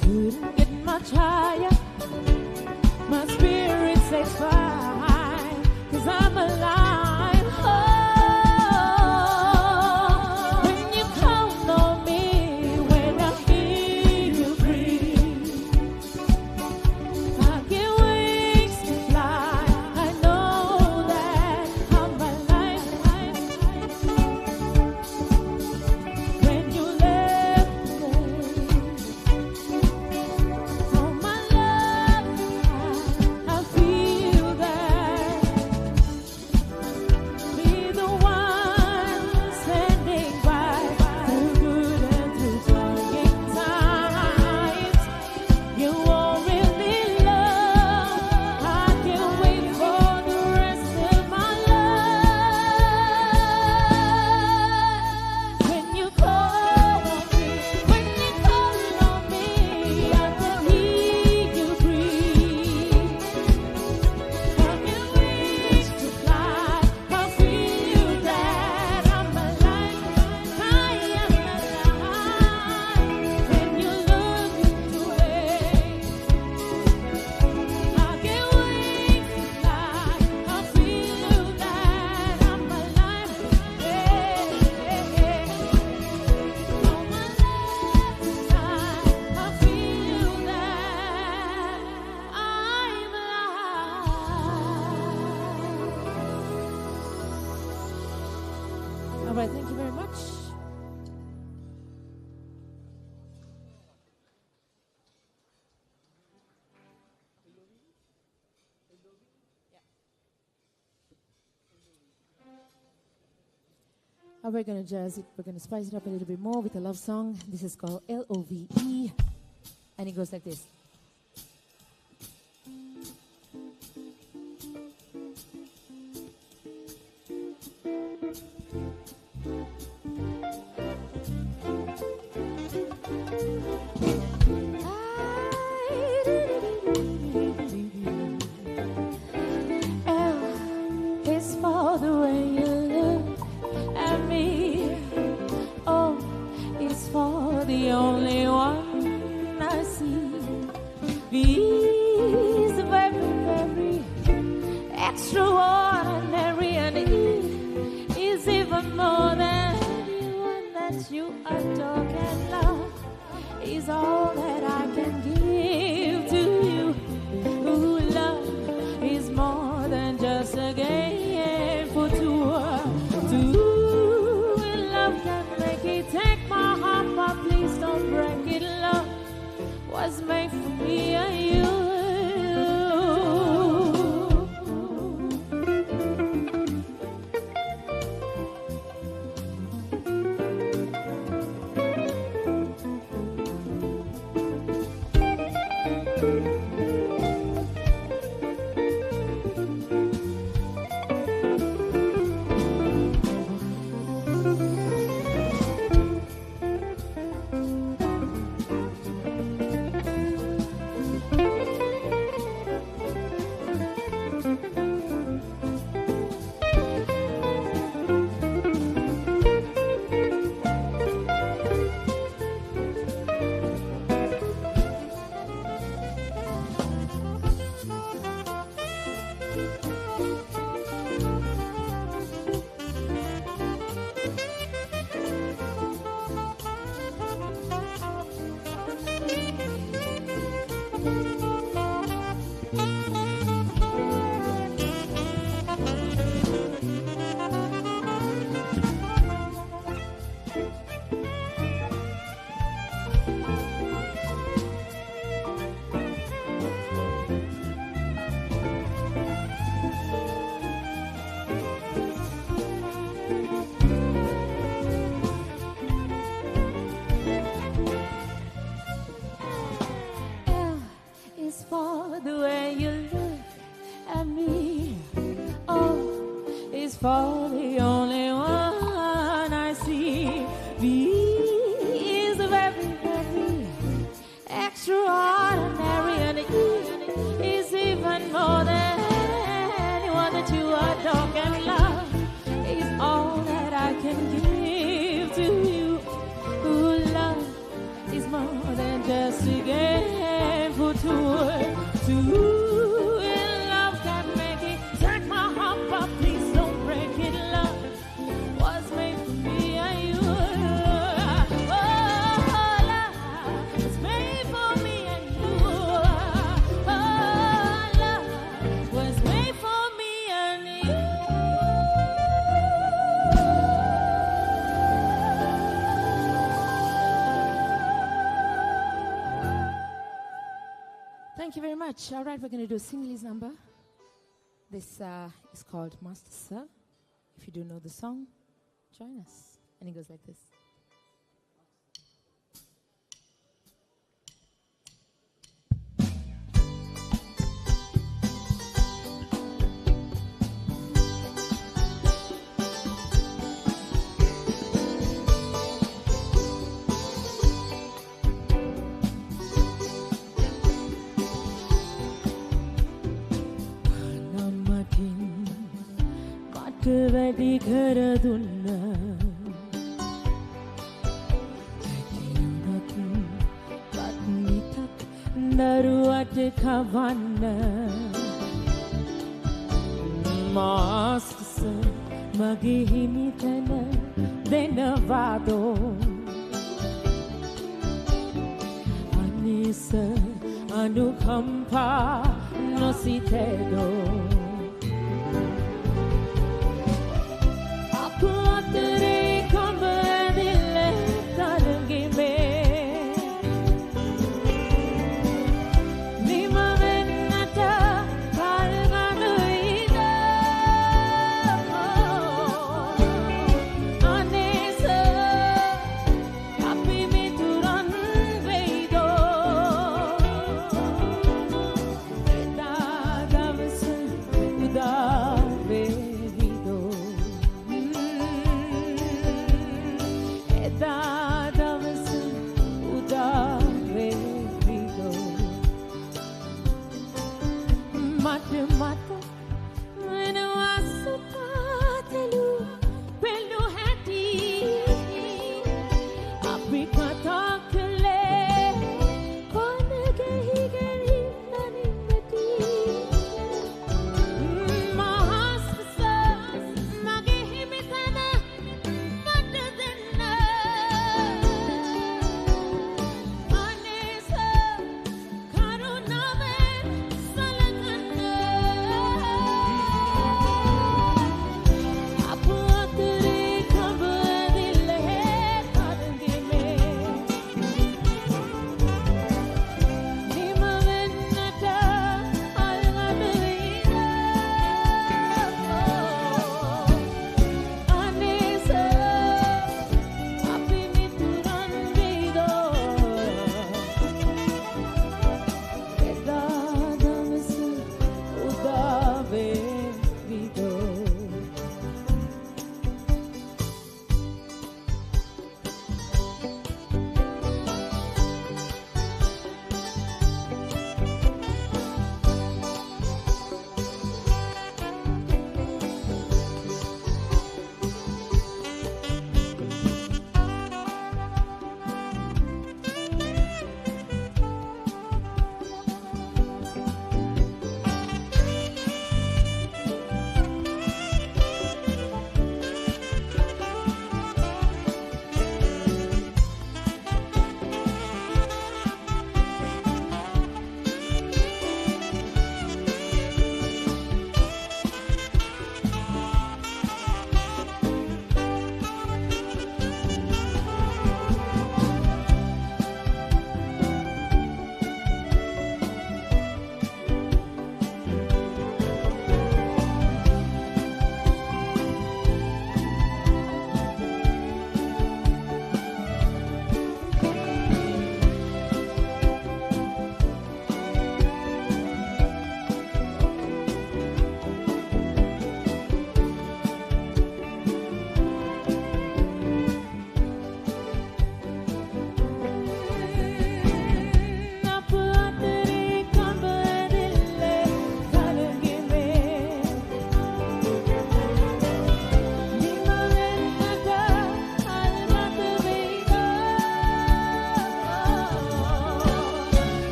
Couldn't get much higher. My spirit says fine, 'cause I'm alive. Oh, when you count on me, when I hear you breathe, I get wings to fly. I know that I'm alive. When you left me, all my love, I feel that. Be the one standing by through good and through trying times. You won't really love. I can't wait for the rest of my life. When you call on me, when you call on me, I can hear you breathe. I get wings to fly. I feel that I'm alive. I am alive. When you look away, I get wings to fly. I feel that I'm alive. On my left side, I feel that I'm alive. All right, thank you very much. We're going to jazz it. We're going to spice it up a little bit more with a love song. This is called Love. And it goes like this. L is for the way you look at me. O is for the only one I see. V is very, very extraordinary, and E more than anyone that you adore and love is all that I can give to you. Ooh, love is more than just a game for two. Love can make it. Take my heart, but please don't break it. Love was made for me and you. For the way you look at me, oh, it's for the only one I see. B is very, very extraordinary, and E is even more than anyone that you adore and love. Is all that I can give to you. Ooh, love is more than just a game for two. Love can make it. Take my heart, but please don't break it. Love was made for me and you. Oh, love was made for me and you. Oh, love was made for me and you. Thank you very much. All right, we're going to do Singli's number. This is called Master Sir. If you do know the song, join us. And it goes like this. වැඩි කර දුන්න ඇතිනුනත් පත්නිතක් දරුවට කවන්න masters මගේ හිමිතන දෙනවාදෝ අනිස අනුකම්පා නොසිතේදෝ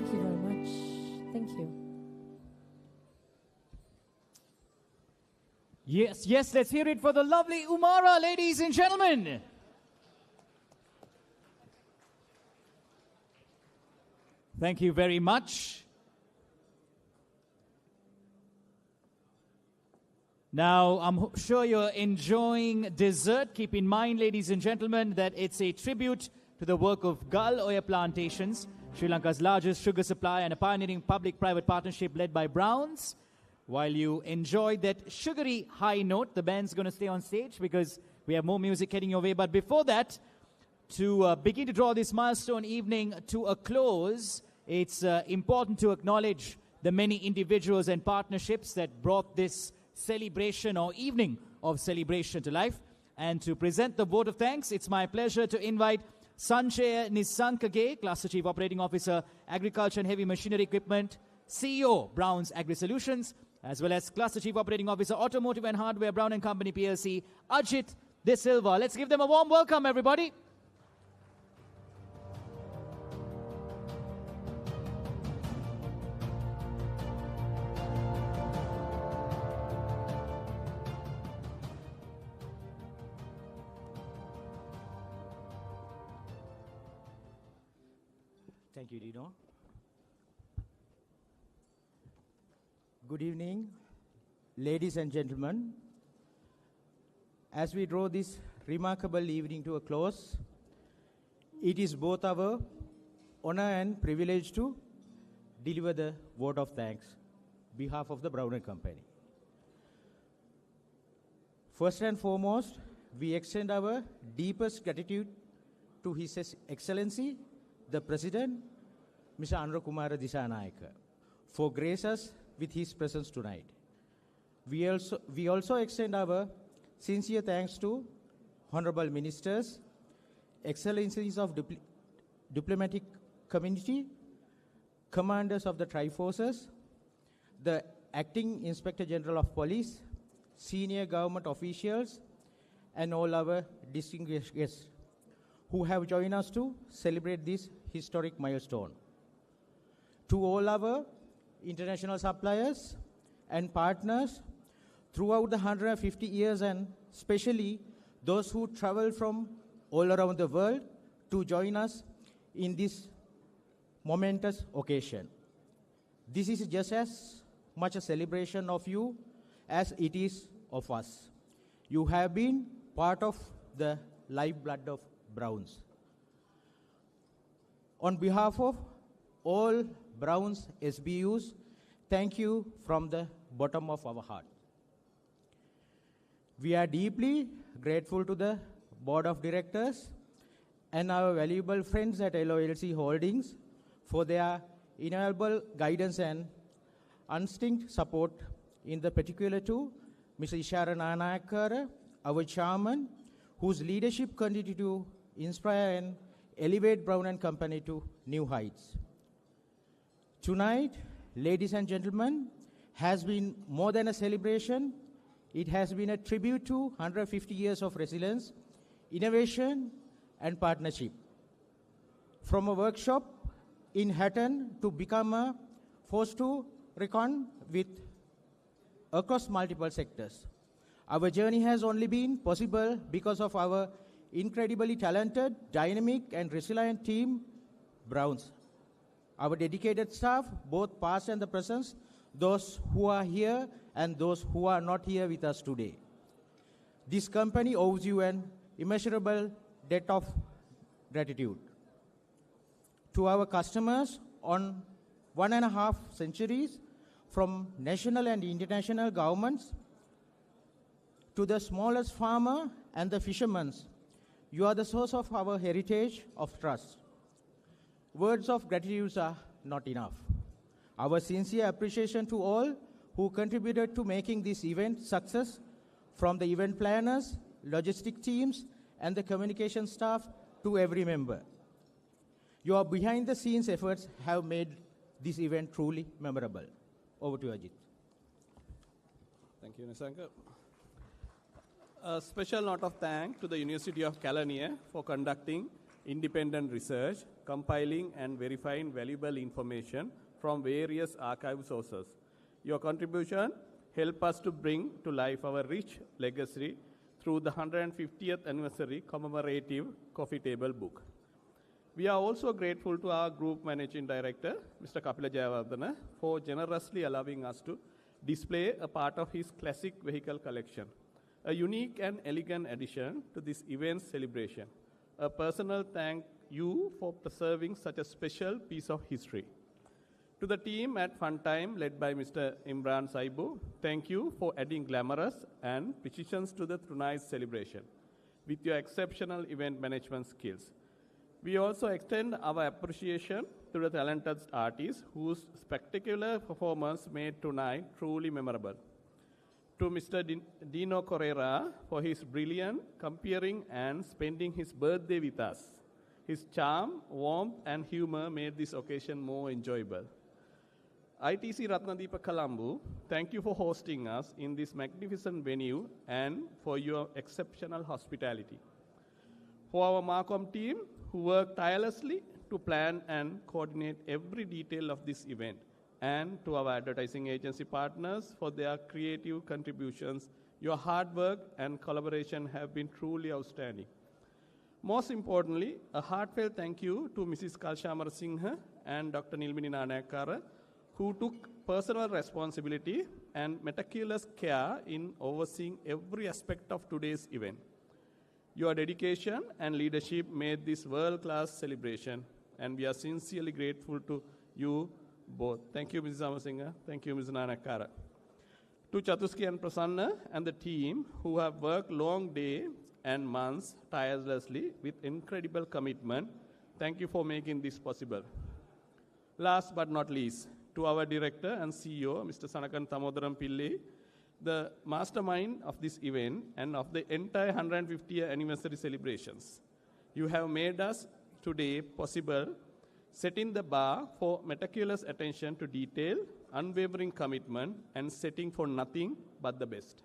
Thank you very much. Thank you. Yes, yes, let's hear it for the lovely Umara, ladies and gentlemen. Thank you very much. Now, I'm sure you're enjoying dessert. Keep in mind, ladies and gentlemen, that it's a tribute to the work of Gal Oya Plantations, Sri Lanka's largest sugar supply and a pioneering public-private partnership led by Browns. While you enjoy that sugary high note, the band's going to stay on stage because we have more music heading your way. But before that, to begin to draw this milestone evening to a close, it's important to acknowledge the many individuals and partnerships that brought this celebration or evening of celebration to life. And to present the vote of thanks, it's my pleasure to invite Sanjay Nisankage, Cluster Chief Operating Officer, Agriculture and Heavy Machinery Equipment, CEO, Browns Agri Solutions, as well as Cluster Chief Operating Officer, Automotive and Hardware, Brown & Company PLC, Ajit De Silva. Let's give them a warm welcome, everybody. Thank you, Dino. Good evening, ladies and gentlemen. As we draw this remarkable evening to a close, it is both our honor and privilege to deliver the vote of thanks on behalf of the Brown & Company. First and foremost, we extend our deepest gratitude to His Excellency, the President, Mr. Anura Kumara Disanayaka, for gracing us with his presence tonight. We also extend our sincere thanks to Honorable Ministers, Excellencies of Diplomatic Community, Commanders of the Tri-Forces, the Acting Inspector General of Police, senior government officials, and all our distinguished guests who have joined us to celebrate this historic milestone. To all our international suppliers and partners throughout the 150 years, and especially those who travel from all around the world to join us in this momentous occasion. This is just as much a celebration of you as it is of us. You have been part of the lifeblood of Browns. On behalf of all Browns SBUs, thank you from the bottom of our heart. We are deeply grateful to the Board of Directors and our valuable friends at LOLC Holdings for their invaluable guidance and unstinted support, in the particular to Mr. Ishara Nanayakara, our chairman, whose leadership continued to inspire and elevate Brown & Company to new heights. Tonight, ladies and gentlemen, has been more than a celebration. It has been a tribute to 150 years of resilience, innovation, and partnership. From a workshop in Hatton to become a force to reckon with across multiple sectors. Our journey has only been possible because of our incredibly talented, dynamic, and resilient team, Browns. Our dedicated staff, both past and the present, those who are here and those who are not here with us today. This company owes you an immeasurable debt of gratitude. To our customers on 1.5 centuries, from national and international governments to the smallest farmer and the fishermen, you are the source of our heritage of trust. Words of gratitude are not enough. Our sincere appreciation to all who contributed to making this event success, from the event planners, logistic teams, and the communication staff to every member. Your behind-the-scenes efforts have made this event truly memorable. Over to you, Ajit. Thank you, Nisanka. A special note of thanks to the University of Kelaniya for conducting independent research, compiling and verifying valuable information from various archive sources. Your contribution helped us to bring to life our rich legacy through the 150th anniversary commemorative coffee table book. We are also grateful to our group managing director, Mr. Kapila Jayawardena, for generously allowing us to display a part of his classic vehicle collection, a unique and elegant addition to this event's celebration. A personal thank you for preserving such a special piece of history. To the team at Funtime, led by Mr. Imran Saibu, thank you for adding glamorous and precision to the tonight's celebration with your exceptional event management skills. We also extend our appreciation to the talented artists whose spectacular performance made tonight truly memorable. To Mr. Dino Correa for his brilliant comparing and spending his birthday with us. His charm, warmth, and humor made this occasion more enjoyable. ITC Ratnadeepa Kalambu, thank you for hosting us in this magnificent venue and for your exceptional hospitality. For our Marcom team, who worked tirelessly to plan and coordinate every detail of this event, and to our advertising agency partners for their creative contributions, your hard work and collaboration have been truly outstanding. Most importantly, a heartfelt thank you to Mrs. Kalshamara Singha and Dr. Nilmini Nanayakara, who took personal responsibility and meticulous care in overseeing every aspect of today's event. Your dedication and leadership made this world-class celebration, and we are sincerely grateful to you both. Thank you, Mrs. Amasingha. Thank you, Ms. Nanakara. To Chatuski and Prasanna and the team who have worked long days and months tirelessly with incredible commitment, thank you for making this possible. Last but not least, to our director and CEO, Mr. Sanakan Thamodaram Pillai, the mastermind of this event and of the entire 150th anniversary celebrations. You have made us today possible, setting the bar for meticulous attention to detail, unwavering commitment, and setting for nothing but the best.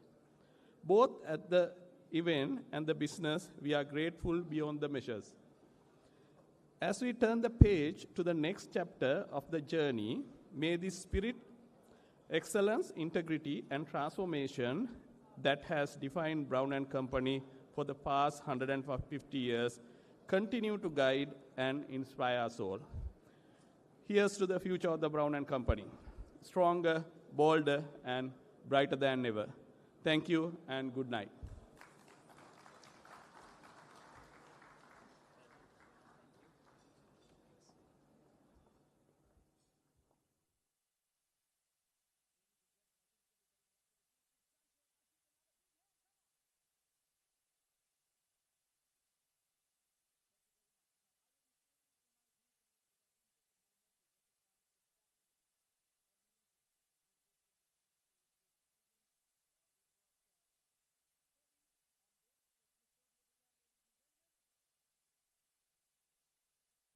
Both at the event and the business, we are grateful beyond the measures. As we turn the page to the next chapter of the journey, may this spirit, excellence, integrity, and transformation that has defined Brown & Company for the past 150 years continue to guide and inspire us all. Here's to the future of the Brown & Company, stronger, bolder, and brighter than ever. Thank you and good night.